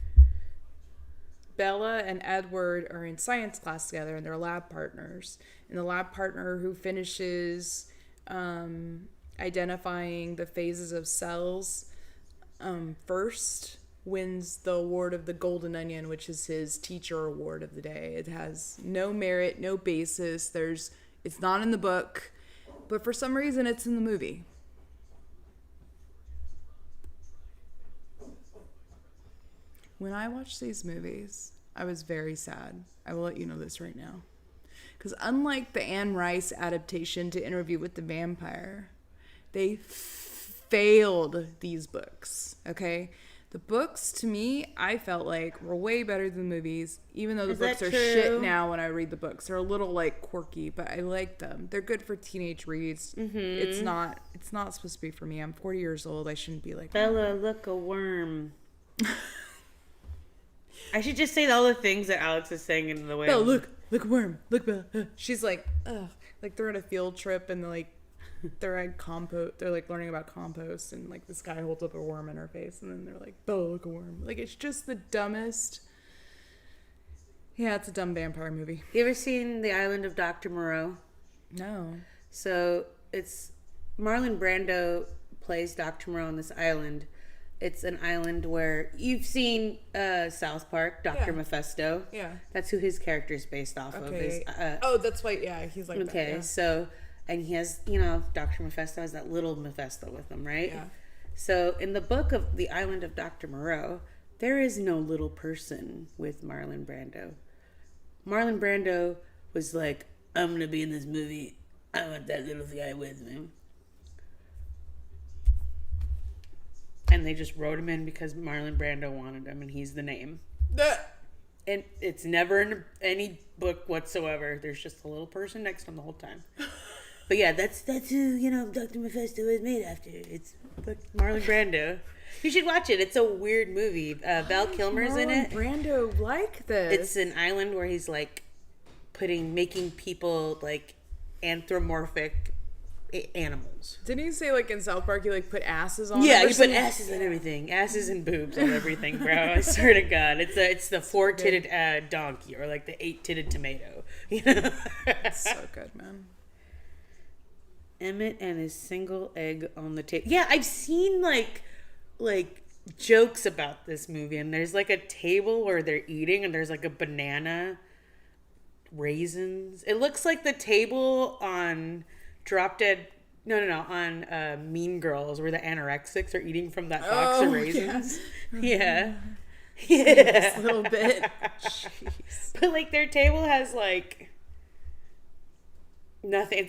Bella and Edward are in science class together and they're lab partners. And the lab partner who finishes identifying the phases of cells first wins the award of the Golden Onion, which is his teacher award of the day. It has no merit, no basis. It's not in the book, but for some reason it's in the movie. When I watched these movies, I was very sad. I will let you know this right now. Because unlike the Anne Rice adaptation to Interview with the Vampire, they failed these books, okay? The books, to me, I felt like were way better than the movies, even though the books are shit now when I read the books. They're a little, like, quirky, but I like them. They're good for teenage reads. Mm-hmm. It's not supposed to be for me. I'm 40 years old. I shouldn't be like Bella, look, a worm. I should just say all the things that Alex is saying in the way. Bella, look, a worm. Look, Bella. She's like, ugh. Like, they're at a field trip and, like, they're at compost. They're, like, learning about compost. And, like, this guy holds up a worm in her face. And then they're like, Bella, look, a worm. Like, it's just the dumbest. Yeah, it's a dumb vampire movie. You ever seen The Island of Dr. Moreau? No. So it's Marlon Brando plays Dr. Moreau on this island. It's an island where you've seen South Park, Dr. Yeah. Mephisto. Yeah. That's who his character is based off of. Okay. Is, Oh, that's why, yeah, he's like okay, that. Yeah. so, and he has, Dr. Mephisto has that little Mephisto with him, right? Yeah. So in the book of The Island of Dr. Moreau, there is no little person with Marlon Brando. Marlon Brando was like, I'm going to be in this movie. I want that little guy with me. And they just wrote him in because Marlon Brando wanted him, and he's the name. And it's never in any book whatsoever. There's just a little person next to him the whole time. But yeah, that's who, Dr. Mephisto is made after. It's Marlon Brando. You should watch it. It's a weird movie. Val Kilmer's in it. Brando like this. It's an island where he's like making people like anthropomorphic animals. Didn't he say like in South Park he like put asses on? Yeah, it or you put something? asses on everything, asses and boobs on everything, bro. I swear to God, it's the 4-titted donkey or like the 8-titted tomato. You know, So good, man. Emmett and his single egg on the table. Yeah, I've seen like jokes about this movie, and there's like a table where they're eating, and there's like a banana, raisins. It looks like the table on Drop Dead. No, on Mean Girls, where the anorexics are eating from that box of raisins. Yeah. Just a little bit. Jeez. But like their table has like nothing.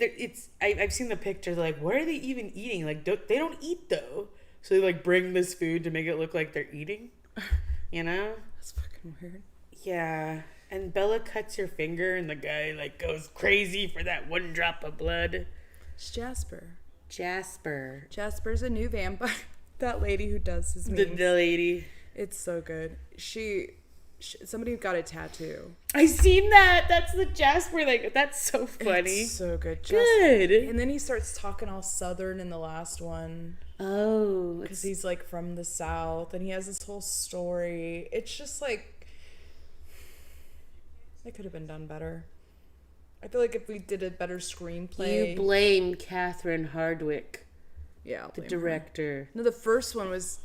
I've seen the pictures. Like, what are they even eating? Like, they don't eat though. So they like bring this food to make it look like they're eating. You know? That's fucking weird. Yeah. And Bella cuts her finger, and the guy like goes crazy for that one drop of blood. It's Jasper. Jasper's a new vampire. That lady who does his the memes. lady. It's so good. Somebody got a tattoo. I seen that. That's the Jasper. Like, that's so funny. It's so good. Good. And then he starts talking all southern in the last one. Oh, Because he's like from the South and he has this whole story. It's just like, it could have been done better. I feel like if we did a better screenplay. you blame Catherine Hardwicke, Yeah, I'll the blame her. director. No, the first one was.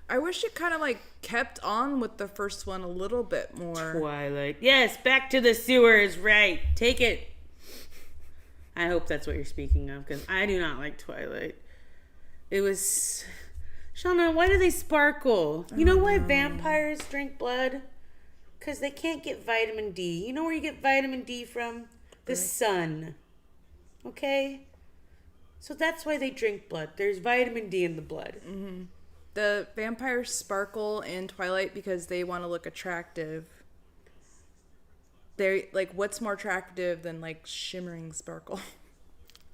I wish it kind of like kept on with the first one a little bit more. Twilight. Yes, back to the sewers. Right. Take it. I hope that's what you're speaking of, because I do not like Twilight. It was... Shauna, why do they sparkle? You know why vampires drink blood? Because they can't get vitamin D. You know where you get vitamin D from? The sun. Okay? So that's why they drink blood. There's vitamin D in the blood. Mm-hmm. The vampires sparkle in Twilight because they want to look attractive. They're like, what's more attractive than like shimmering sparkle?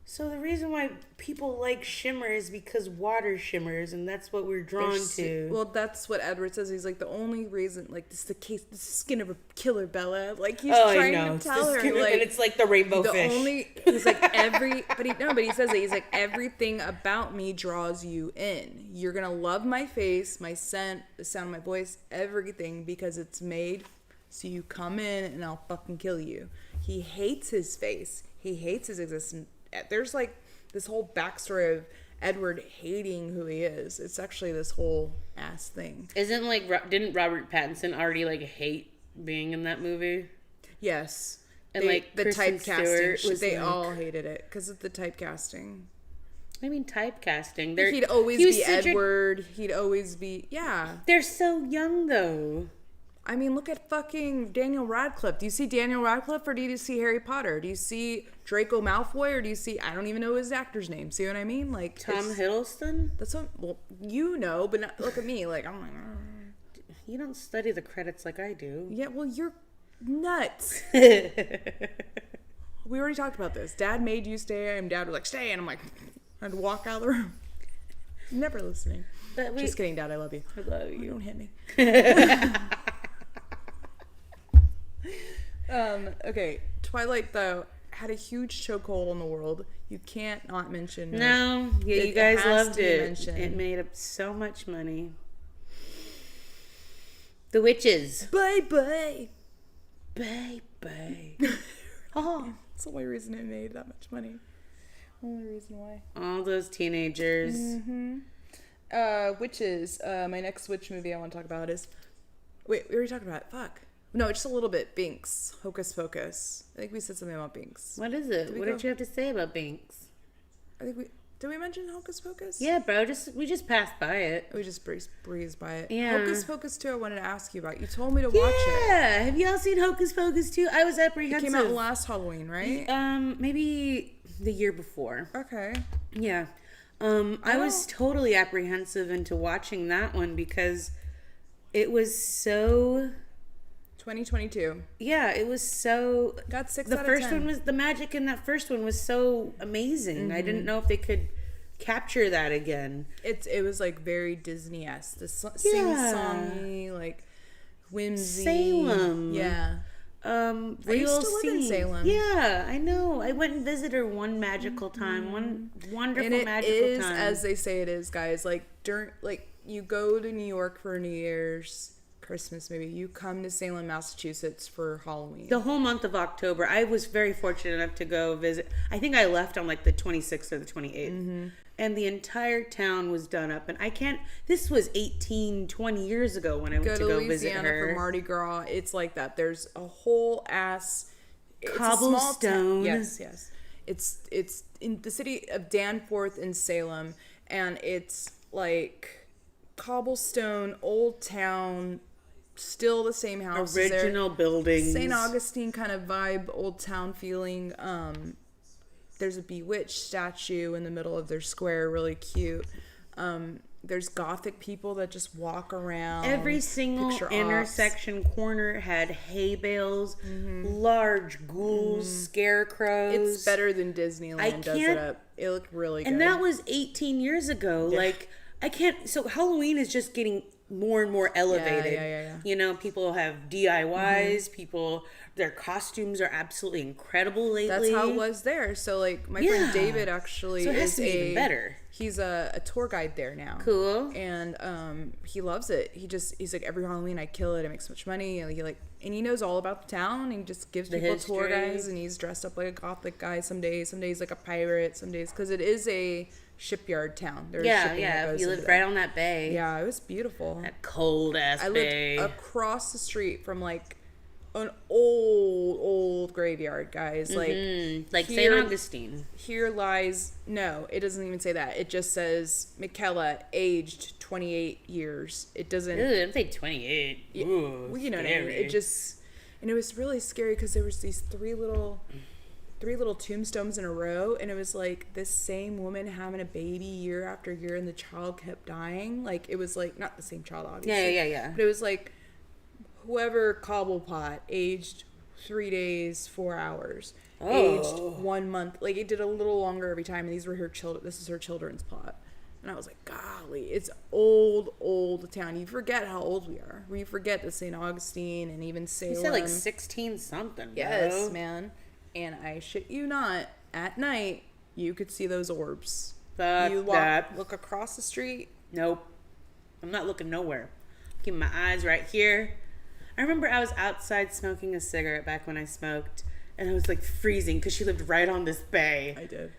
So the reason why people like shimmer is because water shimmers, and that's what we're drawn to. Well, that's what Edward says. He's like, the only reason, like, this is the case, this is the skin of a killer, Bella. Like, he's trying to tell her, like, and it's like the rainbow the fish. he's like, but he says it. He's like, everything about me draws you in. You're gonna love my face, my scent, the sound of my voice, everything, because it's made so you come in and I'll fucking kill you. He hates his face. He hates his existence. There's like this whole backstory of Edward hating who he is. It's actually this whole ass thing. Isn't like, didn't Robert Pattinson already like hate being in that movie? Yes. And like the Kristen typecasting. Stewart was They like, all hated it because of the typecasting. I mean, typecasting. He'd always be Edward. He'd always be, yeah. They're so young though. I mean, look at fucking Daniel Radcliffe. Do you see Daniel Radcliffe or do you see Harry Potter? Do you see Draco Malfoy or do you see, I don't even know his actor's name. See what I mean? Like Tom Hiddleston? That's what, well, you know, but not, look at me. Like, I'm like, You don't study the credits like I do. yeah, well, you're nuts. We already talked about this. Dad made you stay, and Dad was like, stay. And I'm like, I had to walk out of the room. Never listening. But Just kidding, Dad. I love you. I love You you. don't hit me. Okay. Twilight, though, had a huge chokehold on the world. You can't not mention it. No, yeah, you It guys has loved to be it. mentioned. It made up so much money. The Witches. Bye. Bye. Oh, that's the only reason it made that much money. Only reason why. All those teenagers. Witches. My next witch movie I want to talk about is... Wait, we already talked about it. Fuck. No, just a little bit. Binks. Hocus Pocus. I think we said something about Binks. What is it? Did we What go- did you have to say about Binks? I think we... Did we mention Hocus Pocus? Yeah, bro. We just passed by it. We just breezed by it. Yeah. Hocus Pocus 2 I wanted to ask you about. You told me to watch it. Yeah. Have y'all seen Hocus Pocus 2? I was It apprehensive. came out last Halloween, right? Maybe the year before. Okay. Yeah. I was totally apprehensive into watching that one because it was so... 2022. Yeah, it was so... Got 6 The out of first 10. one was... The magic in that first one was so amazing. I didn't know if they could capture that again. It was like very Disney-esque. The Yeah. sing-songy, like whimsy. Salem. Yeah. real used to live in scenes. Salem. Yeah, I know. I went and visited her one magical time, one wonderful And it magical is time. as they say it is, guys. Like you go to New York for New Year's, Christmas maybe. You come to Salem, Massachusetts for Halloween. The whole month of October, I was very fortunate enough to go visit. I think I left on like the 26th or the 28th. And the entire town was done up. And I can't, this was 18, 20 years ago when I went Go to to go visit Louisiana her. for Mardi Gras. It's like that. There's a whole ass it's a small Cobblestone. Yes. It's in the city of Danforth in Salem, and it's like cobblestone, old town, still the same houses. Original buildings. St. Augustine kind of vibe, old town feeling. There's a Bewitched statue in the middle of their square, really cute. There's Gothic people that just walk around. Every single picture ops. intersection corner had hay bales, large ghouls, scarecrows. It's better than Disneyland does it can't- up. It looked really good. And that was 18 years ago. Like, I can't. So Halloween is just getting more and more elevated. Yeah. You know, people have DIYs. People, their costumes are absolutely incredible lately. That's how it was there. So like my Yeah. friend David actually So it has is to be even better. He's a tour guide there now. Cool. And he loves it. He's like, every Halloween I kill it. I make so much money. And he knows all about the town. And he just gives The people tour history. guides. And he's dressed up like a Gothic guy some days like a pirate. Some days because it is a shipyard town. There's shipping that goes You into live there. right on that bay. Yeah, it was beautiful. That cold ass I bay. lived across the street from like an old graveyard, guys. Like like here- St. Augustine. Here lies no, it doesn't even say that. It just says Michaela, aged 28 years. It doesn't. Ew, don't say 28. Ooh, Well, you know what I mean. scary. It just, and it was really scary because there was these three little tombstones in a row, and it was like this same woman having a baby year after year, and the child kept dying. Like it was like not the same child, obviously. Yeah. But it was like whoever Cobblepot aged 3 days, 4 hours, aged 1 month. Like it did a little longer every time. And these were her children. This is her children's plot. And I was like, golly, it's old town. You forget how old we are. You forget that St. Augustine and even Salem. You said like 16 something. Yes, bro. man. And I shit you not, at night you could see those orbs. Fuck you that. look across the street. Nope. I'm not looking nowhere. Keeping my eyes right here. I remember I was outside smoking a cigarette back when I smoked, and I was like freezing because she lived right on this bay. I did.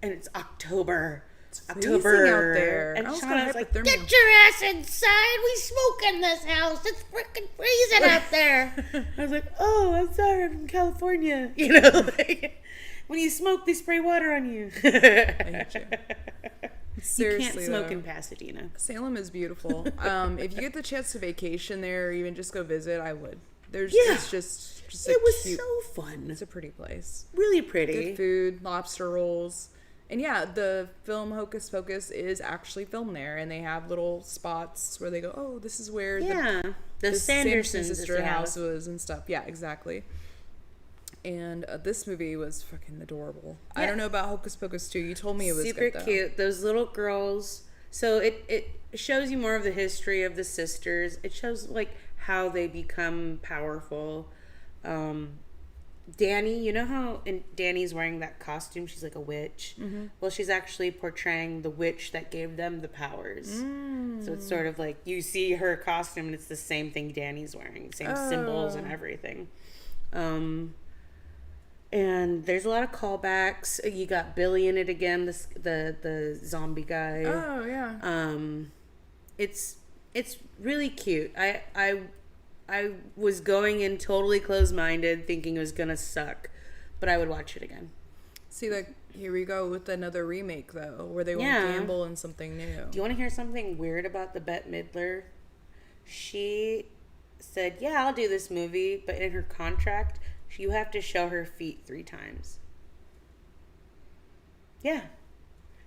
And it's October. freezing out there. And I was Shauna gonna was like, hypothermia. "Get your ass inside. We smoke in this house. It's freaking freezing out there." I was like, "Oh, I'm sorry. I'm from California." You know, like, when you smoke, they spray water on you. I hate you. You Seriously, can't smoke though. in Pasadena. Salem is beautiful. If you get the chance to vacation there, or even just go visit, I would. There's Yeah. it's just a It was cute, so fun. it's a pretty place. Really pretty. Good food, lobster rolls. And yeah, the film Hocus Pocus is actually filmed there, and they have little spots where they go, "Oh, this is where Yeah. The the Sanderson sister house was and stuff." Yeah, exactly. And this movie was fucking adorable. I Yeah. don't know about Hocus Pocus 2. You told me it was super good, though. cute. Those little girls. So it shows you more of the history of the sisters. It shows like how they become powerful. Danny, you know how Danny's wearing that costume? She's like a witch. Mm-hmm. Well, she's actually portraying the witch that gave them the powers. So it's sort of like you see her costume and it's the same thing Danny's wearing, same symbols and everything. And there's a lot of callbacks. You got Billy in it again, the zombie guy. Oh, yeah. It's really cute. I was going in totally closed-minded, thinking it was gonna suck, but I would watch it again. See, like, here we go with another remake, though, where they want Yeah. to gamble in something new. Do you want to hear something weird about the Bette Midler? She said, "Yeah, I'll do this movie," but in her contract, you have to show her feet 3 times. Yeah.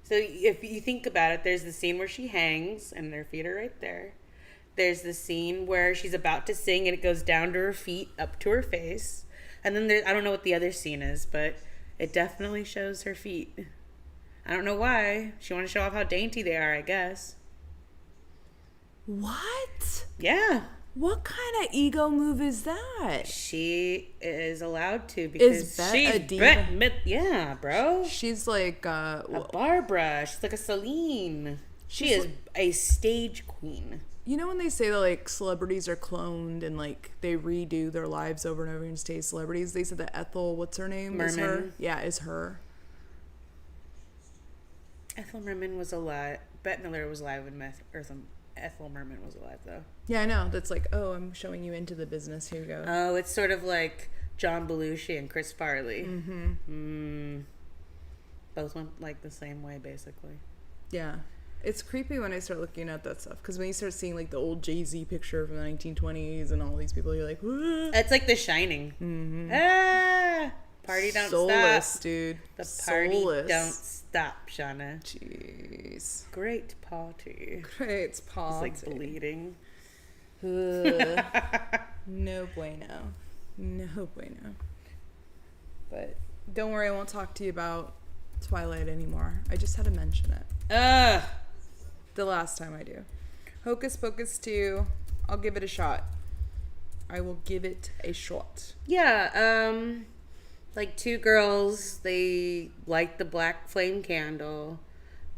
So if you think about it, there's the scene where she hangs and her feet are right there. There's the scene where she's about to sing and it goes down to her feet, up to her face. And then I don't know what the other scene is, but it definitely shows her feet. I don't know why. She wanted to show off how dainty they are, I guess. What? Yeah. What kind of ego move is that? She is allowed to because Bet she's a diva? yeah, bro. She's like, A Barbara. She's like a Celine. She is a stage queen. you know when they say that like celebrities are cloned and like they redo their lives over and over and stay celebrities? They said that Ethel, what's her name? Is her? Merman. Yeah, is her. Ethel Merman was alive. Bette Miller was alive when Ethel Merman was alive, though. Yeah, I know. That's like, oh, I'm showing you into the business. Here you go. Oh, it's sort of like John Belushi and Chris Farley. Mm-hmm. Both went like the same way, basically. Yeah. It's creepy when I start looking at that stuff because when you start seeing like the old Jay-Z picture from the 1920s and all these people, you're like, "Whoa." It's like The Shining. Mm-hmm. Ah, party don't Soulless, stop. dude. The party Soulless. don't stop, Shauna. Jeez. Great party. Great It's party. like bleeding. Ugh. No bueno. No bueno. But don't worry, I won't talk to you about Twilight anymore. I just had to mention it. Ugh. The last time I do. Hocus Pocus 2, I'll give it a shot. I will give it a shot. Yeah, like two girls, they light the black flame candle.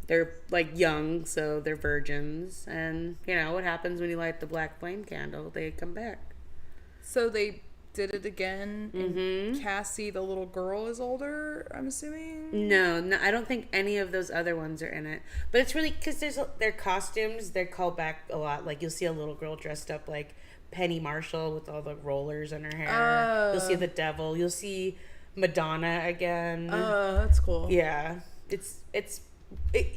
They're like young, so they're virgins. And you know what happens when you light the black flame candle? They come back. So they did it again. And Cassie, the little girl, is older, I'm assuming? No, I don't think any of those other ones are in it. But it's really because their costumes, they're called back a lot. Like you'll see a little girl dressed up like Penny Marshall with all the rollers in her hair. You'll see the devil. You'll see Madonna again. That's cool. Yeah, it's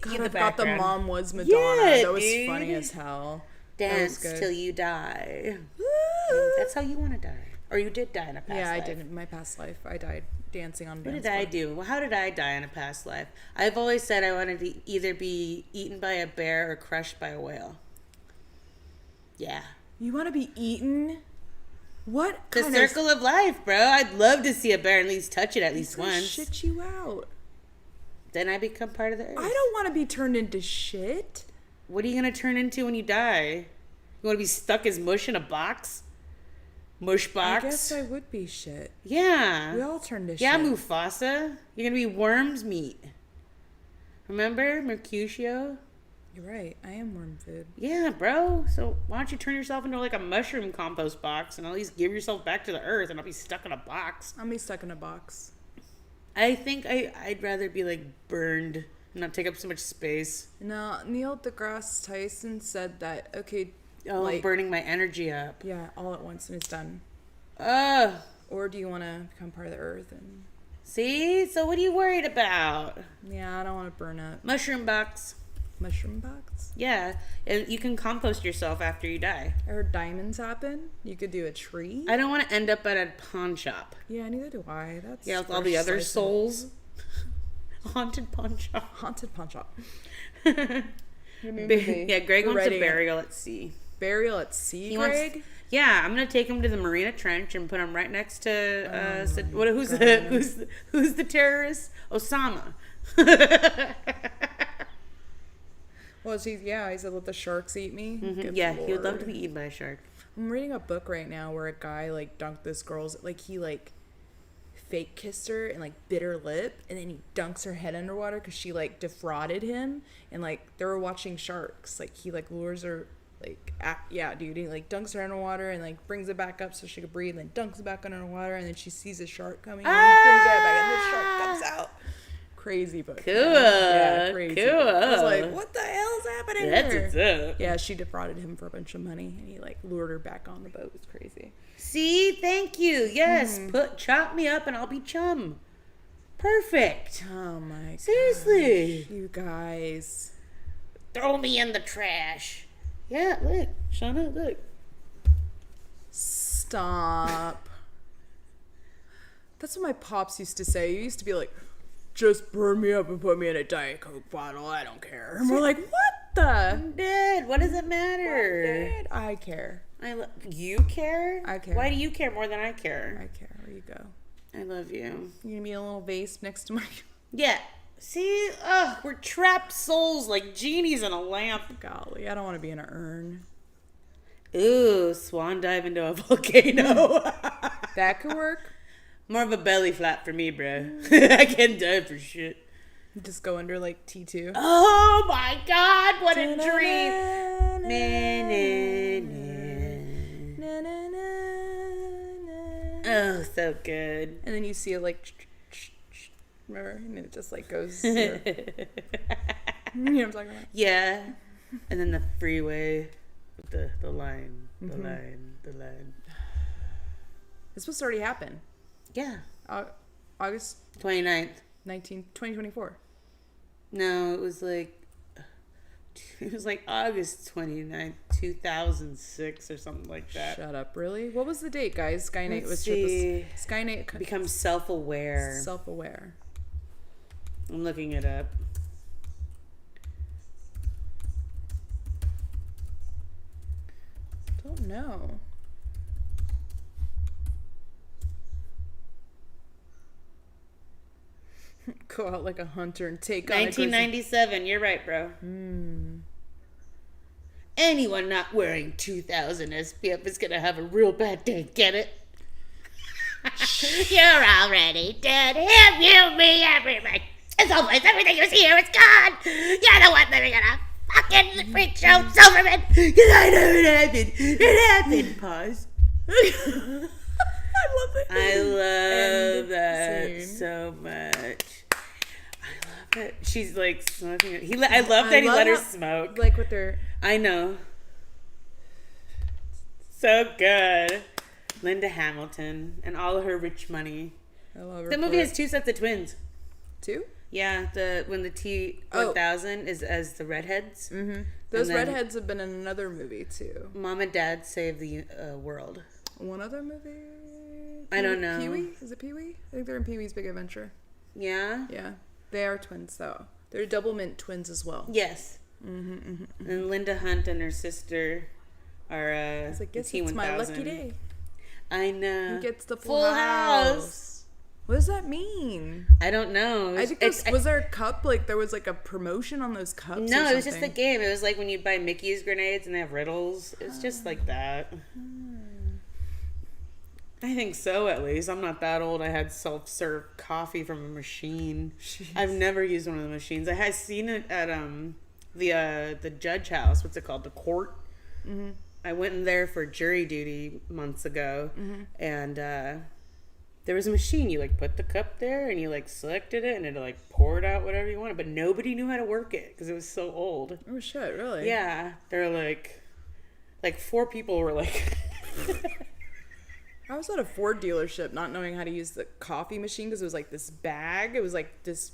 God, in I the thought the background. mom was Madonna. Yeah, that was dude. funny as hell. Dance That was good. till you die. That's how you want to die, or you did die in a past Yeah, life. I did. In my past life, I died dancing on What dance did I floor. do? Well, how did I die in a past life? I've always said I wanted to either be eaten by a bear or crushed by a whale. Yeah. You want to be eaten? What The kind circle of life, bro. I'd love to see a bear at least touch it at least of once. shit you out? Then I become part of the earth. I don't want to be turned into shit. What are you going to turn into when you die? You want to be stuck as mush in a box? Mush box? I guess I would be shit. Yeah. We all turn to Yeah, shit. Mufasa. You're going to be worm's meat. Remember Mercutio? You're right. I am worm food. Yeah, bro. So why don't you turn yourself into like a mushroom compost box and at least give yourself back to the earth and not be stuck in a box? I'll be stuck in a box. I think I'd rather be like burned and not take up so much space. No, Neil deGrasse Tyson said that, okay, Oh, like, burning my energy up. yeah, all at once and it's done. Ugh. Or do you want to become part of the earth? And See? So what are you worried about? yeah, I don't want to burn up. Mushroom box. Mushroom box? Yeah. And you can compost yourself after you die. I heard diamonds happen. You could do a tree. I don't want to end up at a pawn shop. Yeah, neither do I. That's Yeah, with all the fresh other slice of- souls. Haunted pawn shop. Haunted pawn shop. Yeah, Greg wants a Writing it. burial at sea. Burial at sea, He Greg? wants, yeah, I'm gonna take him to the Marina Trench and put him right next to who's the terrorist? Osama. Was he? Yeah, he said, "Let the sharks eat me." Good Yeah, he would love Lord. to be eaten by a shark. I'm reading a book right now where a guy like dunked this girl's he fake kissed her and like bit her lip and then he dunks her head underwater because she like defrauded him and like they were watching sharks. Like he like lures her yeah, dude. He like dunks her underwater and like brings it back up so she could breathe and then dunks it back underwater and then she sees a shark coming and brings it back and the shark comes out. Crazy book. Cool. Yeah, crazy. Cool. Book. I was like, what the hell is happening That's here? what's up. Yeah, she defrauded him for a bunch of money and he like lured her back on the boat. It was crazy. See, thank you. Yes, chop me up and I'll be chum. Perfect. Oh my god. Seriously. You guys. Throw me in the trash. Yeah, look, Shauna, look. Stop. That's what my pops used to say. He used to be like, just burn me up and put me in a Diet Coke bottle. I don't care. And we're like, what the? I'm dead. What does it matter? Dad, I care. You care? I care. Why do you care more than I care? I care. Where you go? I love you. You gonna be a little vase next to my Yeah. See? Ugh, we're trapped souls like genies in a lamp. golly. I don't want to be in an urn. Ooh, swan dive into a volcano. That could work. More of a belly flap for me, bro. I can't dive for shit. Just go under like T2. Oh my god, what a dream. Oh, so good. And then you see it like, remember? And it just like goes. You know what I'm talking about? Yeah. And then the freeway with the line. The line. It's supposed to already happen. Yeah. August 29th. 2024. No, it was like August 29th, 2006 or something like that. Shut up, really? What was the date, guys? Skynet Let's was see. Skynet Become self-aware. self-aware. I'm looking it up. Don't know. Go out like a hunter and take on a grizzly. 1997. You're right, bro. Anyone not wearing 2000 SPF is gonna have a real bad day. Get it? You're already dead. Him, you, me, everybody. It's hopeless. Everything you see here is gone. You're the one living in a fucking freak show, Silverman. Because I know it happened. It happened. Pause. I love it. I love End that scene. so much. I love it. She's like smoking it. I love that he let her smoke. Like with their. I know. So good. Linda Hamilton and all of her rich money. I love her. The movie has two sets of twins. two. Yeah, when the T-1000 is as the redheads. Mm-hmm. Those And then- redheads have been in another movie too. Mom and Dad save the world. One other movie. I don't know. Pee-wee? Is it Pee-wee? I think they're in Pee-wee's Big Adventure. Yeah? Yeah, they are twins though. They're double mint twins as well. Yes. And Linda Hunt and her sister are I was like, the guess T-1000. it's my lucky day. I know. Who gets the Full House. What does that mean? I don't know. I think was there a cup, like there was like a promotion on those cups? No, or it was just the something? game. It was like when you buy Mickey's grenades and they have riddles. It's just like that. I think so, at least. I'm not that old. I had self-serve coffee from a machine. I've never used one of the machines. I had seen it at the judge house. What's it called? The court. Mm-hmm. I went in there for jury duty months ago, and there was a machine. You like put the cup there, and you like selected it, and it like poured out whatever you wanted. But nobody knew how to work it because it was so old. Oh shit! Really? Yeah, they're like 4 people were like. I was at a Ford dealership not knowing how to use the coffee machine because it was like this bag. It was like this.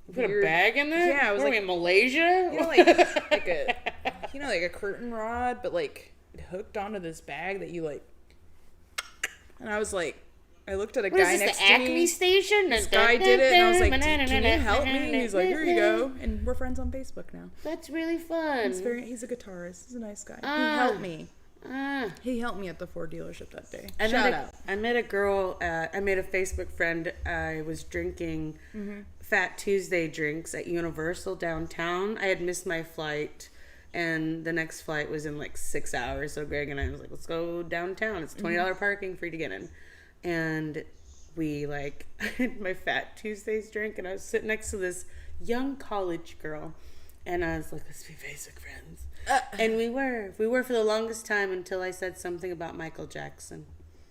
You put weird- a bag in there? Yeah, it was What are like we in Malaysia? you know, like a curtain rod, but like it hooked onto this bag that you like. And I was like, I looked at a What guy is this, next the to Acme me. station? This guy did it, and I was like, "Can you help me?" And he's like, "Here you go." And we're friends on Facebook now. That's really fun. He's a guitarist. He's a nice guy. Ah. He helped me. Ah. He helped me at the Ford dealership that day. I Shout met out. I met a girl. I made a Facebook friend. I was drinking Fat Tuesday drinks at Universal downtown. I had missed my flight, and the next flight was in like 6 hours. So Greg and I was like, "Let's go downtown. It's $20 parking, free to get in." And we I had my Fat Tuesdays drink, and I was sitting next to this young college girl, and I was like, "Let's be Facebook friends." And we were for the longest time until I said something about Michael Jackson.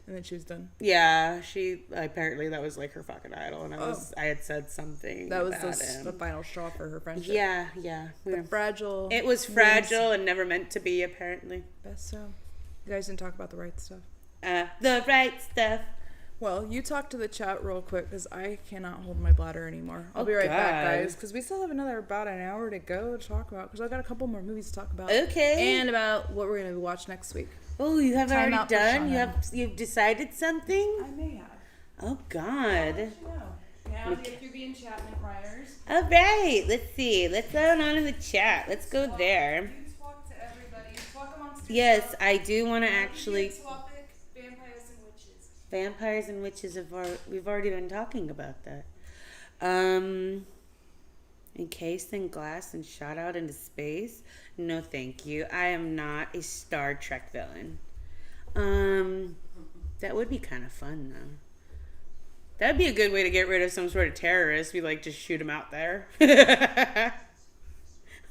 And then she was done. Yeah, she apparently that was like her fucking idol, and I had said something. That was about the him. final straw for her friendship. Yeah. We The were, fragile. it was fragile and never meant to be. Apparently, Best so. You guys didn't talk about the right stuff. the right stuff. Well, you talk to the chat real quick because I cannot hold my bladder anymore. I'll be right back, God. guys, because we still have about an hour to go to talk about. Because I've got a couple more movies to talk about. Okay. And about what we're gonna watch next week. Oh, you have Time already out for done. Shauna. You've decided something. I may have. Oh God. Now if you're being Chapman Ryers. All right. Let's see. Let's go on in the chat. Let's go there. You talk to everybody. Talk amongst Yes, I do want to actually. Topic, vampires and witches. Vampires and witches we've already been talking about that. Encased in glass and shot out into space? No, thank you. I am not a Star Trek villain. That would be kind of fun, though. That'd be a good way to get rid of some sort of terrorist. We like just shoot them out there.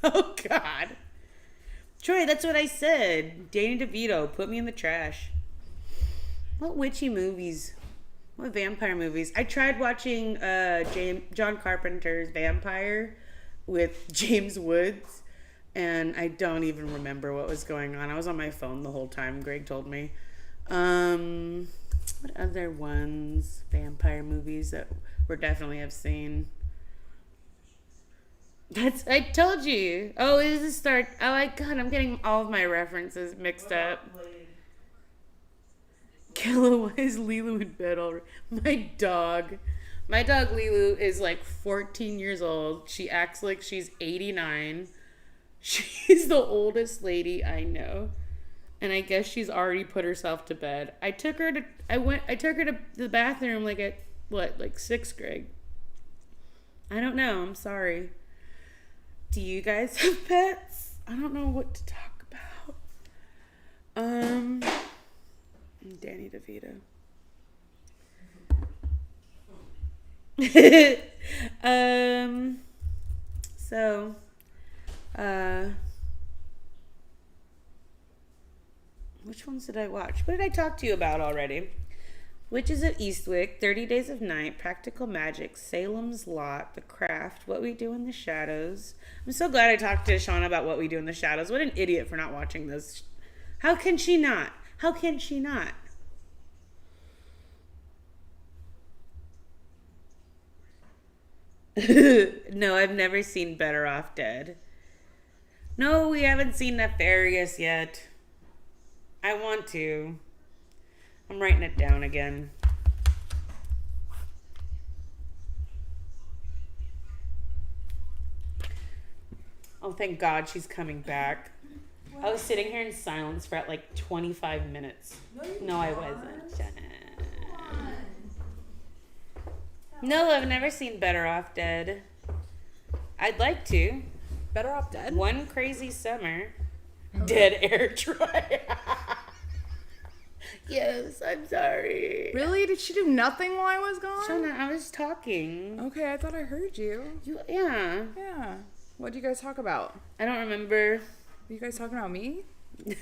Oh, God. Troy, that's what I said. Danny DeVito, put me in the trash. What witchy movies? What vampire movies? I tried watching John Carpenter's Vampire with James Woods, and I don't even remember what was going on. I was on my phone the whole time, Greg told me. What other ones? Vampire movies that we definitely have seen. I told you. Oh, it is a start. Oh my God, I'm getting all of my references mixed up. Killa, why is Lilu in bed already? My dog Lilu is like 14 years old. She acts like she's 89. She's the oldest lady I know. And I guess she's already put herself to bed. I took her to the bathroom like at like 6th grade. I don't know. I'm sorry. Do you guys have pets? I don't know what to talk about. Danny DeVito. So, which ones did I watch? What did I talk to you about already? Witches of Eastwick, 30 Days of Night, Practical Magic, Salem's Lot, The Craft, What We Do in the Shadows. I'm so glad I talked to Shauna about What We Do in the Shadows. What an idiot for not watching this. How can she not? How can she not? No, I've never seen Better Off Dead. No, we haven't seen Nefarious yet. I want to. I'm writing it down again. Oh, thank God she's coming back. I was sitting here in silence for like 25 minutes. No, I wasn't. Shut up. No, I've never seen Better Off Dead. I'd like to. Better Off Dead? One Crazy Summer. Dead Air Troy. Yes, I'm sorry. Really? Did she do nothing while I was gone? Shauna, I was talking. Okay, I thought I heard you. Yeah. Yeah. What did you guys talk about? I don't remember. Were you guys talking about me?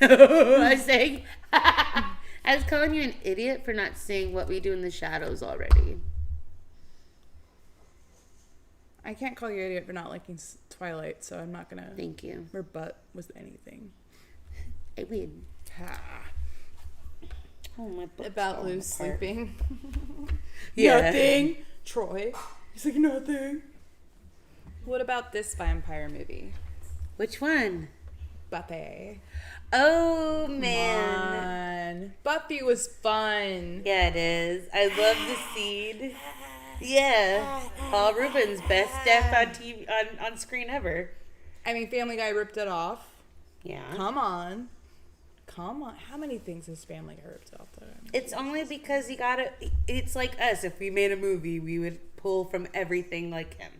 No, I was saying, I was calling you an idiot for not seeing What We Do in the Shadows already. I can't call you an idiot for not liking Twilight, so I'm not gonna Thank you. rebut with anything. I win. Oh, my book's About falling Lou apart. sleeping. Yeah. Nothing. Troy. He's like, nothing. What about this vampire movie? Which one? Buffy. Oh, man. Buffy was fun. Yeah, it is. I love the scene. Yeah. Paul Rubens, best death on TV on screen ever. I mean, Family Guy ripped it off. Yeah. Come on. How many things has Family Guy ripped off, though? It's only because you gotta. It's like us. If we made a movie, we would pull from everything like him.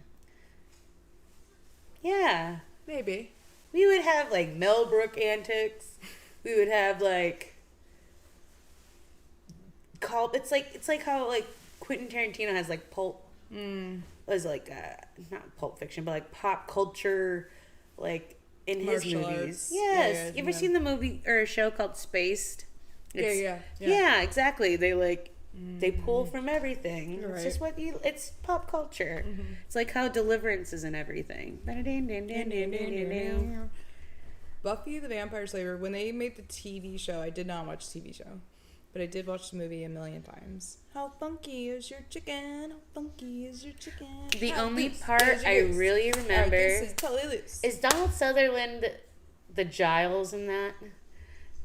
Yeah. Maybe. We would have like Mel Brooke antics. We would have like it's like how like Quentin Tarantino has like pulp was like not Pulp Fiction but like pop culture like in his Martial movies. arts. Yes. Yeah, You ever seen the movie or a show called Spaced? Yeah. Yeah, exactly. They like they pull from everything. You're It's right. just it's pop culture. It's like how Deliverance is in everything. Buffy the Vampire Slayer, when they made the TV show, I did not watch the TV show, but I did watch the movie a million times. How funky is your chicken? How funky is your chicken? The How only loose part is your I goose? really Alright, remember this is totally loose. is Donald Sutherland the Giles in that.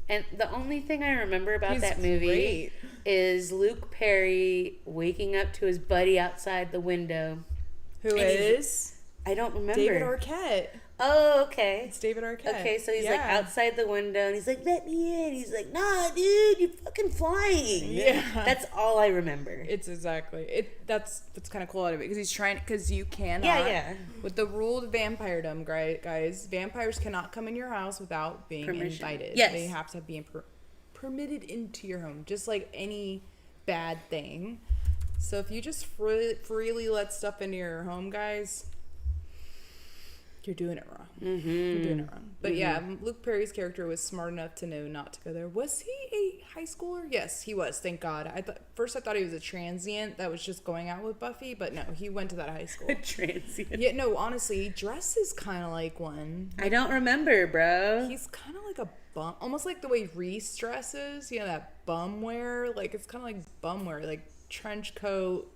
And the only thing I remember about He's that movie great. is Luke Perry waking up to his buddy outside the window. Who and is I don't remember. David Arquette. Oh, okay. It's David Arquette. Okay, so he's like Yeah. outside the window and he's like, let me in. He's like, nah, dude, you're fucking flying. Yeah. That's all I remember. It's exactly it. That's kind of cool out of it because he's trying because you cannot. Yeah. With the rule of vampiredom, guys, vampires cannot come in your house without being Permission. invited. Yes. They have to be permitted into your home, just like any bad thing. So if you just freely let stuff into your home, guys, you're doing it wrong. Mm-hmm. You're doing it wrong. But yeah, Luke Perry's character was smart enough to know not to go there. Was he a high schooler? Yes, he was. Thank God. I thought he was a transient that was just going out with Buffy, but no, he went to that high school. Transient. Yeah, no, honestly, he dresses kind of like one. I don't remember, bro. He's kind of like a bum, almost like the way Reese dresses. You know, that bum wear. Like it's kind of like bum wear, like trench coat,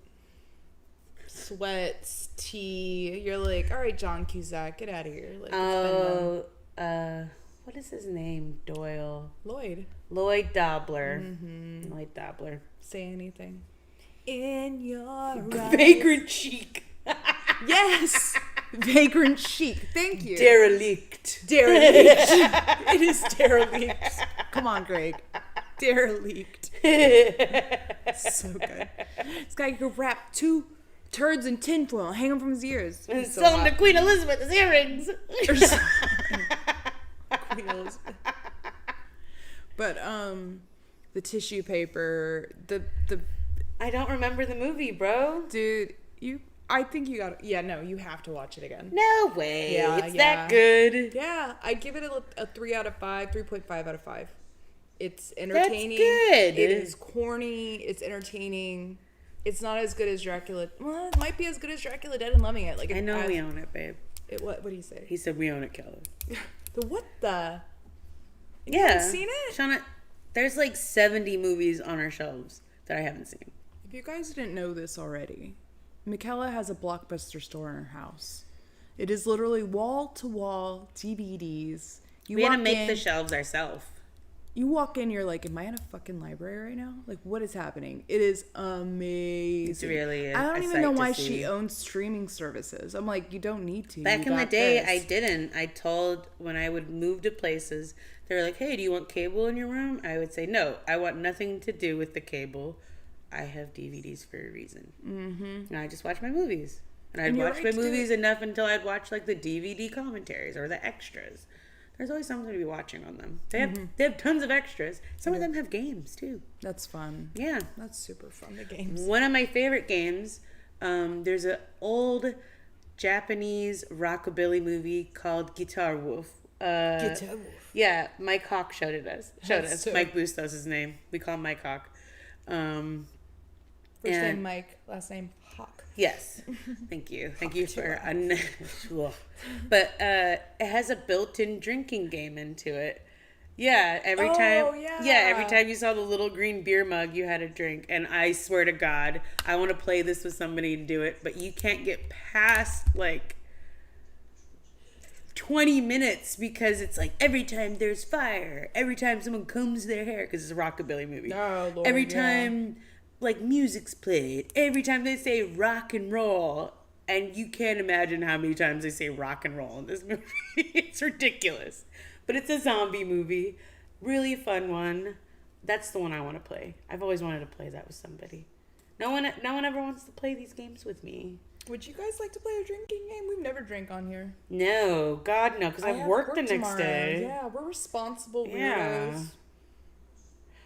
sweats, tee. You're like, all right, John Cusack, get out of here. Like, it's been What is his name? Doyle. Lloyd, Dobler. Lloyd Dobler. say anything. In your eyes. Vagrant chic. Yes, vagrant chic. Thank you. Derelict. Derelict. It is derelict. Come on, Greg. Derelict. So good. This guy could wrap 2 turds in tinfoil, hang them from his ears. And He's so sell him to hot. Queen Elizabeth as earrings. Queen Elizabeth. But the tissue paper, the I don't remember the movie, bro. dude, I think you got you have to watch it again. No way. Yeah, it's yeah. that good. Yeah, I give it a 3 out of 5, 3.5 out of 5. It's entertaining. good. It is corny. It's entertaining. It's not as good as Dracula. Well, it might be as good as Dracula Dead and Loving It. Like I know we own it, babe. What do you say? He said we own it, Kelly. The what the? Yeah. haven't seen it? Shauna, there's like 70 movies on our shelves that I haven't seen. If you guys didn't know this already, Michaela has a Blockbuster store in her house. It is literally wall to wall DVDs. We had to walk make in- the shelves ourselves. You walk in, you're like, am I in a fucking library right now? Like, what is happening? It is amazing. It's really I don't a even sight know to why see. she owns streaming services. I'm like, you don't need to. Back You in the got day, this. I didn't. I told when I would move to places, they were like, hey, do you want cable in your room? I would say, no, I want nothing to do with the cable. I have DVDs for a reason. Mm-hmm. And I just watch my movies. And I'd And you're watch right my to do movies it. enough until I'd watch like the DVD commentaries or the extras. There's always something to be watching on them. They have tons of extras. Some of them have games too. That's fun. Yeah. That's super fun, the games. One of my favorite games, there's an old Japanese rockabilly movie called Guitar Wolf. Guitar Wolf. Yeah, Mike Hawk showed That's us. so- Mike Bustos' his name. We call him Mike Hawk. First and- name Mike, last name Hawk. Yes. Thank you. Thank you for... But it has a built-in drinking game into it. Yeah, every Oh, time... yeah. every time you saw the little green beer mug, you had a drink. And I swear to God, I want to play this with somebody and do it, but you can't get past, like... 20 minutes because it's like every time there's fire, every time someone combs their hair, because it's a rockabilly movie. Oh, Lord, every yeah. time like music's played, every time they say rock and roll, and you can't imagine how many times they say rock and roll in this movie. It's ridiculous. But it's a zombie movie. Really fun one. That's the one I want to play. I've always wanted to play that with somebody. No one ever wants to play these games with me. Would you guys like to play a drinking game? We've never drank on here. No, God no, because I have work the next tomorrow. day. Yeah, we're responsible weirdos. Yeah.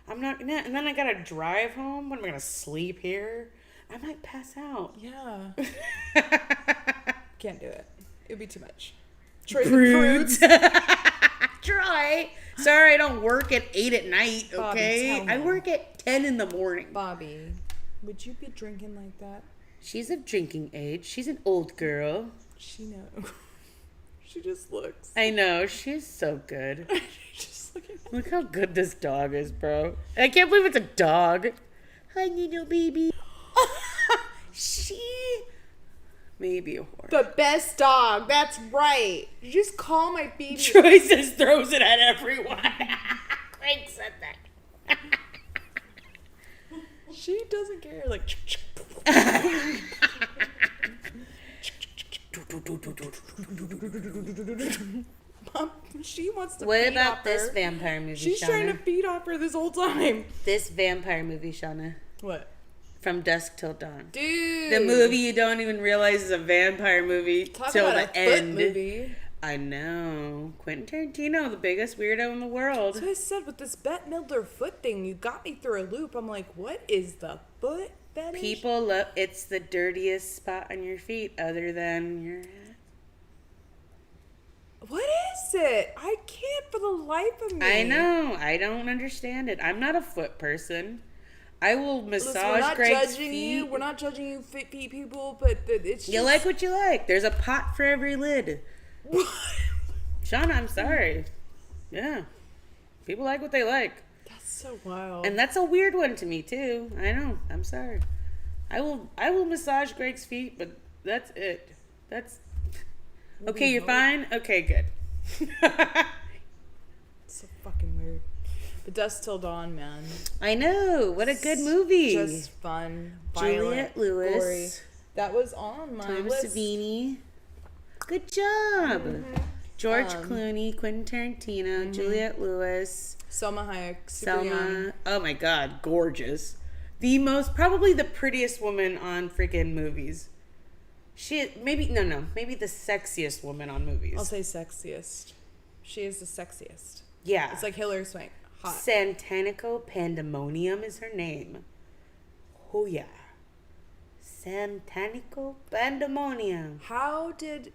I'm not, and then I gotta drive home. What am I gonna sleep here? I might pass out. Yeah. Can't do it. It'd be too much. Prudes. Try. Sorry, I don't work at 8 at night. Bobby, Okay, tell I me. work at 10 in the morning. Bobby, would you be drinking like that? She's of drinking age. She's an old girl. She knows. She just looks. I know. She's so good. Just looking. Look how good this dog is, bro. I can't believe it's a dog. Hi, little baby. She may be a whore. The best dog. That's right. You just call my baby. Troy says throws it at everyone. Craig said that. She doesn't care. Like. She wants to What feed about off this her. vampire movie, She's Shauna? trying to feed off her this whole time. This vampire movie, Shauna. What? From Dusk Till Dawn. Dude. The movie you don't even realize is a vampire movie Talk till about the a foot end. movie. I know. Quentin Tarantino, the biggest weirdo in the world. That's what I said with this Bette Midler foot thing. You got me through a loop. I'm like, what is the foot fetish? People love it's the dirtiest spot on your feet other than your What is it? I can't for the life of me. I know. I don't understand it. I'm not a foot person. I will massage Listen, we're not Greg's judging feet. you. We're not judging you feet people, but it's just... You like what you like. There's a pot for every lid. Shauna, I'm sorry. Yeah. People like what they like. That's so wild. And that's a weird one to me too. I know. I'm sorry. I will massage Greg's feet, but that's it. That's okay, you're fine? Okay, good. It's so fucking weird. But Dusk Till Dawn, man. I know. What a good movie. Just fun, Juliette violent, Lewis. gory. That was on my Tom list. Savini. Good job. George Clooney, Quentin Tarantino, Juliette Lewis, Selma Hayek, super young. Selma. Oh my God, gorgeous. Probably the prettiest woman on freaking movies. Maybe the sexiest woman on movies. I'll say sexiest. She is the sexiest. Yeah. It's like Hilary Swank. Hot. Santanico Pandemonium is her name. Oh yeah. Santanico Pandemonium. How did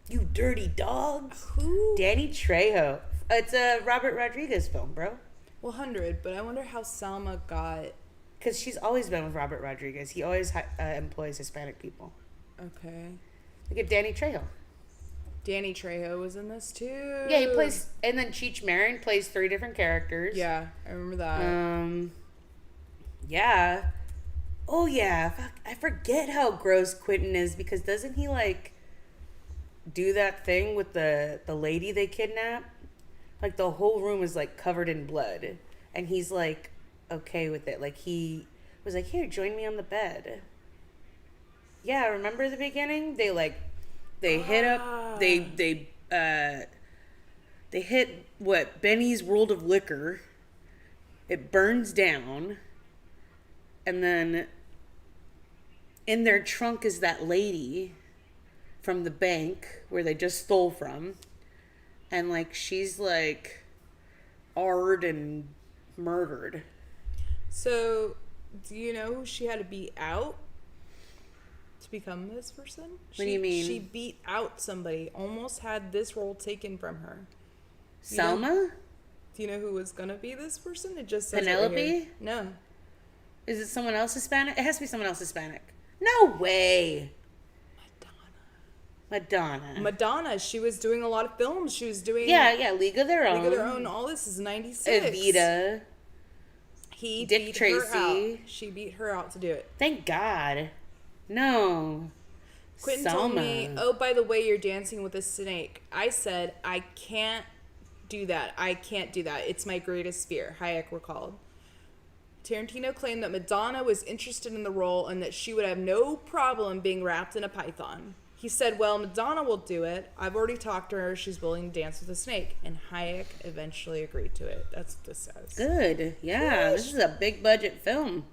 You dirty dogs. who? Danny Trejo. It's a Robert Rodriguez film, bro. 100, but I wonder how Salma got. Because she's always been with Robert Rodriguez. He always employs Hispanic people. Okay. Look at Danny Trejo. Danny Trejo was in this too. Yeah, he plays, and then Cheech Marin plays 3 different characters. Yeah, I remember that. Yeah. Oh yeah. Fuck, I forget how gross Quentin is because doesn't he like do that thing with the lady they kidnap? Like the whole room is like covered in blood, and he's like okay with it. Like he was like, "Here, join me on the bed." Yeah, remember the beginning? They hit up they hit what Benny's World of Liquor. It burns down, and then in their trunk is that lady from the bank where they just stole from, and like she's like arred and murdered. So, do you know who she had to beat out to become this person? What do you mean? She beat out somebody, almost had this role taken from her. Selma? Do you know who was gonna be this person? It just says it right Penelope? here. No. Is it someone else Hispanic? It has to be someone else Hispanic. No way. Madonna. Madonna. She was doing a lot of films. She was doing Yeah, League of Their Own. League of Their Own. All this is 96. Evita. He Dick beat her Tracy. out. She beat her out to do it. Thank God. No. Quentin Selma. told me, "Oh, by the way, you're dancing with a snake." I said, "I can't do that. I can't do that. It's my greatest fear," Hayek recalled. Tarantino claimed that Madonna was interested in the role and that she would have no problem being wrapped in a python. He said, "Well, Madonna will do it. I've already talked to her. She's willing to dance with a snake." And Hayek eventually agreed to it. That's what this says. Good. Yeah, this is a big budget film.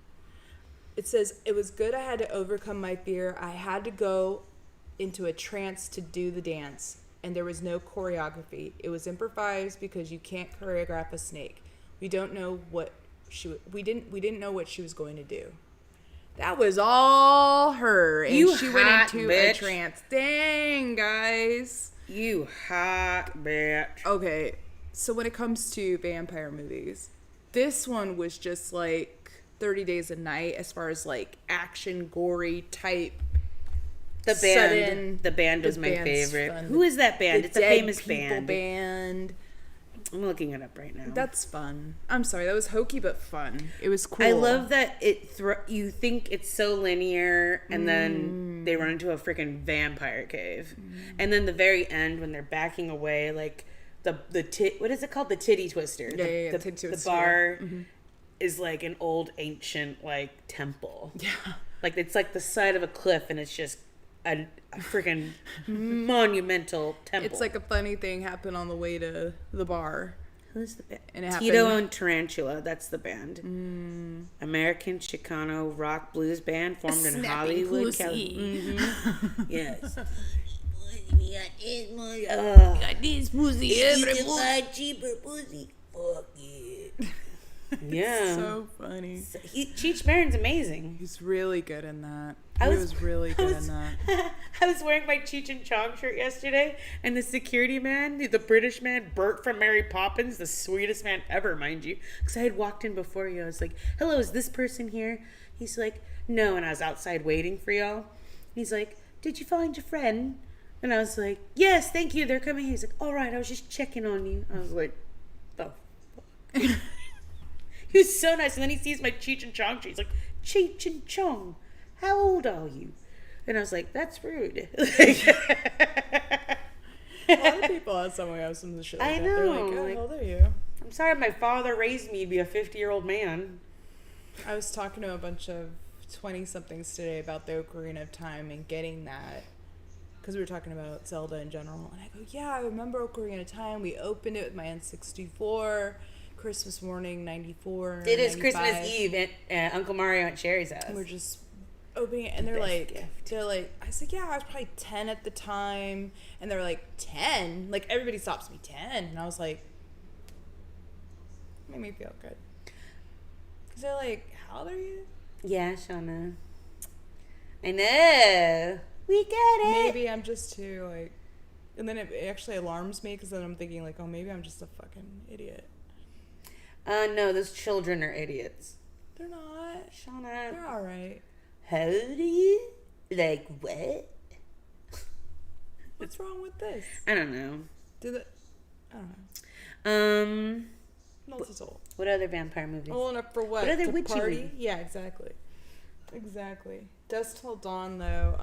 It says, "It was good I had to overcome my fear. I had to go into a trance to do the dance. And there was no choreography. It was improvised because you can't choreograph a snake. We don't know what we didn't know what she was going to do." That was all her, and You she hot went into a bitch. trance. Dang, guys. You hot bitch. Okay, so when it comes to vampire movies, this one was just like 30 Days a Night as far as like action, gory type. The band was my band's favorite. fun. Who is that band? The It's a Dead famous People band. band. I'm looking it up right now. That's fun. I'm sorry, that was hokey but fun. It was cool. I love that you think it's so linear, and then they run into a freaking vampire cave, and then the very end when they're backing away, like what is it called? The titty twister. Yeah, The titty twister. bar is like an old ancient like temple. Yeah. Like it's like the side of a cliff, and it's just a freaking monumental temple. It's like a funny thing happened on the way to the bar. Who's the band? And it Tito happened- and Tarantula. That's the band. American Chicano rock blues band formed in Snapping Hollywood, pussy. California. Yes. Got this pussy cheaper pussy. Fuck it. Yeah. So funny. Cheech Marin's amazing. He's really good in that. I He was- was really good in that. I was wearing my Cheech and Chong shirt yesterday, and the security man, the British man, Bert from Mary Poppins, the sweetest man ever, mind you, because I had walked in before you. I was like, hello, is this person here? He's like, no, and I was outside waiting for y'all. He's like, did you find your friend? And I was like, yes, thank you, they're coming. He's like, all right, I was just checking on you. I was like, the fuck? He was so nice, and then he sees my Cheech and Chong shirt. He's like, Cheech and Chong, how old are you? And I was like, that's rude. A lot of people have somewhere else some shit like I that. They're know, like, oh, like- how old are you? I'm sorry my father raised me to be a 50-year-old man. I was talking to a bunch of 20-somethings today about the Ocarina of Time and getting that. Because we were talking about Zelda in general. And I go, yeah, I remember Ocarina of Time. We opened it with my N64, Christmas morning, 94. It is 95. Christmas Eve at Uncle Mario and Sherry's house. And we're just opening it, and they're Best like, gift. I said, yeah, I was probably 10 at the time. And they're like, 10? Like, everybody stops me, 10. And I was like, made me feel good. Because they're like, how old are you? Yeah, Shauna. I know. We get it. Maybe I'm just too, like, and then it actually alarms me because then I'm thinking, like, oh, maybe I'm just a fucking idiot. No, those children are idiots. They're not. Shauna, They're all right. how old are you? Like what? What's wrong with this? I don't know. I don't know. Um, Not at all. what other vampire movies? Old enough for what? What other To witchy party? movies? Yeah, exactly. Exactly. Dusk Till Dawn, though,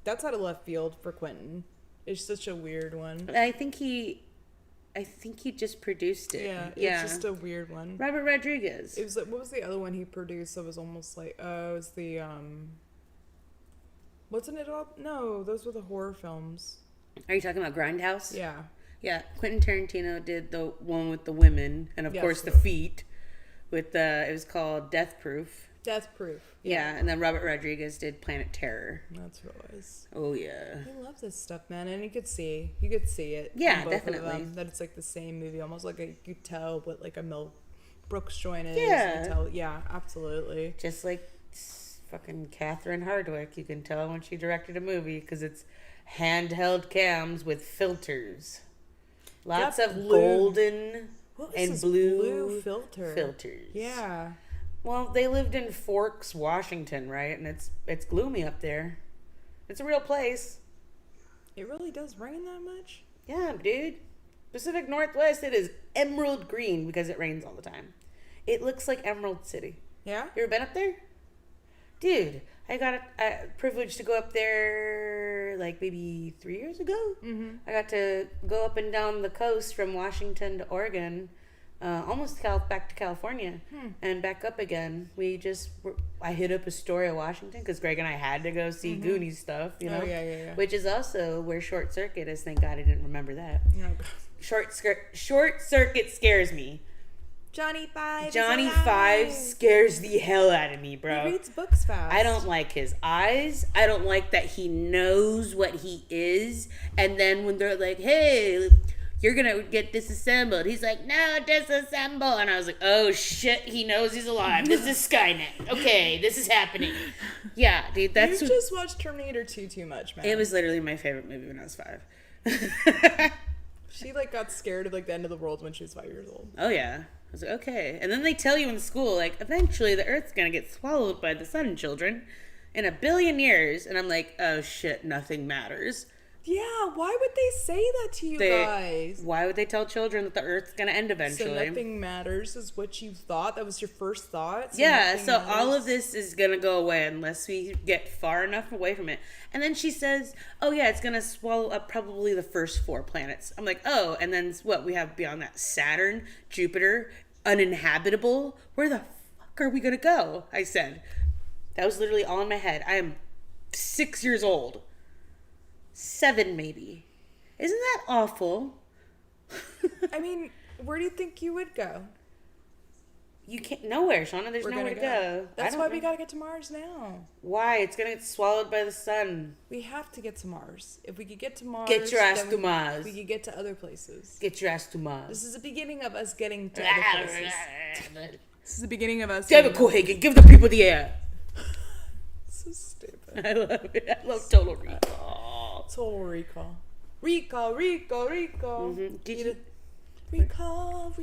that's out of left field for Quentin. It's such a weird one. I think he just produced it. Yeah, it's just a weird one. Robert Rodriguez. It was like, what was the other one he produced that was almost like, oh, it was the, wasn't it all? No, those were the horror films. Are you talking about Grindhouse? Yeah. Yeah, Quentin Tarantino did the one with the women, and of Yes. course the feet. With it was called Death Proof. Death Proof. Yeah, and then Robert Rodriguez did Planet Terror. That's what it was. Oh yeah. I love this stuff, man, and you could see it. Yeah, in both of definitely. them, that it's like the same movie, almost like you could tell what like a Mel Brooks joint is. Yeah. You tell, yeah, absolutely. Just like fucking Catherine Hardwicke, you can tell when she directed a movie because it's handheld cams with filters. Lots That of blue- golden What was and this blue filter? filters. Yeah. Well, they lived in Forks, Washington, right? And it's gloomy up there. It's a real place. It really does rain that much? Yeah, dude. Pacific Northwest, it is emerald green because it rains all the time. It looks like Emerald City. Yeah? You ever been up there? Dude, I got a privilege to go up there like maybe 3 years ago. Mm-hmm. I got to go up and down the coast from Washington to Oregon, almost back to California, and back up again. I hit up Astoria, Washington, because Greg and I had to go see Goonies stuff, you know? Oh, yeah. Which is also where Short Circuit is. Thank God I didn't remember that. Oh, Short Circuit scares me. Johnny Five. Johnny Five scares the hell out of me, bro. He reads books fast. I don't like his eyes. I don't like that he knows what he is. And then when they're like, hey, you're going to get disassembled. He's like, no, disassemble. And I was like, oh, shit. He knows he's alive. This is Skynet. Okay, this is happening. Yeah, dude, that's... You just watched Terminator 2 too much, man. It was literally my favorite movie when I was 5. She like got scared of like the end of the world when she was 5 years old. Oh, yeah. I was like, okay. And then they tell you in school, like, eventually the Earth's going to get swallowed by the sun, children, in 1 billion years. And I'm like, oh, shit, nothing matters. Yeah, why would they say that to you guys? Why would they tell children that the Earth's going to end So eventually? nothing matters is what you thought? That was your first thought? Yeah, nothing so all matters? of this is going to go away unless we get far enough away from it. And then she says, oh, yeah, it's going to swallow up probably the first 4 planets. I'm like, oh, and then what we have beyond that? Saturn, Jupiter, uninhabitable? Where the fuck are we going to go? I said. That was literally all in my head. I am 6 years old. 7 maybe. Isn't that awful? I mean, where do you think you would go? You can't nowhere, Shauna. There's We're nowhere gonna to go. That's I why don't we know. gotta get to Mars now. Why? It's gonna get swallowed by the sun. We have to get to Mars. If we could get to Mars, Get your ass then to Mars. We could get to other places. Get your ass to Mars. This is the beginning of us getting to other places. This is the beginning of us. David Cohagen, give the people the air. So stupid. I love it. I love Total Recall. Total Recall. Recall. Did you? Recall.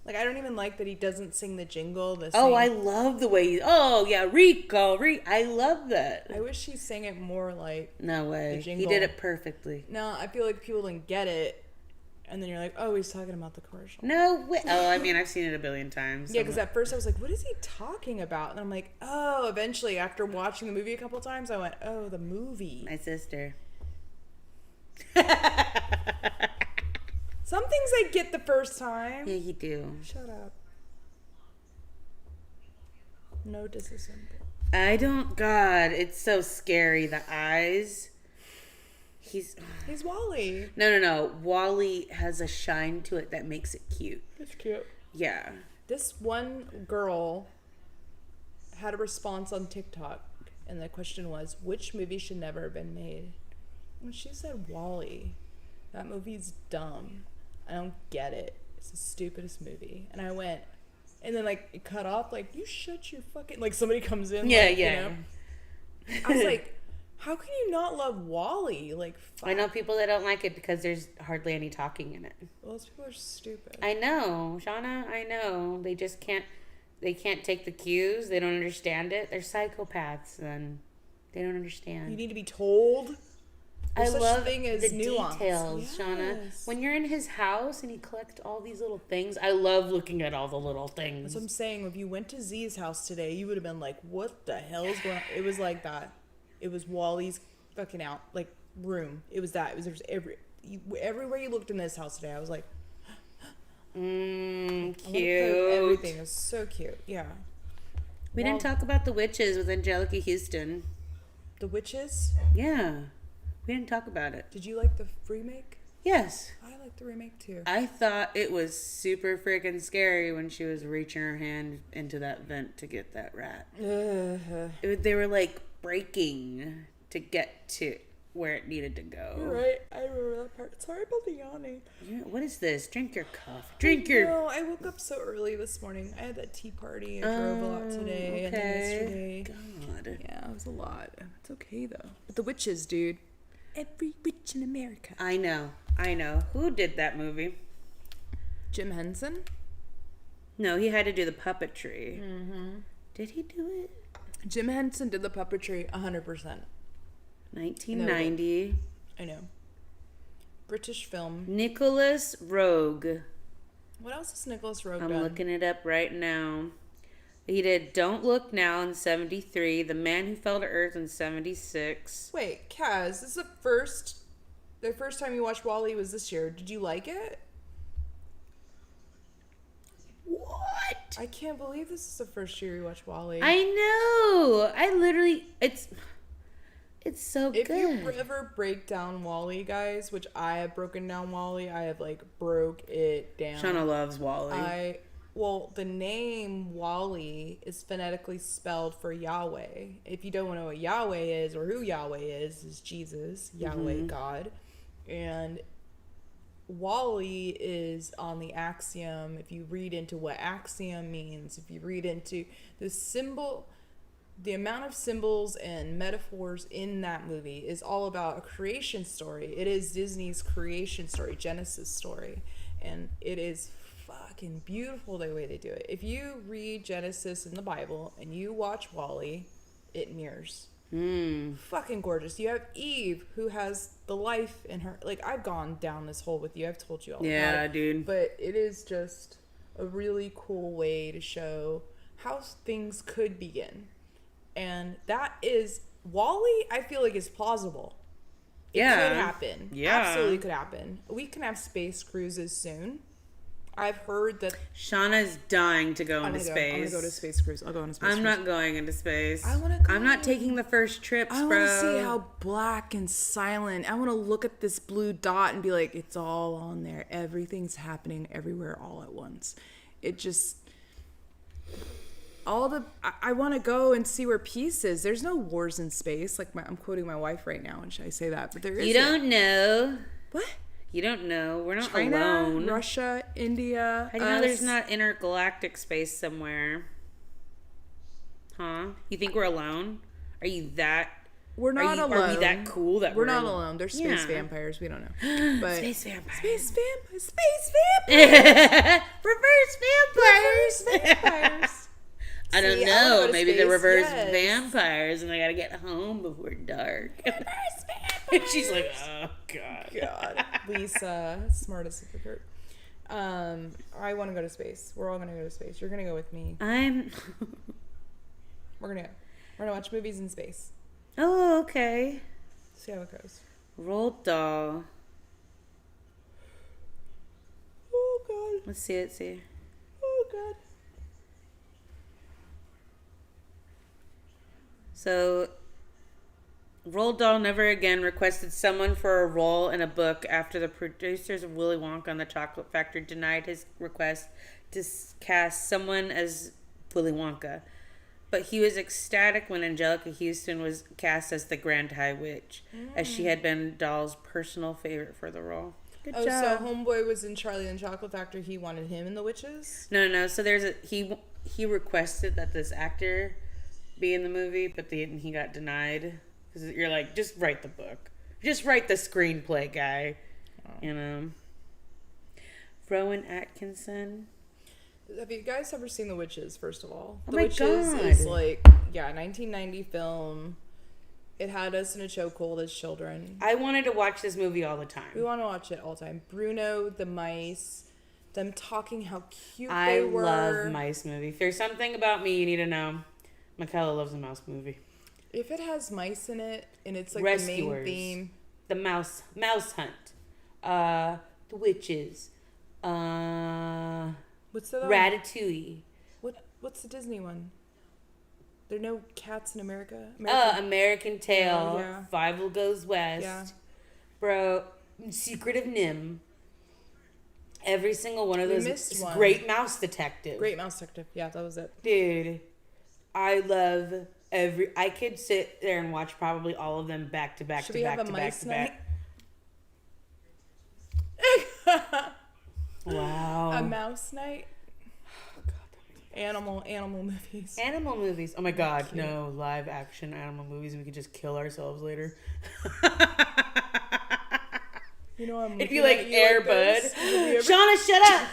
Like, I don't even like that he doesn't sing the jingle. Oh, I love the way. Oh yeah, Recall. I love that. I wish he sang it more like. No way. The He jingle. did it perfectly. No, I feel like people didn't get it, and then you're like, oh, he's talking about the commercial. No way. Oh, I mean, I've seen it a billion times. Yeah, because at first I was like, what is he talking about? And I'm like, oh, eventually, after watching the movie a couple times, I went, oh, the movie. My sister. Some things I get the first time. Yeah, you do. Shut up. No disassemble. I don't. God, it's so scary. The eyes. He's Wally. no. Wally has a shine to it that makes it cute. It's cute. Yeah. This one girl had a response on TikTok, and the question was, which movie should never have been made? And she said Wall-E. That movie's dumb. I don't get it. It's the stupidest movie. And I went, and then like it cut off, like, you shut your fucking, like somebody comes in. Yeah, like, yeah. You know? I was like, how can you not love Wall-E? Like, fuck. I know people that don't like it because there's hardly any talking in it. Well, those people are stupid. I know, Shauna. I know. They just can't. They can't take the cues. They don't understand it. They're psychopaths, and they don't understand. You need to be told. There's I such love thing as the nuance. details, Shauna. Yes. When you're in his house and he collects all these little things, I love looking at all the little That's things. what I'm saying. If you went to Z's house today, you would have been like, what the hell is going on? It was like that. It was Wally's fucking out, like, room. It was that. It was, everywhere you looked in this house today, I was like, I wanna play with Cute. everything. It was so cute. Yeah. We didn't talk about the witches with Angelica Houston. The Witches. Yeah, we didn't talk about it. Did you like the remake? Yes, I like the remake too. I thought it was super freaking scary when she was reaching her hand into that vent to get that rat. They were like breaking to get to where it needed to go. You're right. I remember that part. Sorry about the yawning. What is this? Drink your coffee. Drink your. No, I woke up so early this morning. I had that tea party. I drove a lot today and then yesterday. God. Yeah, it was a lot. It's okay though. But the Witches, dude. Every witch in America. I know. Who did that movie? Jim Henson? No, he had to do the puppetry. Mm-hmm. Did he do it? Jim Henson did the puppetry 100%. 1990. I know. British film. Nicholas Rogue. What else has Nicholas Rogue I'm done? looking it up right now. He did Don't Look Now in 73, The Man Who Fell to Earth in 76. Wait, Kaz, this is the first time you watched Wall-E was this year. Did you like it? What? I can't believe this is the first year you watched Wall-E. I know. I literally, it's so If good. you ever break down Wall-E, guys, which I have broken down Wall-E, I have like broke it down. Shauna loves Wally. Well, the name Wall-E is phonetically spelled for Yahweh. If you don't know what Yahweh is or who Yahweh is Jesus, Yahweh, God. And Wall-E is on the axiom. If you read into what axiom means, if you read into the symbol, the amount of symbols and metaphors in that movie is all about a creation story. It is Disney's creation story, Genesis story. And it is fucking beautiful the way they do it. If you read Genesis in the Bible and you watch Wall-E, it mirrors. Fucking gorgeous. You have Eve, who has the life in her. Like, I've gone down this hole with you. I've told you all about it. Dude. But it is just a really cool way to show how things could begin. And that is, Wall-E, I feel like, is plausible. It could happen. Yeah. Absolutely could happen. We can have space cruises soon. I've heard that Shauna's dying to go into space. I'm gonna go to space cruise. I'll go on a space cruise. I'm not going into space. I wanna go. I'm not taking the first trips, I bro. want to see how black and silent. I want to look at this blue dot and be like, it's all on there. Everything's happening everywhere all at once. It just I want to go and see where peace is. There's no wars in space. Like I'm quoting my wife right now, and I say that, but there is. You don't know. What? You don't know. We're not China, alone. Russia, India. How do you know there's not intergalactic space somewhere? Huh? You think we're alone? Are you that? We're not alone. Are we that cool that we're not alone? There's space Yeah. vampires. We don't know. But Space vampires. Space vampires. Space vampires. Reverse vampires. Vampires. I don't See, I wanna know. go to Maybe space, they're reverse yes. vampires, and I gotta get home before dark. And she's like, "Oh God." God, Lisa, smartest of the group. I want to go to space. We're all gonna go to space. You're gonna go with me. I'm. We're gonna go. We're gonna watch movies in space. Oh, okay. See how it goes. Roald Dahl. Oh God. Let's see it. See. Oh God. So, Roald Dahl never again requested someone for a role in a book after the producers of Willy Wonka and the Chocolate Factory denied his request to cast someone as Willy Wonka. But he was ecstatic when Angelica Houston was cast as the Grand High Witch, as she had been Dahl's personal favorite for the role. Good Oh, job. so Homeboy was in Charlie and the Chocolate Factory. He wanted him in The Witches. No. So he requested that this actor be in the movie, but he got denied. Because you're like, just write the book. Just write the screenplay, guy. You know. Rowan Atkinson. Have you guys ever seen The Witches, first of all? Oh The my Witches God. is like, 1990 film. It had us in a chokehold as children. I wanted to watch this movie all the We time. want to watch it all the time. Bruno, the mice, them talking how cute I they were. love mice movie. If there's something about me you need to know, Michaela loves a mouse movie. If it has mice in it and it's like Rescuers. the main theme. The mouse hunt. The witches. What's the other one? Ratatouille. What's the Disney one? There are no cats in America. American Tail. Yeah. Fievel Goes West. Yeah. Bro, Secret of Nim. Every single one of We those. missed one. Great Mouse Detective. Great Mouse Detective. Yeah, that was it. Dude, I love I could sit there and watch probably all of them back to back Should to we back have a to back mice to night? back. Wow. A mouse night? Animal movies. Animal movies. Oh my God, no live action animal movies. We could just kill ourselves later. You know, I'm It'd be looking like at you Air like Bud. this. Have you ever- Shauna, shut up!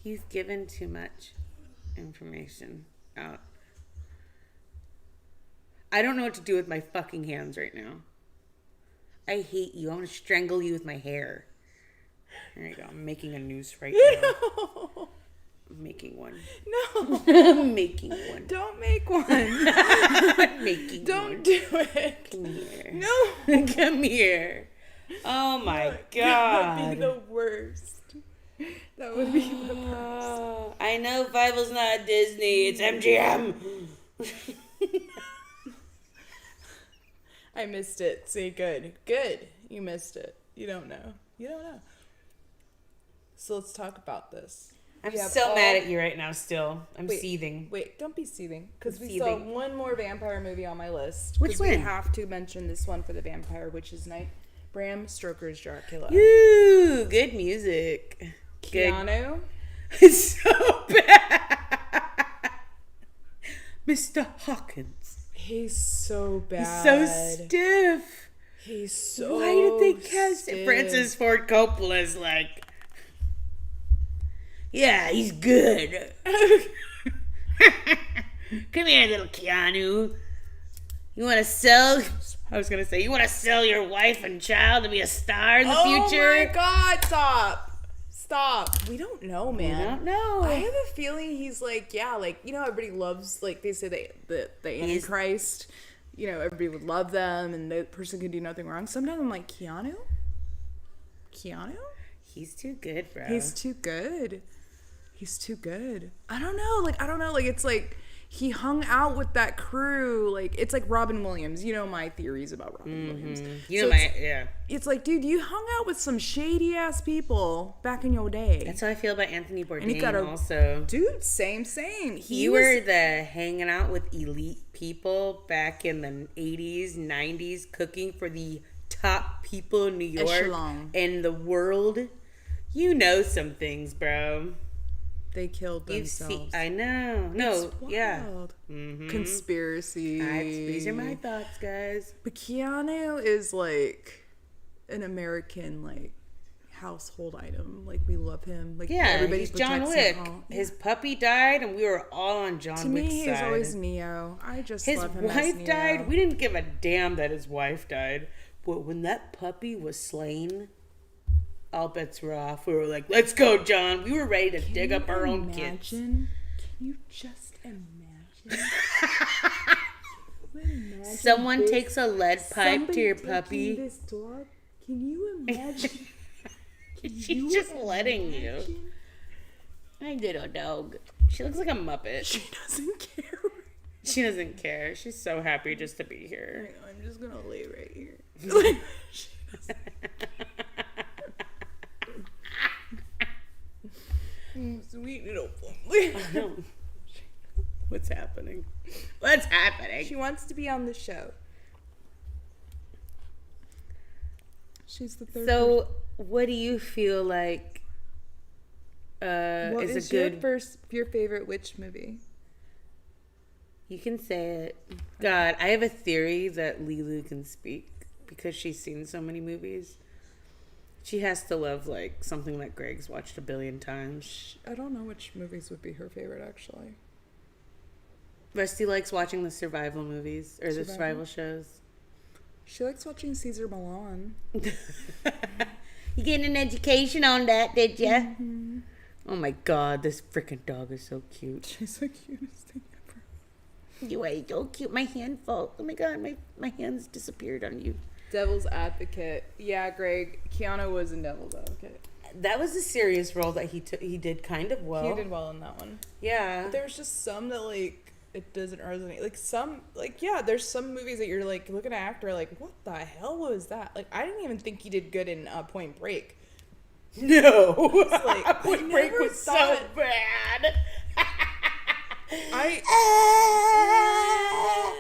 You've given too much information out. I don't know what to do with my fucking hands right now. I hate you. I want to strangle you with my hair. There you go. I'm making a noose right now. I'm making one. No, I'm making one. don't make one. I'm making Don't one. do it. Come here. No. Come here. Oh my That would be God. the worst. That would be the worst. I know Fievel's not Disney. It's MGM. I missed it. See, good. Good. You missed it. You don't know. You don't know. So let's talk about this. I'm We have so all- mad at you right now still. I'm Wait. seething. Wait, don't be seething. Because I'm we still have seething. one more vampire movie on my list. Which 'Cause We one? have to mention this one for the Vampire Witches Night. Bram Stoker's Dracula. Ooh, good music. Good. Keanu. It's so bad. Mr. Hawkins. He's so He's bad. so stiff. He's so Why did they cast stiff. Francis Ford Coppola's like, yeah, he's good. Come here, little Keanu. You want to sell? I was gonna say, you want to sell your wife and child to be a star in the future? Oh my God! Stop. We don't know, man. I don't know. I have a feeling he's like, yeah, like, you know, everybody loves, like, they say the Antichrist. You know, everybody would love them, and the person could do nothing wrong. Sometimes I'm like, Keanu. He's too good, bro. He's too good. He's too good. I don't know. Like, it's like he hung out with that crew. Like, it's like Robin Williams. You know my theories about Robin Williams. You So know it's, yeah. it's like, dude, you hung out with some shady ass people back in your day. That's how I feel about Anthony he Bourdain got a- also. Dude, same. You were the hanging out with elite people back in the 80s, 90s, cooking for the top people in New York Echelon. and the world. You know some things, bro. They killed You've themselves. seen, I know. No, It's yeah. wild. Mm-hmm. Conspiracy. These are my thoughts, guys. But Keanu is like an American like household item. Like we love him. Like Yeah, everybody he's John protects Wick. him. Oh, His puppy died, and we were all on John to Wick's me, he's side. always Neo. I just His love him as wife Neo. died. We didn't give a damn that his wife died. But when that puppy was slain, all bets were off. We were like, let's go, John. We were ready to dig up our own kids. Can you just imagine? Someone takes a lead pipe to your Somebody puppy. taking this dog. Can you imagine? She's just letting you. I did a dog. She looks like a Muppet. She doesn't care. She doesn't care. She's so happy just to be here. I'm just gonna lay right here. Sweet little thing. What's happening? What's happening? She wants to be on the show. She's the third. So, what do you feel like what is a good? your favorite witch movie? You can say it. God, I have a theory that Lilu can speak because she's seen so many movies. She has to love like something that Greg's watched a billion times. I don't know which movies would be her favorite actually. Rusty likes watching the survival movies or the Survival? survival shows. She likes watching Caesar Milan. You getting an education on that, did ya? Mm-hmm. Oh my God, this freaking dog is so cute. She's the cutest thing ever. You are so cute. My hand fell. Oh my God, my hands disappeared on you. Devil's Advocate. Yeah, Greg. Keanu was in Devil's Advocate. That was a serious role that he took. He did kind of well. He did well in that one. Yeah. But there's just some that like it doesn't resonate. Like some like yeah, there's some movies that you're like looking at after like what the hell was that? Like I didn't even think he did good in Point Break. No. Like, Point I Break never was so thought- bad. I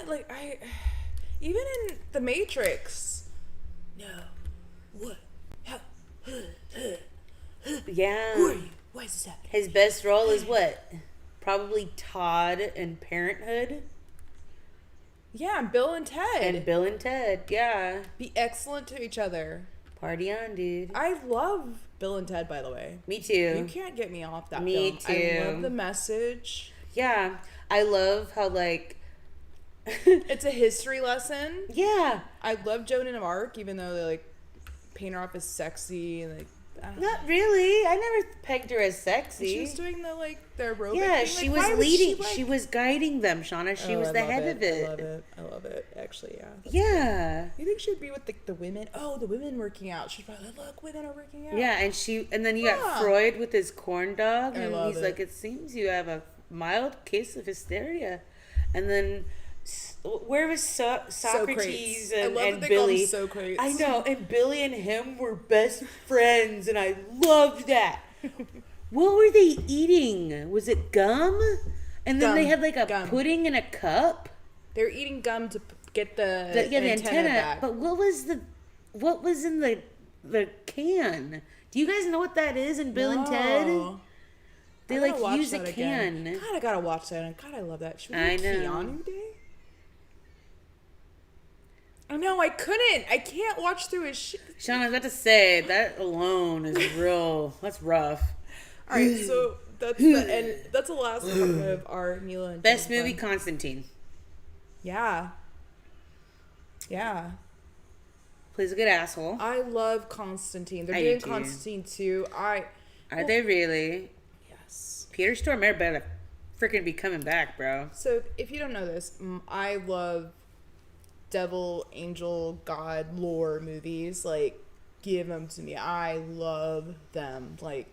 like I even in The Matrix. No. What? How? Yeah. Who are you? Why is this happening? His best role is what? Probably Todd in Parenthood Yeah, and Bill and Ted. and Bill and Ted. Yeah. Be excellent to each other. Party on, dude. I love Bill and Ted, by the way. Me You too. can't get me off that Me film. I too. love the message. Yeah. I love how like It's a history lesson. yeah. I love Joan and Mark, even though they like paint her off as sexy and like. Not really. I never pegged her as She sexy. was doing the like the aerobic Yeah, thing. she Like, was why leading. like- She was guiding them, Shauna. She Oh, was I the love head of it. I love it. I love it. Actually, yeah. Yeah. You think she'd be with the women? Oh, the women working out. She'd probably look, women are working out. Yeah, and then you got Yeah. Freud with his corn dog, I and love he's it. like, "It seems you have a mild case of hysteria," and then where was Socrates I and, love and that they call him Billy? Socrates. I know, and Billy and him were best friends, and I loved that. What were they eating? Was it gum? And then they Gum. had like a Gum. pudding in a cup. They're eating gum to get the, The antenna. back. But what was in the can? Do you guys know what that is in Bill and Ted? No. They I like gotta watch use a that can. again. God, I gotta watch that. God, I love that. Should we I do know. Keanu Day? I know, I couldn't. I can't watch through his shit. Sean, I was about to say that alone is real. That's rough. All right, so that's the end. That's the last part of our Mila and Best Tim movie, fun. Constantine. Yeah. Yeah. Plays a good asshole. I love Constantine. They're I doing do too. Constantine 2. Are they really? Yes. Peter Stormare better freaking be coming back, bro. So if you don't know this, I love devil, angel, god lore movies. Like give them to me. I love them. Like,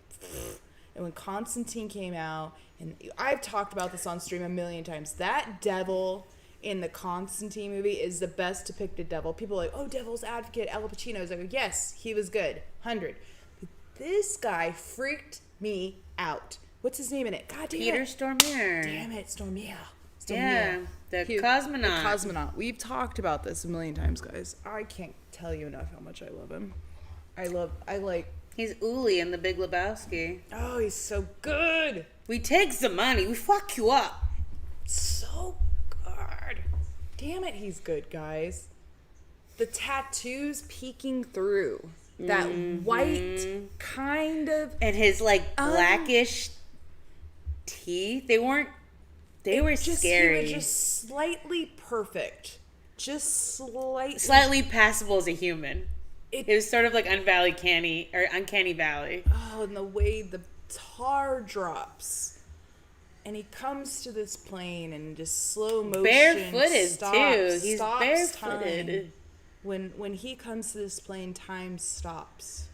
and when Constantine came out, and I've talked about this on stream a million times, that devil in the Constantine movie is the best depicted devil. People are like, oh, Devil's Advocate, Al Pacino. I was like, yes, he was good. 100. But this guy freaked me out. What's his name in it? God damn Peter it. Stormare. Damn it, Stormare. Yeah, the He- cosmonaut. The cosmonaut. We've talked about this a million times, guys. I can't tell you enough how much I love him. I like, He's Uli in The Big Lebowski. oh, he's so good. We take the money. We fuck you up. So good. Damn it, he's good, guys. The tattoos peeking through. That white kind of. And his like blackish teeth. They were scary. He was just slightly perfect. Just slightly. Slightly passable as a human. It- It was sort of like Uncanny Valley. Oh, and the way the tar drops. And he comes to this plane and just slow motion. Barefooted stops, too. He's stops barefooted. time. When he comes to this plane, time stops.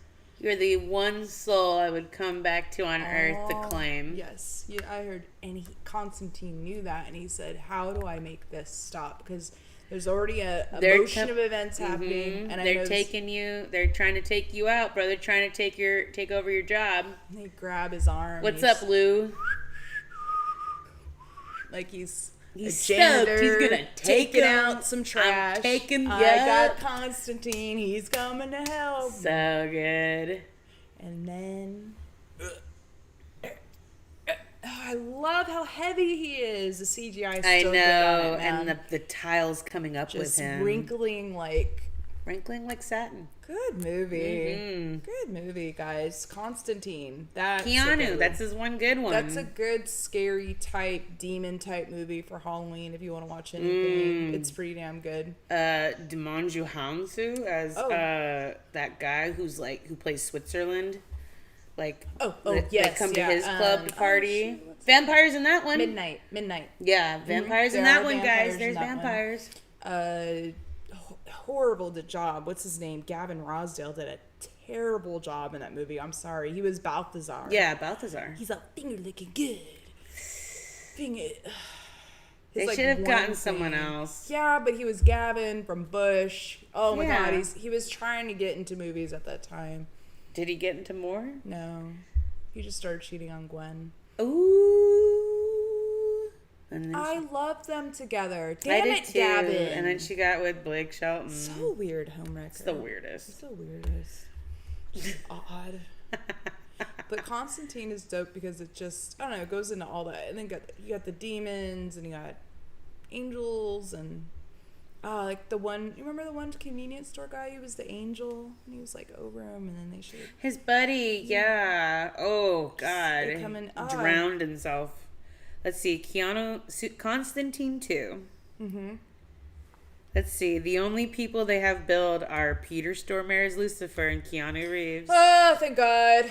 You're the one soul I would come back to on Earth to claim. Yes, yeah, I heard, and Constantine knew that, and he said, "How do I make this stop? Because there's already a motion of events happening, and I They're know taking you. They're trying to take you out, bro. They're trying to take over your job. They grab his arm. What's he's- up, Lou? Like he's He's a janitor, stoked. He's gonna take taking him. out some trash. I'm taking I ya. got Constantine. He's coming to help. So good. And then, I love how heavy he is. The CGI is I so good on know, it, man. and the tiles coming up just with him, wrinkling like. wrinkling like satin. Good movie. Mhm. Good movie, guys. Constantine. That's a Keanu, good that's his one good one. That's a good scary type, demon type movie for Halloween if you want to watch anything. It's pretty damn good. Dimanju Hamsu as Oh. that guy who plays Switzerland. Oh, they yes, come to yeah, his club to oh, party. shoot, what's Vampires in that one. Midnight. Yeah, vampires in There that are one, vampires guys. in There's that one. vampires. Horrible job. What's his name? Gavin Rossdale did a terrible job in that movie. I'm sorry. He was Balthazar. Yeah, Balthazar. He's like, finger looking good. Finger. They His, should have one gotten someone thing. else. Yeah, but he was Gavin from Bush. Oh my Yeah. God, he was trying to get into movies at that time. Did he get into more? No, he just started cheating on Gwen. Ooh. And then I love them together. I Damn did it, too. Gavin. And then she got with Blake Shelton. So weird, homewrecker. It's the weirdest. It's the weirdest. Just odd. But Constantine is dope because it just, I don't know, it goes into all that. And then you got the demons and you got angels and like the one, you remember the one convenience store guy who was the angel and he was like over him and then they showed His buddy, yeah. Oh God, They come in- drowned himself. Let's see, Constantine 2. Mm-hmm. Let's see. The only people they have billed are Peter Stormare as Lucifer and Keanu Reeves. Oh, thank God.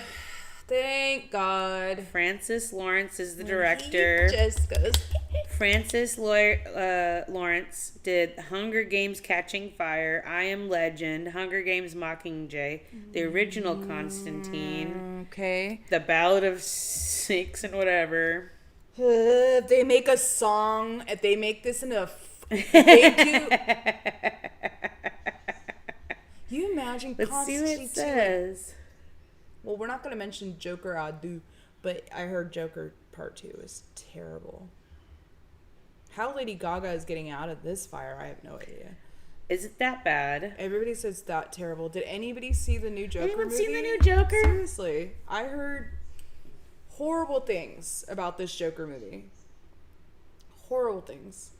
Thank God. Francis Lawrence is the He director. just goes. Francis Lawrence did Hunger Games Catching Fire, I Am Legend, Hunger Games Mockingjay, the original Constantine, Okay. The Ballad of Six and whatever. If they make a song, if they make this into they do. You imagine Let's see what Constantine it too, like, says. well, we're not going to mention Joker Adu, but I heard Joker Part 2 is terrible. How Lady Gaga is getting out of this fire, I have no idea. Is it that bad? Everybody says that terrible. Did anybody see the new Joker Anyone movie? seen the new Joker? Seriously. I heard horrible things about this Joker movie. Horrible things.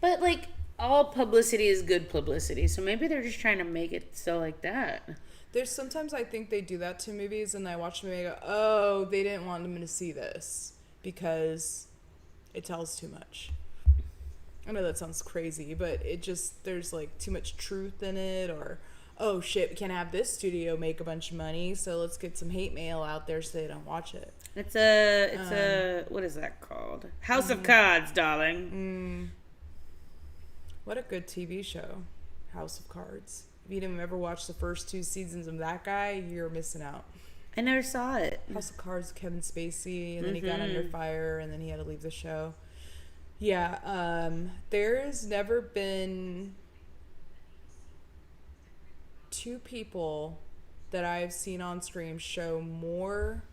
But like all publicity is good publicity, so maybe they're just trying to make it so like that. There's sometimes I think they do that to movies and I watch the movie and I go, oh, they didn't want them to see this because it tells too much. I know that sounds crazy, but it just, there's like too much truth in it, or, oh shit, we can't have this studio make a bunch of money, so let's get some hate mail out there so they don't watch it. It's a what is that called? House of Cards, darling. What a good TV show, House of Cards. If you didn't ever watch the first 2 seasons of that guy, you're missing out. I never saw it. House of Cards, Kevin Spacey, and then he got under fire, and then he had to leave the show. Yeah, there's never been 2 people that I've seen on stream show more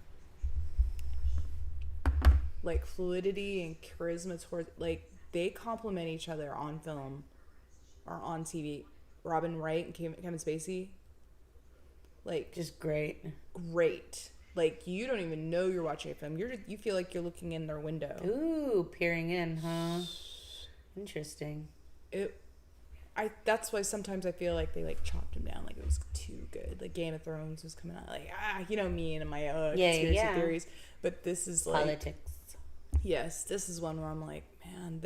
like fluidity and charisma towards, like, they complement each other on film or on TV. Robin Wright and Kevin Spacey, like, Just great. great. Like, you don't even know you're watching a film. You feel like you're looking in their window. Ooh, peering in, huh? Interesting. That's why sometimes I feel like they, like, chopped him down. Like, it was too good. Like, Game of Thrones was coming out. Like, you know me and my conspiracy theories. But this is, like... Politics. Yes, this is one where I'm like, man,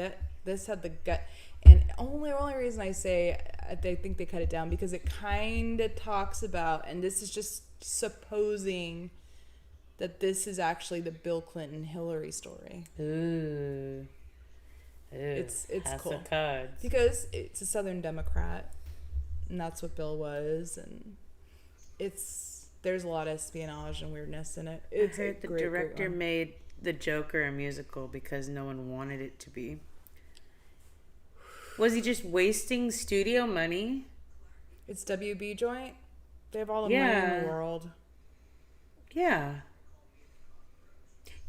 this had the gut. And only reason I say I think they cut it down because it kind of talks about, and this is just supposing that this is actually the Bill Clinton Hillary story. Ooh. It's House cool of Cards. because it's a Southern Democrat, and that's what Bill was, and there's a lot of espionage and weirdness in it. It's I heard the director made the Joker a musical because no one wanted it to be. Was he just wasting studio money? It's WB joint. They have all the money in the world. Yeah.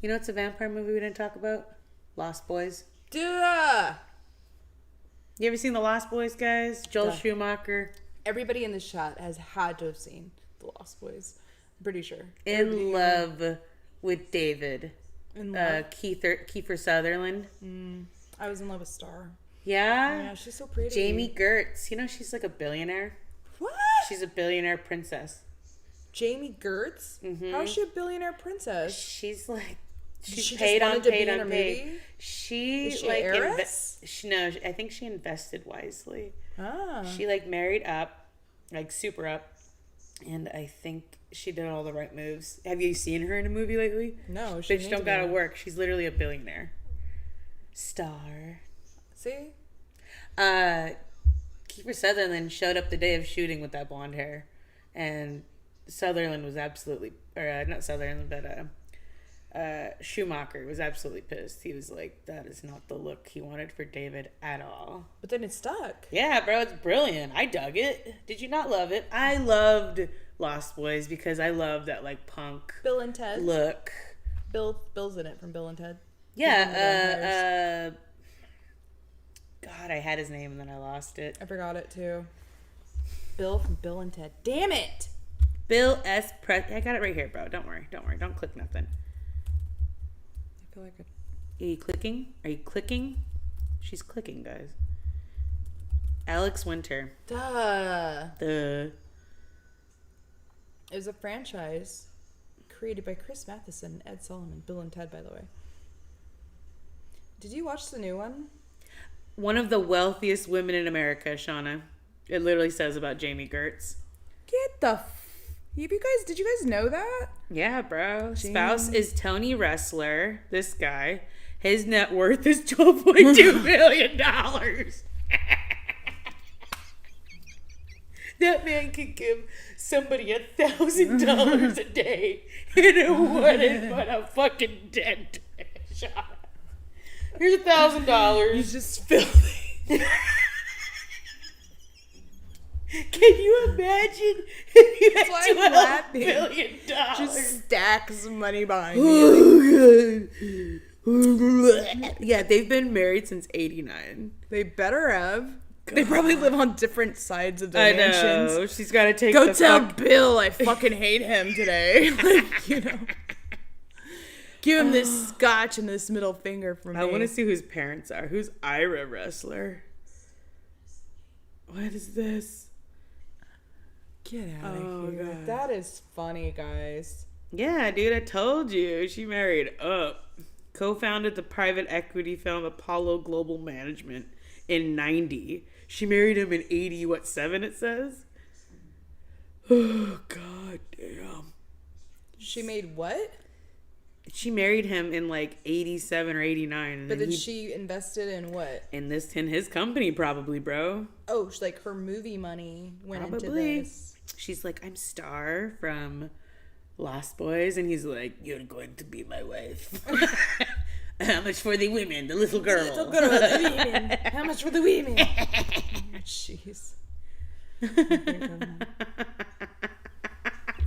You know what's a vampire movie we didn't talk about? Lost Boys. Duh! You ever seen The Lost Boys, guys? Joel Duh. Schumacher. Everybody in the chat has had to have seen The Lost Boys. I'm pretty sure. In love with David. In love. Kiefer Sutherland. I was in love with Star. Yeah? Yeah, she's so pretty. Jamie Gertz. You know she's like a billionaire? What? She's a billionaire princess. Jamie Gertz? Mm-hmm. How's she a billionaire princess? She's like... She's She paid just on wanted to be paid in on a paid. movie? She Is she like an heiress? I think she invested wisely. Ah. She like married up, like super up, and I think she did all the right moves. Have you seen her in a movie lately? No, Bitch she needs don't to gotta be. work. She's literally a billionaire. Star. See? Kiefer Sutherland showed up the day of shooting with that blonde hair, and Sutherland was absolutely, or not Sutherland, but Schumacher was absolutely pissed. He was like, that is not the look he wanted for David at all. But then it stuck. Yeah, bro, it's brilliant. I dug it. Did you not love it? I loved Lost Boys because I loved that like punk Bill and Ted. look. Bill's in it from Bill and Ted. Yeah, God, I had his name and then I lost it. I forgot it too. Bill from Bill and Ted. Damn it! Bill S. I got it right here, bro. Don't worry. Don't click nothing. I feel like Are you clicking? Are you clicking? She's clicking, guys. Alex Winter. Duh. The It was a franchise created by Chris Matheson and Ed Solomon. Bill and Ted, by the way. Did you watch the new one? one of the wealthiest women in America, Shauna. It literally says about Jamie Gertz. Get the did you guys know that? Yeah, bro. Spouse is Tony Ressler, this guy. His net worth is $12.2 billion. That man could give somebody $1,000 a day and it wouldn't put a fucking dent. Here's $1,000. He's just filthy. Can you imagine if you That's why had I'm $12 laughing. billion? Just stacks of money behind me. Oh, God. Yeah, they've been married since '89. They better have. They probably live on different sides of the I mansions. know. She's got to take Go the tell fuck- Bill I fucking hate him today. Like, you know. Give him this scotch and this middle finger from me. I want to see whose parents are. Who's Ira Wrestler? What is this? Get out of Oh, here. God. That is funny, guys. Yeah, dude, I told you. She married up. Co-founded the private equity firm Apollo Global Management in 90. She married him in 7 it says? Oh, God damn. She made what? She married him in like 87 or 89. And But then then she invested in what? in his company probably, bro. Oh, like her movie money went into Probably. this. She's like, I'm Star from Lost Boys, and he's like, you're going to be my wife. How much for the women, the little girl? How much for the women? Jeez.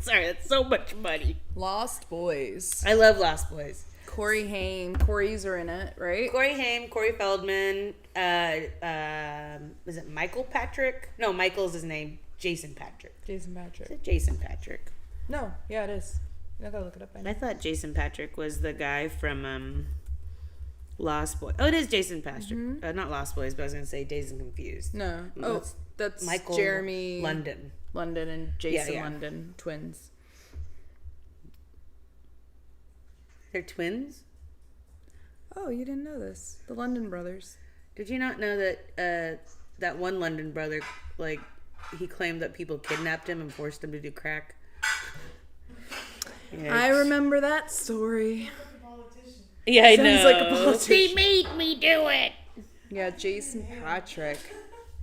Sorry, that's so much money. Lost Boys. I love Lost Boys. Corey Haim. Corey's are in it, right? Corey Haim, Corey Feldman, is it Michael Patrick? No, Michael's his name. Jason Patrick. Jason Is Patrick. it Jason Patrick? No, yeah, it is. I gotta look it up. I thought Jason Patrick was the guy from Lost Boys. Oh, it is Jason Patrick. Not Lost Boys, but I was going to say Dazed and Confused. No. No, Oh, it's that's Michael Jeremy London. London and Jason yeah. London, twins. They're twins? Oh, you didn't know this? The London brothers. Did you not know that that one London brother, like, he claimed that people kidnapped him and forced him to do crack? Yeah, I remember that story. Yeah, I Sounds know. like a politician. They made me do it. Yeah, Jason Patrick.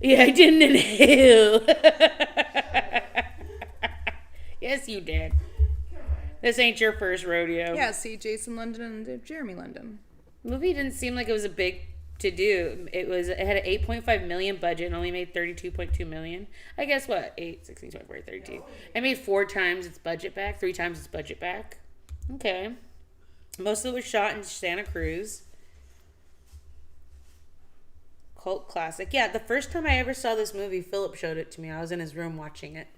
Yeah, I didn't inhale. Yes, you did. This ain't your first rodeo. Yeah, see, Jason London and Jeremy London. The movie didn't seem like it was a big to do. It had an 8.5 million budget and only made 32.2 million. I guess what? 8, 16, 24, 32. It made 4 times its budget back, 3 times its budget back. Okay. Most of it was shot in Santa Cruz. Cult classic. Yeah, the first time I ever saw this movie, Philip showed it to me. I was in his room watching it.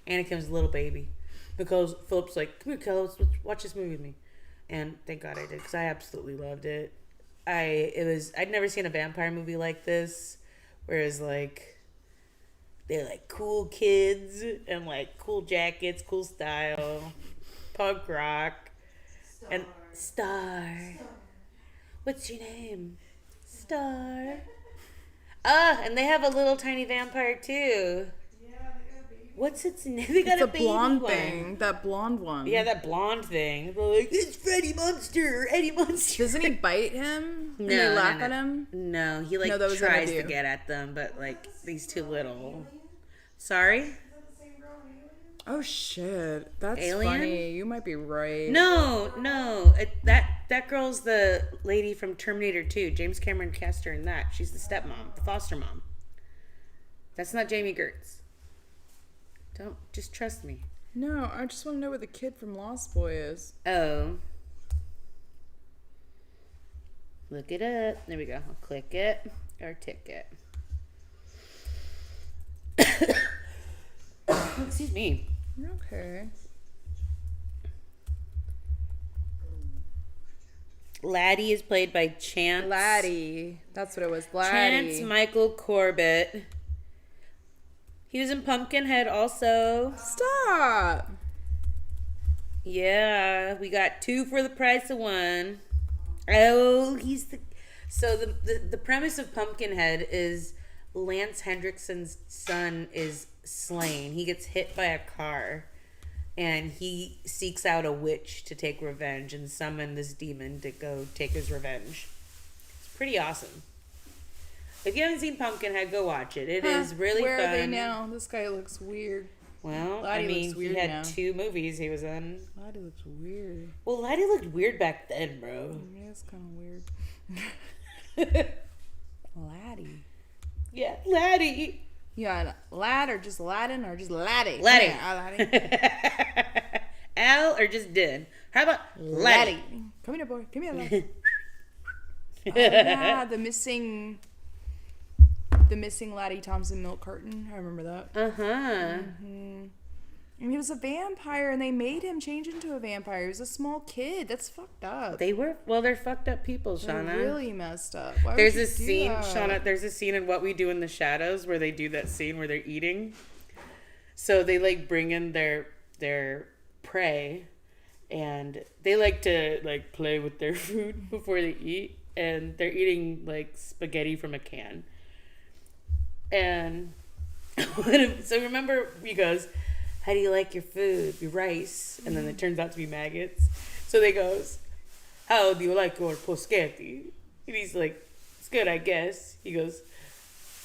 Anakin's little baby. Because Philip's like, come here, Kelly, let's watch this movie with me. And thank God I did, because I absolutely loved it. I'd never seen a vampire movie like this, whereas like they're like cool kids and like cool jackets, cool style, punk rock, and Star. What's your name? Star. And they have a little tiny vampire too. What's its name? They got It's a baby blonde one. thing. That blonde one. Yeah, that blonde thing. They're like, it's Freddy Monster, Eddie Monster. Doesn't he bite him? And No, they laugh no. at him? No, he like No, that was tries to Interview. get at them, but like he's too little. Sorry? Oh shit. That's Alien? funny. You might be right. No. That girl's the lady from Terminator 2. James Cameron cast her in that. She's the stepmom, the foster mom. That's not Jamie Gertz. Don't just trust me. No, I just want to know where the kid from Lost Boy is. Oh. Look it up. There we go. I'll click it. Or ticket. Excuse me. Okay. Laddie is played by Chance. Laddie. That's what it was. Laddie. Chance Michael Corbett. He was in Pumpkinhead also. Stop. Yeah, we got 2 for the price of 1. Oh, he's the... So the premise of Pumpkinhead is Lance Hendrickson's son is slain. He gets hit by a car. And he seeks out a witch to take revenge and summon this demon to go take his revenge. It's pretty awesome. If you haven't seen Pumpkinhead, go watch it. It is really Where fun. are they now? This guy looks weird. Well, Laddie I mean, looks he weird had now. 2 movies he was in. Laddie looks weird. Well, Laddie looked weird back then, bro. Yeah, it's kind of weird. Laddie. Yeah, Laddie. Yeah, lad or just Latin or just Laddie? Laddie. Laddie. Al or just did? How about Laddie? Laddie. Come here, boy. Come here, lad. Oh, yeah, the missing Laddie Thompson milk carton. I remember that. Uh-huh. And he was a vampire, and they made him change into a vampire. He was a small kid. That's fucked up. They're fucked up people, They're Shauna. really messed up. Why There's would you this do scene, that? Shauna, there's a scene in What We Do in the Shadows where they do that scene where they're eating. So they like bring in their prey and they like to like play with their food before they eat, and they're eating like spaghetti from a can. And so remember he goes, how do you like your food? Your rice? And then it turns out to be maggots. So they goes, how do you like your poschetti? And he's like, it's good, I guess. He goes,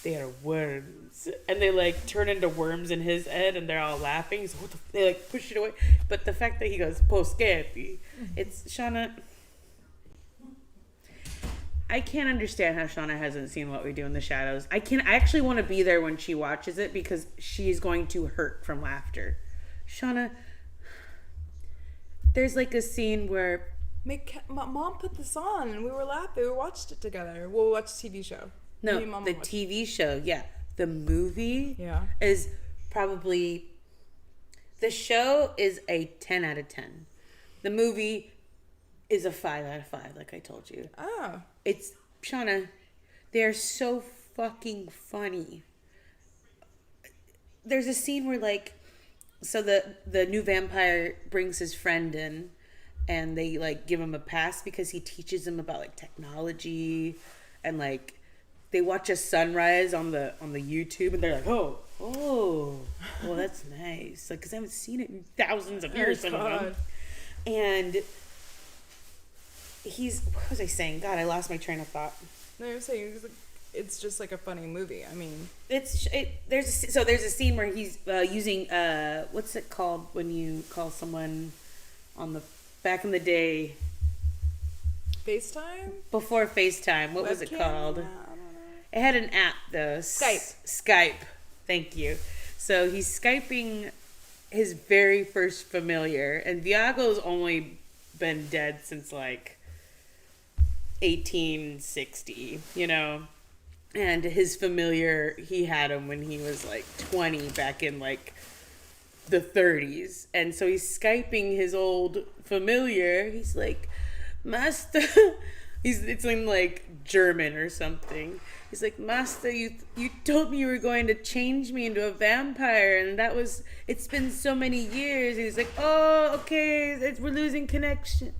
they are worms. And they like turn into worms in his head and they're all laughing. He's like, what the they like push it away. But the fact that he goes, poschetti, it's Shauna. I can't understand how Shauna hasn't seen What We Do in the Shadows. I actually want to be there when she watches it because she's going to hurt from laughter. Shauna, there's like a scene where My mom put this on and we were laughing. We watched it together. We'll watch the TV show. Me and no, Mama the watched TV show, yeah, the movie Yeah. is probably the show is a 10 out of 10. The movie is a 5 out of 5, like I told you. Oh. It's Shauna. They're so fucking funny. There's a scene where like, so the new vampire brings his friend in, and they like give him a pass because he teaches them about like technology, and like they watch a sunrise on the YouTube, and they're like, well that's nice, like because I haven't seen it in thousands of years. Some of them. God. And what was I saying? God, I lost my train of thought. No, you're saying it's just like a funny movie. I mean, There's a scene where he's using what's it called when you call someone on the back in the day FaceTime? before FaceTime. What was it Webcam? called? No, I don't know. It had an app though. Skype. Thank you. So he's Skyping his very first familiar, and Viago's only been dead since like 1860, and his familiar, he had him when he was like 20 back in like the 30s, and so he's Skyping his old familiar. He's like, Master, it's in like German or something. He's like, Master, you told me you were going to change me into a vampire, and it's been so many years. And he's like, oh, okay, we're losing connection.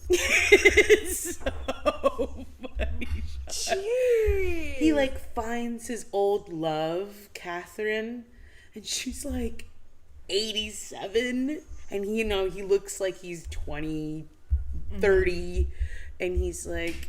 It's so funny. Jeez. He like finds his old love, Catherine, and she's like 87, and he looks like he's 20, 30, and he's like,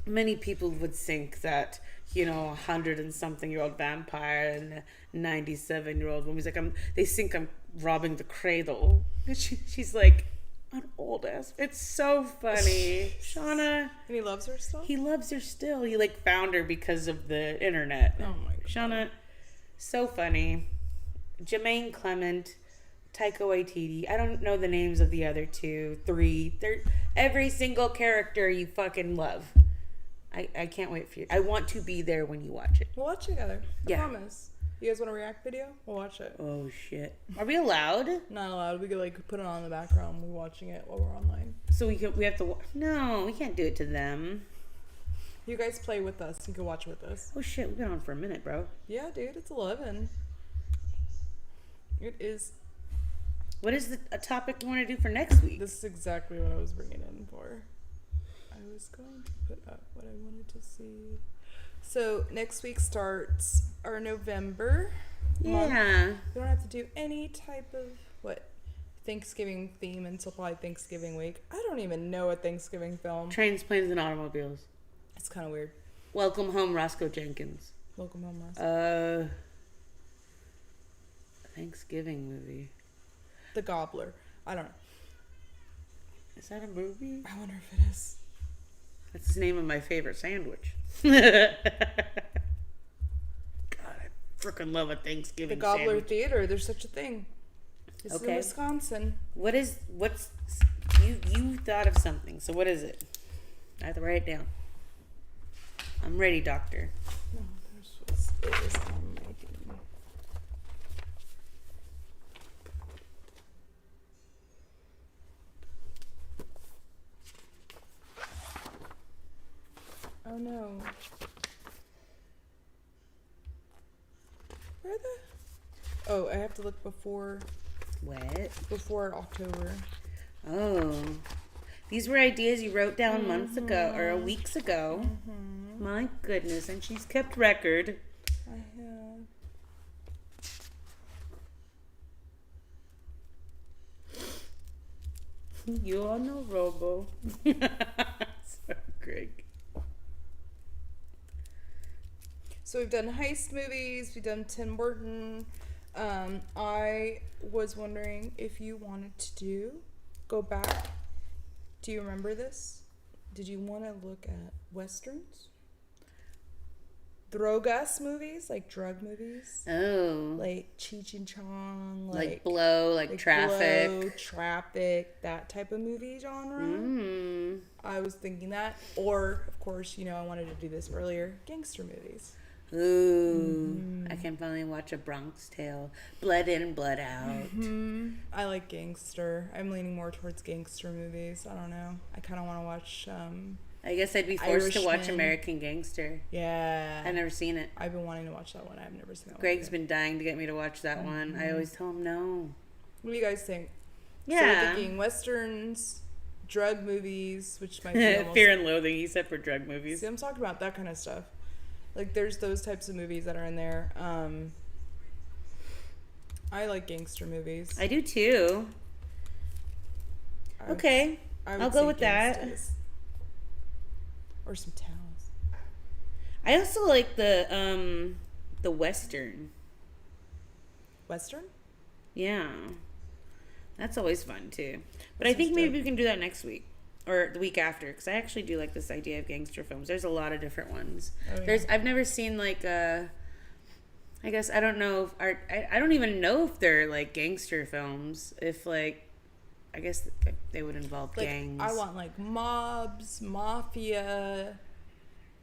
many people would think that 100 and something year old vampire and 97-year-old woman. He's like, they think I'm robbing the cradle. And she's like, an old ass. It's so funny. Shauna. And he loves her still? He loves her still. He like found her because of the internet. Oh my God. Shauna, so funny. Jermaine Clement, Taika Waititi. I don't know the names of the other 2, 3. They're every single character you fucking love. I can't wait for you. I want to be there when you watch it. We'll watch it together. I Yeah. promise. You guys want a react video? We'll watch it. Oh shit. Are we allowed? Not allowed. We could like put it on in the background. We're watching it while we're online. So we have to. No, we can't do it to them. You guys play with us. You can watch with us. Oh shit, we've been on for a minute, bro. Yeah, dude. It's 11. It is. What is a topic you want to do for next week? This is exactly what I was bringing in for. I was going to put up what I wanted to see. So next week starts our November month. Yeah. We don't have to do any type of Thanksgiving theme until probably Thanksgiving week. I don't even know a Thanksgiving film. Trains, planes, and automobiles. It's kind of weird. Welcome home, Roscoe Jenkins. Welcome home, Ross. Thanksgiving movie. The Gobbler. I don't know. Is that a movie? I wonder if it is. That's the name of my favorite sandwich. God, I freaking love a Thanksgiving The Gobbler sandwich. Theater. There's such a thing. This is in Okay. Wisconsin. What's you thought of something? So what is it? I have to write it down. I'm ready, doctor. No, it is on my team. Oh no. Where the? Oh, I have to look before October. Oh. These were ideas you wrote down months ago or weeks ago. My goodness, and she's kept record. I have. You are no robo. Sorry, Greg. So we've done heist movies, we've done Tim Burton. I was wondering if you wanted to go back. Do you remember this? Did you want to look at westerns? Drogas movies, like drug movies, Oh. like Cheech and Chong, Like Blow, like Traffic. Blow, Traffic, that type of movie genre. Mm. I was thinking that, or of course, I wanted to do this earlier, gangster movies. Ooh. I can finally watch A Bronx Tale. Blood in, blood out. I like gangster. I'm leaning more towards gangster movies. I don't know. I kind of want to watch. I guess I'd be forced to watch Irishman. American Gangster. Yeah. I've never seen it. I've been wanting to watch that one. I've never seen that one. Greg's either. been dying to get me to watch that one. I always tell him no. What do you guys think? So Yeah. we're thinking westerns, drug movies, which might be almost... Fear and Loathing, he said, for drug movies. See, I'm talking about that kind of stuff. Like, there's those types of movies that are in there. I like gangster movies. I do too. I would- Okay. I would I'll go say with that. gangsters. Or some towns. I also like the Western. Western? Yeah. That's always fun too. But I This think is maybe dope. we can do that next week. Or the week after, because I actually do like this idea of gangster films. There's a lot of different ones. Oh, yeah. I've never seen like I guess I don't know if I don't even know if they're like gangster films. If like I guess they would involve Like, gangs. I want, like, mobs, mafia.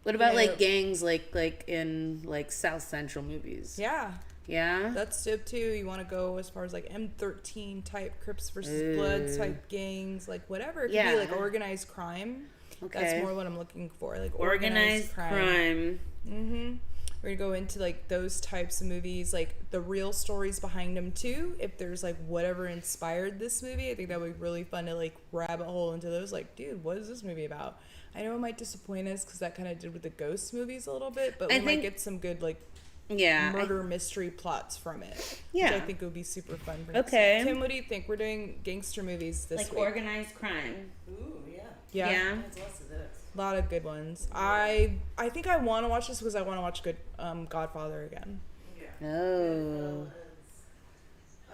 What about you like know- gangs like in like South Central movies? Yeah. Yeah. That's dope, too. You want to go as far as, like, M13 type, Crips versus Bloods Ooh. type gangs, like, whatever. It could Yeah. be, like, organized crime. Okay. That's more what I'm looking for. Like, Organized crime. Mm-hmm. We're gonna go into like those types of movies, like the real stories behind them too. If there's like whatever inspired this movie, I think that would be really fun to like rabbit hole into those. Like, dude, what is this movie about? I know it might disappoint us because that kind of did with the ghost movies a little bit, but we I might think- get some good like Yeah. murder mystery plots from it. Yeah. Which I think would be super fun. For Okay. Tim, what do you think? We're doing gangster movies this like week. organized crime. Ooh, yeah. Yeah. Yeah. There's lots of those. A lot of good ones. I think I want to watch this because I want to watch good Godfather again. Yeah. Oh.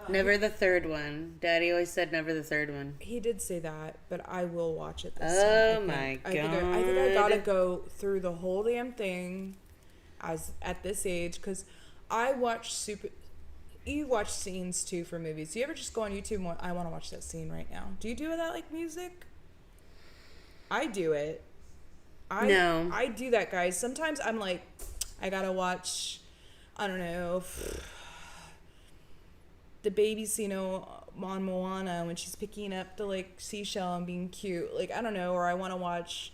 Goodfellas. Never the third one. Daddy always said never the third one. He did say that, but I will watch it this Oh time. my I think I God. gotta go through the whole damn thing as at this age because I watch You watch scenes too for movies. Do you ever just go on YouTube and I want to watch that scene right now? Do you do that like music? I do it. No. I do that, guys. Sometimes I'm like, I gotta watch, I don't know, the baby scene on Moana when she's picking up the like seashell and being cute. Like, I don't know, or I want to watch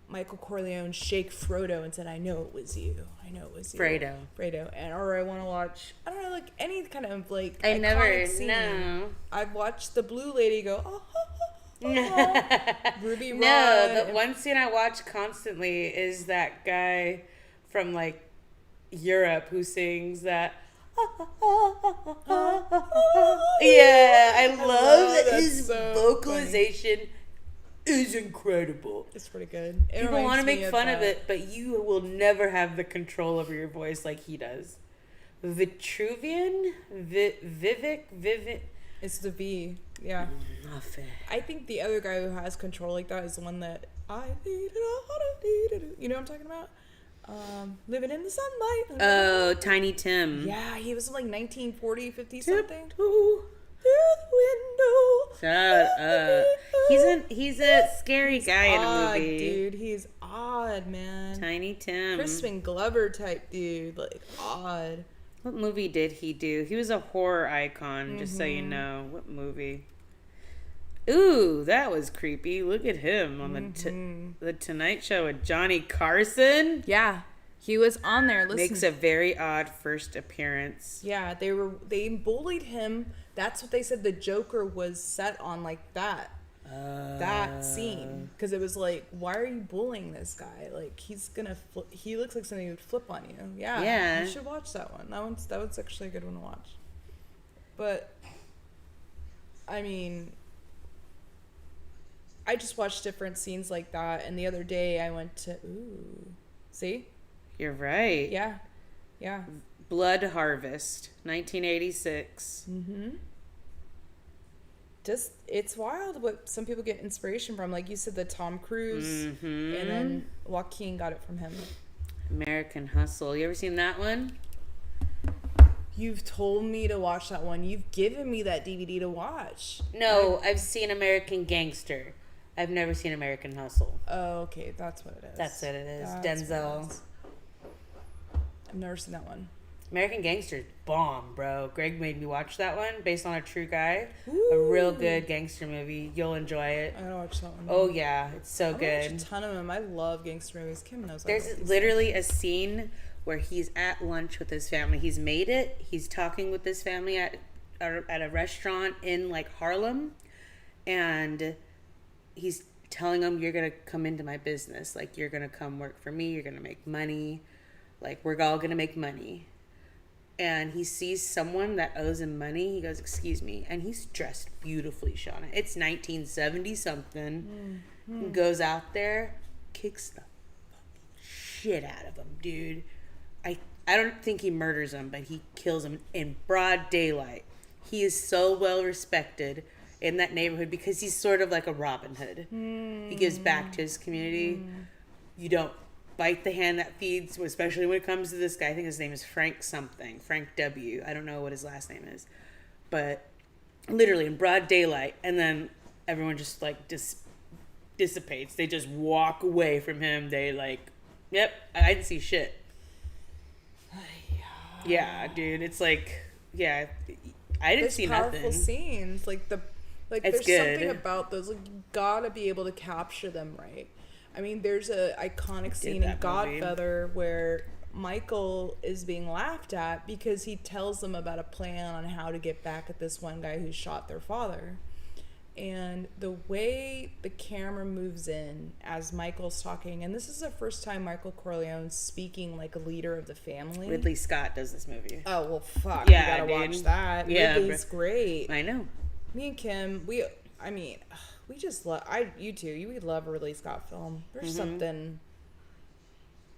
Michael Corleone shake Frodo and said, I know it was you. I know it was you. Fredo. And or I want to watch, I don't know, like any kind of like I never iconic scene. no. I've watched the blue lady go, oh, Ruby Rod. No, the one scene I watch constantly is that guy from like Europe who sings that. Yeah, I love that that's his so vocalization is incredible. It's pretty good. It People reminds want to me make fun of that. it, but you will never have the control over your voice like he does. Vitruvian? Vivek? It's the V. Yeah. Nothing. I think the other guy who has control like that is the one that you know what I'm talking about? Living in the sunlight. Oh, Tiny Tim. Yeah, he was like 1940, 50 something. Tiptoe Through the window. Shut up. He's a scary guy in a Odd, movie. dude. He's odd, man. Tiny Tim. Crispin Glover type dude, like odd. What movie did he do? He was a horror icon, just so you Mm-hmm. know. What movie? Ooh, that was creepy. Look at him on the Tonight Show with Johnny Carson. Yeah, he was on there. Listen, Makes a very odd first appearance. yeah, they bullied him. That's what they said. The Joker was set on like that scene because it was like, why are you bullying this guy? Like he's gonna he looks like something who would flip on you. Yeah, you should watch that one. That one's actually a good one to watch. But I mean, I just watch different scenes like that. And the other day I went to, see? You're right. Yeah. Yeah. Blood Harvest, 1986. Just, it's wild what some people get inspiration from. Like you said, the Tom Cruise, and then Joaquin got it from him. American Hustle. You ever seen that one? You've told me to watch that one. You've given me that DVD to watch. No, I've seen American Gangster. I've never seen American Hustle. Oh, okay. That's what it is. That's what it is. That's what it Denzel. is. I've never seen that one. American Gangster's bomb, bro. Greg made me watch that one based on a true guy. A real good gangster movie. You'll enjoy it. I gotta watch that one. Oh yeah, it's so I'm good. gonna watch a ton of them. I love gangster movies. Kim knows. There's literally a scene where he's at lunch with his family. He's made it. He's talking with his family at a restaurant in like Harlem, and he's telling them, "You're gonna come into my business. Like you're gonna come work for me. You're gonna make money. Like we're all gonna make money." And he sees someone that owes him money. He goes, "Excuse me," and he's dressed beautifully, Shauna. It's 1970 something. He goes out there, kicks the shit out of him, dude. I don't think he murders him, but he kills him in broad daylight. He is so well respected in that neighborhood because he's sort of like a Robin Hood. He gives back to his community. You don't bite the hand that feeds, especially when it comes to this guy. I think his name is Frank something. Frank W. I don't know what his last name is. But literally in broad daylight, and then everyone just like dissipates. They just walk away from him. They like, yep, I didn't see shit. Yeah, dude, it's like, yeah, I didn't see powerful nothing. scenes, like It's there's good. something about those. Like you gotta be able to capture them right. I mean, there's a iconic scene in that movie. Godfather where Michael is being laughed at because he tells them about a plan on how to get back at this one guy who shot their father. And the way the camera moves in as Michael's talking, and this is the first time Michael Corleone's speaking like a leader of the family. Ridley Scott does this movie. Oh, well, fuck. Yeah, you gotta dude. watch that. Yeah, Ridley's great. I know. Me and Kim, we just love, you too, we love a Ridley Scott film. There's something,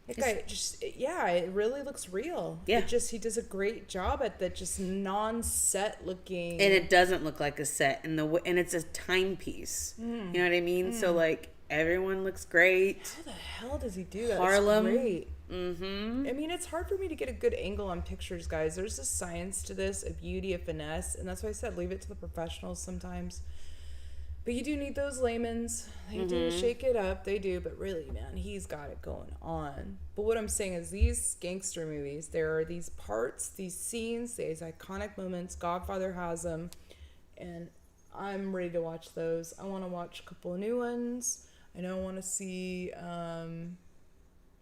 that guy it really looks real. Yeah. He does a great job at that just non-set looking. And it doesn't look like a set, and it's a timepiece. You know what I mean? So like everyone looks great. How the hell does he do that? Harlem. It's great. I mean, it's hard for me to get a good angle on pictures, guys. There's a science to this, a beauty, a finesse, and that's why I said leave it to the professionals sometimes. But you do need those layman's. They do shake it up. They do. But really, man, he's got it going on. But what I'm saying is these gangster movies, there are these parts, these scenes, these iconic moments. Godfather has them. And I'm ready to watch those. I want to watch a couple of new ones. I know I want to see,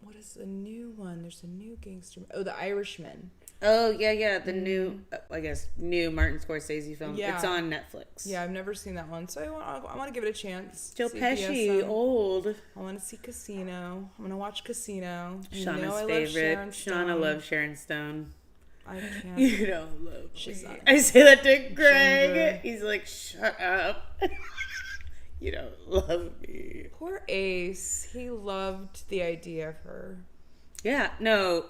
what is the new one? There's a new gangster. Oh, The Irishman. Oh yeah, the new, I guess, new Martin Scorsese film. Yeah. It's on Netflix. Yeah, I've never seen that one, so I want to give it a chance. Joe See if he has Pesci, some. old. I want to see Casino. I'm gonna watch Casino. You Shauna's know I love favorite. Sharon Shauna Stone. loves Sharon Stone. I can't. You don't love She's me. not- I say that to Greg. Ginger. He's like, shut up. You don't love me. Poor Ace. He loved the idea of her. Yeah, no.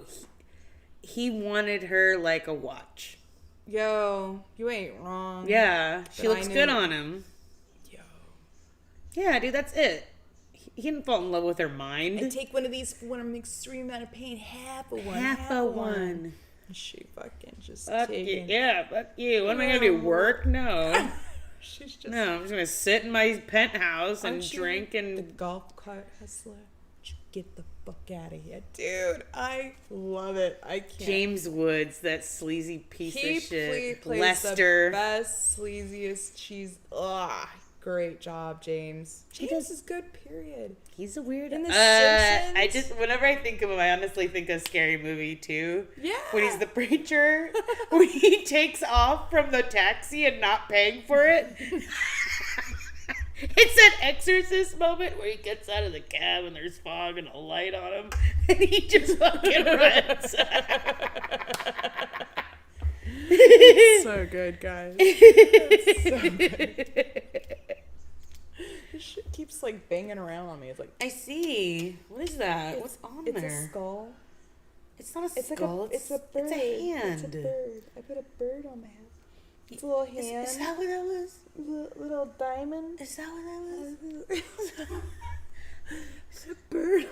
He wanted her like a watch. Yo, you ain't wrong. Yeah, she But I looks knew- good on him. Yo. Yeah, dude, that's it. He didn't fall in love with her mind. And take one of these when I'm extreme amount of pain. Half a one. Half a one. And she fucking just Fuck you. taking. Yeah, fuck you. What am I gonna do? Work? No. She's just. No, I'm just gonna sit in my penthouse and Aren't you drink the and. golf cart hustler. Get the fuck out of here, dude! I love it. I can't. James Woods, that sleazy piece He of shit. plays Lester. the best, sleaziest cheese. Great job, James. James is good. Period. He's a weird. In The I Simpsons? just whenever I think of him, I honestly think of Scary Movie too. Yeah. When he's the preacher, when he takes off from the taxi and not paying for it. It's that Exorcist moment where he gets out of the cab and there's fog and a light on him, and he just fucking runs. So good, guys. So good. This shit keeps like banging around on me. It's like I see. What is that? What's on it's there? a skull. It's not a It's skull. like it's a bird. It's a hand. It's a bird. I put a bird on my head. It's a little hand. Is that what that was? Little diamond. Is that what that was? It's a bird.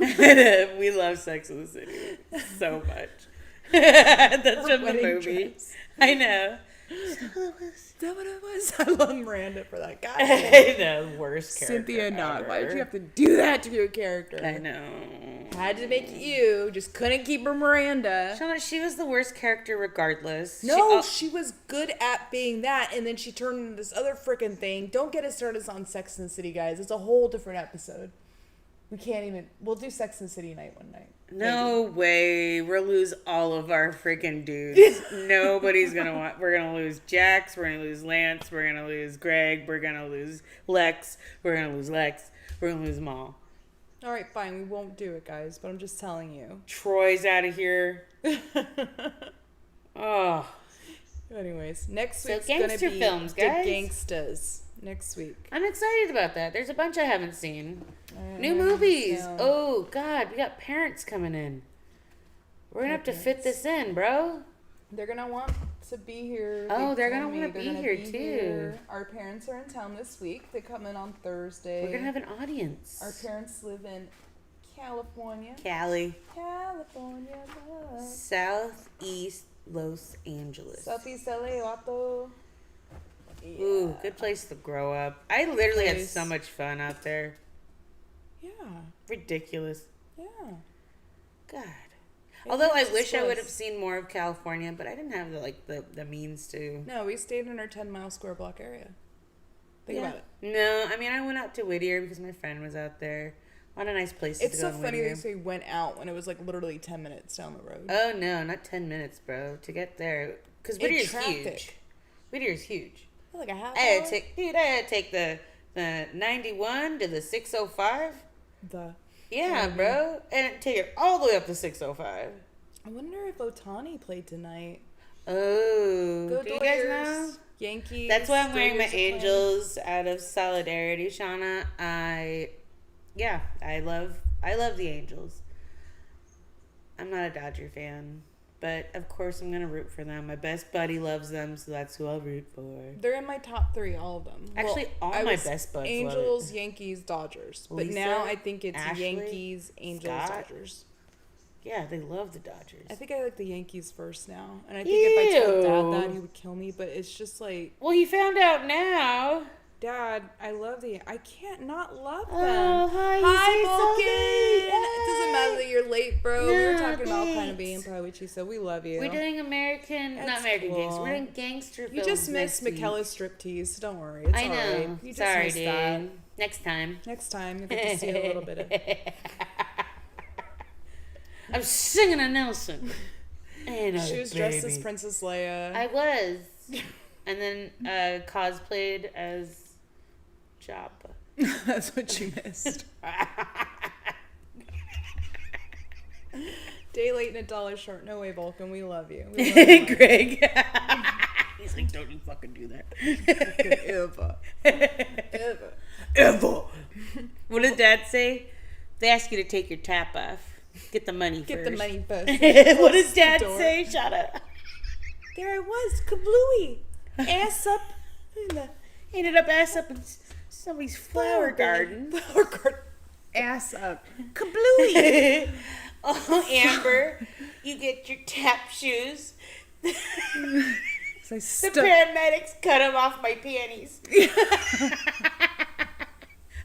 We love Sex in the City so much. That's from the wedding movie. dress. I know. Is that what it was? I love Miranda for that guy. I know, worst character. Cynthia Knott. ever. Why did you have to do that to your character? I know. Had to make you. Just couldn't keep her Miranda. Shauna, she was the worst character regardless. No, she was good at being that, and then she turned into this other freaking thing. Don't get us started on Sex and the City, guys. It's a whole different episode. We can't even. We'll do Sex and the City night one night. No way. We'll lose all of our freaking dudes. Nobody's gonna want. We're gonna lose Jax. We're gonna lose Lance. We're gonna lose Greg. We're gonna lose Lex. We're gonna lose Lex. We're gonna lose them all. All right, fine. We won't do it, guys. But I'm just telling you. Troy's out of here. Oh. Anyways, next So week's gonna gangster be films, the guys. gangstas. Next week. I'm excited about that. There's a bunch I haven't seen. New know, movies. yeah. Oh, God. We got parents coming in. We're going to have to fit this in, bro. They're gonna want to be here. Oh, they're told gonna me wanna they're be gonna here, too. Our parents are in town this week. They come in on Thursday. We're going to have an audience. Our parents live in California. Cali. California. Love. Southeast Los Angeles. Southeast LA, Vato. Ooh, good place to grow up. I literally had place. so much fun out there. Yeah. Ridiculous. Yeah. God. Although I makes us wish I would blessed. have seen more of California, but I didn't have the means to. No, we stayed in our 10-mile square block area. Think about it. No, I mean I went out to Whittier because my friend was out there. A lot of nice places It's to go so in funny Whittier. they say went out when it was like literally 10 minutes down the road. Oh no, not 10 minutes, bro, to get there. Because Whittier's huge. traffic. Whittier's huge. Like a half I had hour. to take the 91 to the 605. Yeah, bro, and take it all the way up to 605. I wonder if Otani played tonight. Oh, Go do you guys Dodgers. know? Yankees. That's why I'm wearing my Dodgers are playing. Angels out of solidarity, Shauna. I love the Angels. I'm not a Dodger fan, but of course I'm gonna root for them. My best buddy loves them, so that's who I'll root for. They're in my top 3, all of them. Actually, all I my was best buds love Angels, Yankees, Dodgers. But Lisa, now I think it's Ashley, Yankees, Angels, Scott. Dodgers. Yeah, they love the Dodgers. I think I like the Yankees first now. And I think if I told Dad that, Ew. he would kill me. But it's just like, Well, you found out now. Dad, I love I can't not love them. Oh, hi, you Hi, say so Vulcan. late. It doesn't matter that you're late, bro. we were No, talking about kind of thanks. being Pawichi, so we love you. We're doing not American That's gangster. cool. We're doing gangster films. You just missed next week. Michaela's striptease, so don't worry. It's I know. all right. You just Sorry, missed dude. that. Next time. Next time, you get to see a little bit of. I'm singing a Nelson. And She was dressed as Princess Leia. I was. And then cosplayed as Jabba. That's what you missed. Day late and $1 short. No way, Vulcan. We love you. We love you. Greg. He's like, don't you fucking do that. Ever. Ever. What did Dad say? They ask you to take your tap off. Get the money Get first. the money first. What does Dad door. say? Shut up. There I was, kablooey. Ass up. In the Ended up ass up in somebody's flower garden. Flower garden. Ass up. Kablooey. Oh, Amber, you get your tap shoes. So The paramedics cut them off my panties.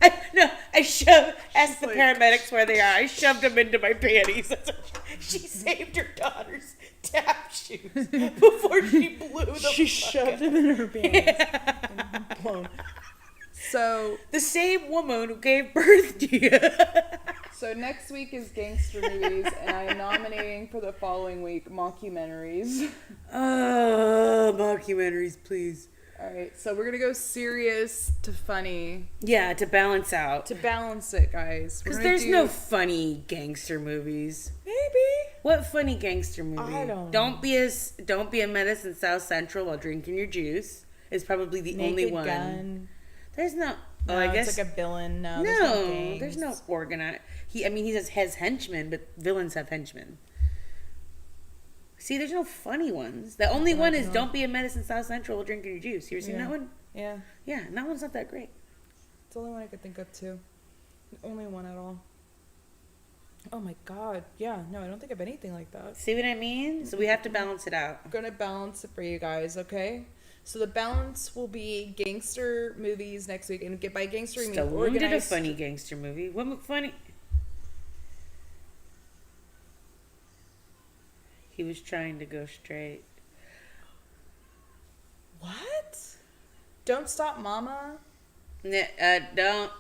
I asked the paramedics where they are. I shoved them into my panties. She saved her daughter's tap shoes before she blew them. She shoved him in her pants. And blown. So The same woman who gave birth to you. So next week is gangster movies, and I am nominating for the following week mockumentaries. Oh, mockumentaries, please. All right, so we're gonna go serious to funny Yeah, to balance out. to balance it, guys. We're Because gonna there's do- no funny gangster movies. maybe. What funny gangster movie? I don't know. Don't be a menace in South Central while drinking your juice. Is probably the only Naked one. Gun. There's no Oh, I guess. It's like a villain. No, No, there's no gangs. organized. He has henchmen, but villains have henchmen. See, there's no funny ones. The only one is "Don't be a menace in South Central while drinking your juice." You ever seen Yeah. that one? Yeah, Yeah, and that one's not that great. it's the only one I could think of too. The only one at all. Oh my god. Yeah, no, I don't think of anything like that. See what I mean? So we have to balance it out. I'm gonna balance it for you guys, okay? So the balance will be gangster movies next week, and by gangster we mean Stallone organized. did a funny gangster movie. What funny? He was trying to go straight. What? Don't Stop Mama. Don't.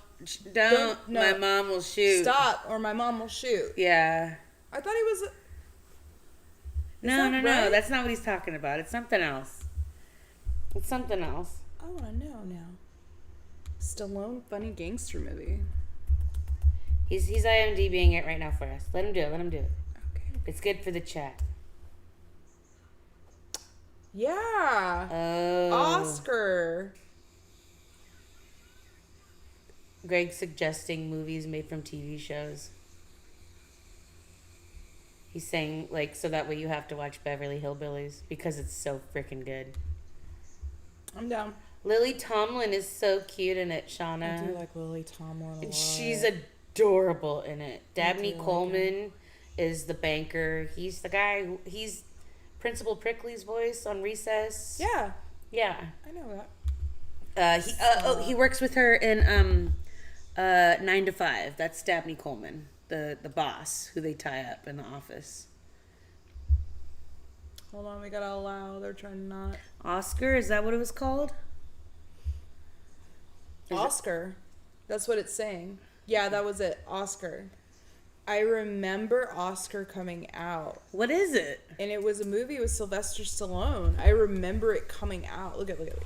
No. My mom will shoot. Stop, or my mom will shoot. Yeah. I thought he was. No, that no. right? That's not what he's talking about. It's something else. It's something else. I want to know now. Stallone funny gangster movie. He's IMDbing it right now for us. Let him do it. Let him do it. Okay. It's good for the chat. Yeah. Oh. Oscar. Greg's suggesting movies made from TV shows. He's saying, like, so that way you have to watch Beverly Hillbillies because it's so freaking good. I'm down. Lily Tomlin is so cute in it, Shauna. I do like Lily Tomlin a lot. And she's adorable in it. Dabney like Coleman is the banker. He's the guy he's Principal Prickly's voice on Recess. Yeah, Yeah. I know that. He works with her in 9 to 5. That's Dabney Coleman, the boss who they tie up in the office. Hold on, we gotta allow. They're trying to not. Oscar, is that what it was called? Oscar. That's what it's saying. Yeah, that was it. Oscar. I remember Oscar coming out, What is it? and it was a movie with Sylvester Stallone. I remember it coming out. Look at it.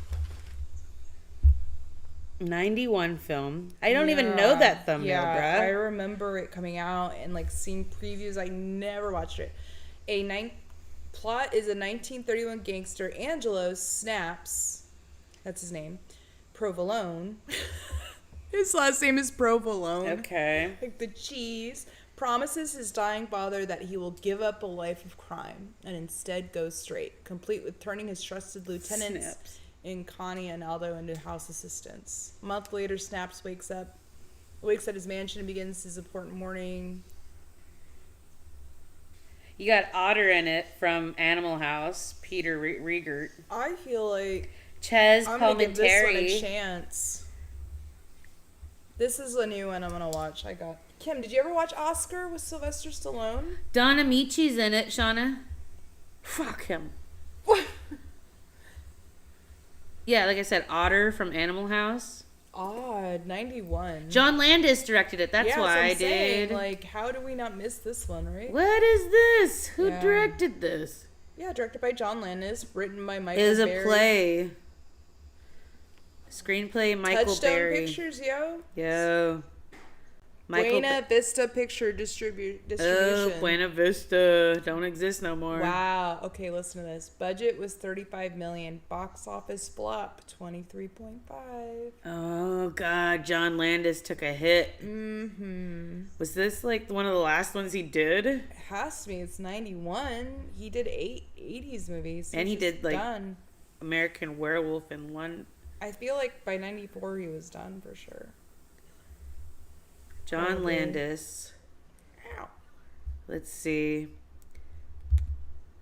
91 film. I don't even know that thumbnail, I bruh. remember it coming out and like seeing previews. I never watched it. Plot is a 1931 gangster, Angelo Snaps, that's his name, Provolone. His last name is Provolone. Okay. Like the cheese. Promises his dying father that he will give up a life of crime and instead go straight, complete with turning his trusted lieutenants Snaps. in Connie and Aldo into house assistants. A month later, Snaps wakes at his mansion and begins his important morning. You got Otter in it from Animal House, Peter Riegert. I feel like Ches I'm gonna give this one a Palminteri. chance. This is a new one I'm gonna watch. Kim, did you ever watch Oscar with Sylvester Stallone? Don Amici's in it, Shauna. Fuck him. What? Yeah, like I said, Otter from Animal House. Odd, 91. John Landis directed it. That's yeah, why what I I'm saying. did. Like, how do we not miss this one, right? What is this? Who Yeah. directed this? Yeah, directed by John Landis, written by Michael It is a Berry. play. Screenplay, Michael Touchstone Berry. Pictures, yo. Yo. Michael Buena Vista Picture distribution. Oh, Buena Vista. Don't exist no more. Wow. Okay, listen to this. Budget was $35 million. Box office flop 23.5. Oh, God. John Landis took a hit. Mm-hmm. Was this like one of the last ones he did? It has to be. It's 91. He did 80s movies. And he He's did, like, done. American Werewolf in one. I feel like by 94 he was done for sure. John Probably. Landis. Ow. Let's see.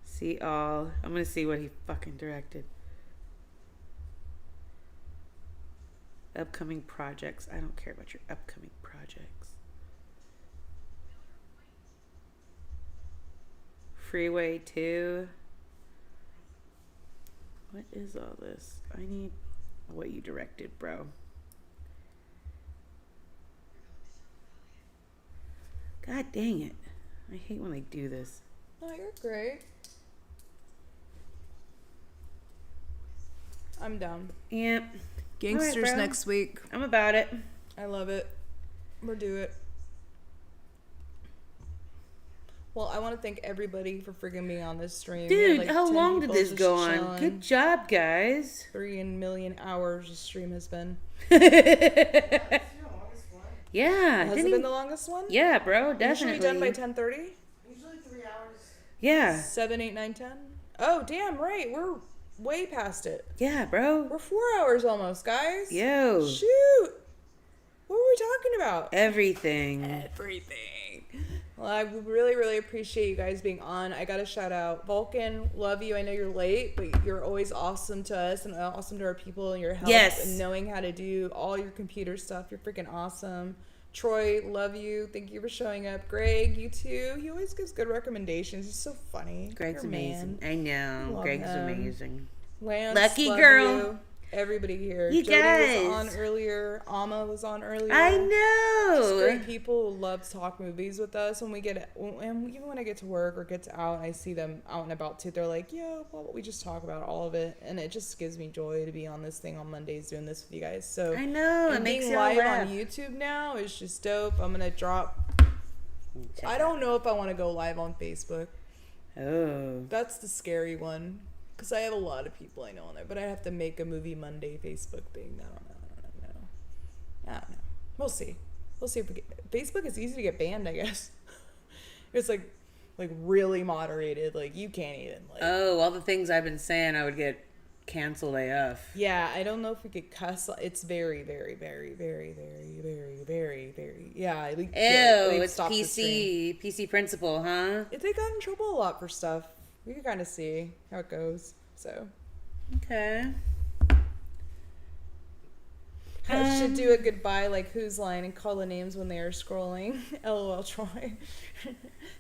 See all. I'm going to see what he fucking directed. Upcoming projects. I don't care about your upcoming projects. Freeway 2. What is all this? I need what you directed, bro. God dang it. I hate when they do this. Oh, you're great. I'm down. Yep. Gangsters All right, bro. next week. I'm about it. I love it. We'll do it. Well, I want to thank everybody for friggin' being on this stream. We Dude, had, like, how 10 long did people this just go on? chilling. Good job, guys. 3 million hours the stream has been. Yeah. Has didn't it been he- the longest one? Yeah, bro, definitely. Usually done by 10:30? Usually 3 hours. Yeah. 7, 8, 9, 10? Oh, damn, right. We're way past it. Yeah, bro. We're 4 hours almost, guys. Yo. Shoot. What were we talking about? Everything. Everything. Well, I really, really appreciate you guys being on. I got to shout out Vulcan. Love you. I know you're late, but you're always awesome to us and awesome to our people and your help Yes. and knowing how to do all your computer stuff. You're freaking awesome. Troy, love you. Thank you for showing up. Greg, you too. He always gives good recommendations. He's so funny. Greg's You're a amazing. man. I know. Love Greg's him. amazing. Lance, Lucky love girl. you. Everybody here. You Jody guys. was on earlier. Alma was on earlier. I Just great know. people who love to talk movies with us. When we get, and even when I get to work or get out and I see them out and about too, they're like, "Yo, well, we just talk about all of it," and it just gives me joy to be on this thing on Mondays doing this with you guys. So I know. It and makes being you all live laugh. on YouTube now is just dope. I'm gonna drop. I don't know if I want to go live on Facebook. Oh. That's the scary one. Because I have a lot of people I know on there. But I have to make a Movie Monday Facebook thing. I don't know. We'll see. We'll see if we get... Facebook is easy to get banned, I guess. It's like really moderated. Like, you can't even, like... Oh, all the things I've been saying, I would get canceled AF. Yeah, I don't know if we could cuss. It's very, very, very, very, very, very, very, very... Yeah, Ew, they've it's stopped the stream. PC principle, huh? They got in trouble a lot for stuff. We can kind of see how it goes. So... Okay. I should do a goodbye like Who's Line and call the names when they are scrolling. LOL Troy.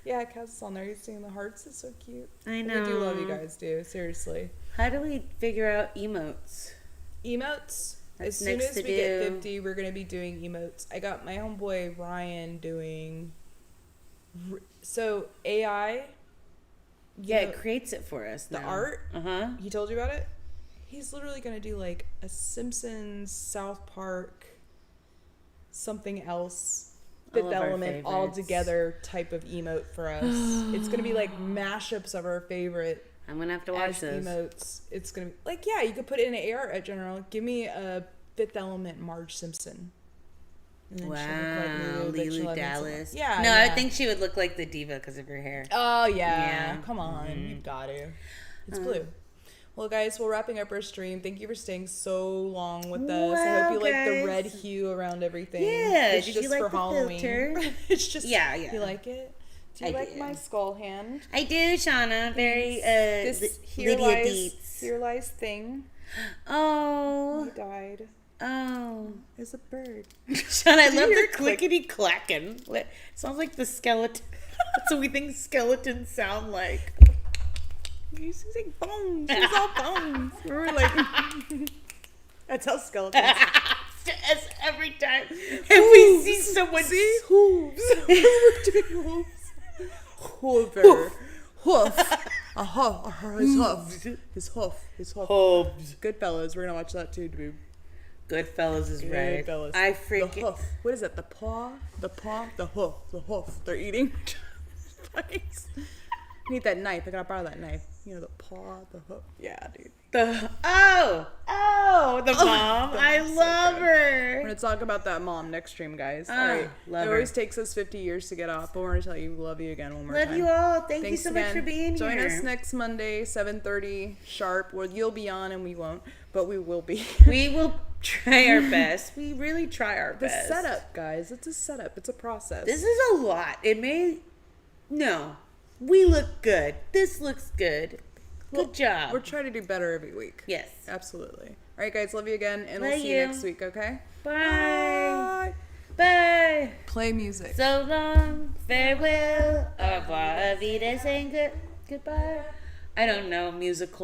Yeah, Cass is on there. He's seeing the hearts. It's so cute. I know. We do love you guys, dude. Seriously. How do we figure out emotes? Emotes. That's As soon next as to we get do. 50, we're going to be doing emotes. I got my homeboy Ryan doing... So, AI... Yeah, know, it creates it for us. the now. art. Uh-huh. He told you about it? He's literally going to do like a Simpsons, South Park, something else, Fifth All of our Element, all favorites. together type of emote for us. It's going to be like mashups of our favorite I'm gonna have to as watch those. emotes. It's going to be like, yeah, you could put it in an AR at General. Give me a Fifth Element Marge Simpson. And then she'll look Wow, like Lulu, but she'll Lulu have Dallas. Yeah. No, yeah. I think she would look like the diva because of her hair. Oh, yeah. Yeah. Come on. You've got to. It's blue. Well, guys, we're wrapping up our stream. Thank you for staying so long with us. I hope you Wow, like the guys. red hue around everything. Yeah, It's did just you like for the Halloween. filter? It's just... Yeah, yeah. You like it? Do you I like do. my skull hand? I do, Shauna. Very, Here Lydia lies, Dietz. here lies thing. Oh, He died. oh. Is a bird. Shauna, I love hear the clickety clacking. Sounds like the skeleton. That's what we think skeletons sound like. You used to say bones. It's all bones. We were like... That's how skeletons... As every time if we see someone See? Hooves. We're doing hooves. Hoover. Hoof. A hoof. His hoof. His hoof. His hoof. Hobbs. Goodfellas. We're gonna watch that too, dude. Goodfellas is right. Goodfellas. I The freaking hoof. What is it? The paw? The paw? The hoof. The hoof. They're eating. Fucking... I need that knife. I gotta borrow that knife. You know, the paw, the hoof. Yeah, dude. the the mom. I so love good. her. We're gonna talk about that mom next stream, guys. Ah, All right. love It her. always takes us 50 years to get off, but we're gonna tell you we love you again one more Love time. you all. Thank Thanks you so much again. for being Join here. us next Monday, 7:30 sharp. Where you'll be on and we won't, but we will be. We will try our best. We really try our The best. setup, guys. It's a setup. It's a process. This is a lot. No. We look good. This looks good. Good job. We're trying to do better every week. Yes. Absolutely. All right, guys. Love you again, and we'll Love see you you. next week. Okay. Bye. Bye. Play music. So long. Farewell. Au revoir. Auf Wiedersehen. Goodbye. I don't know musical.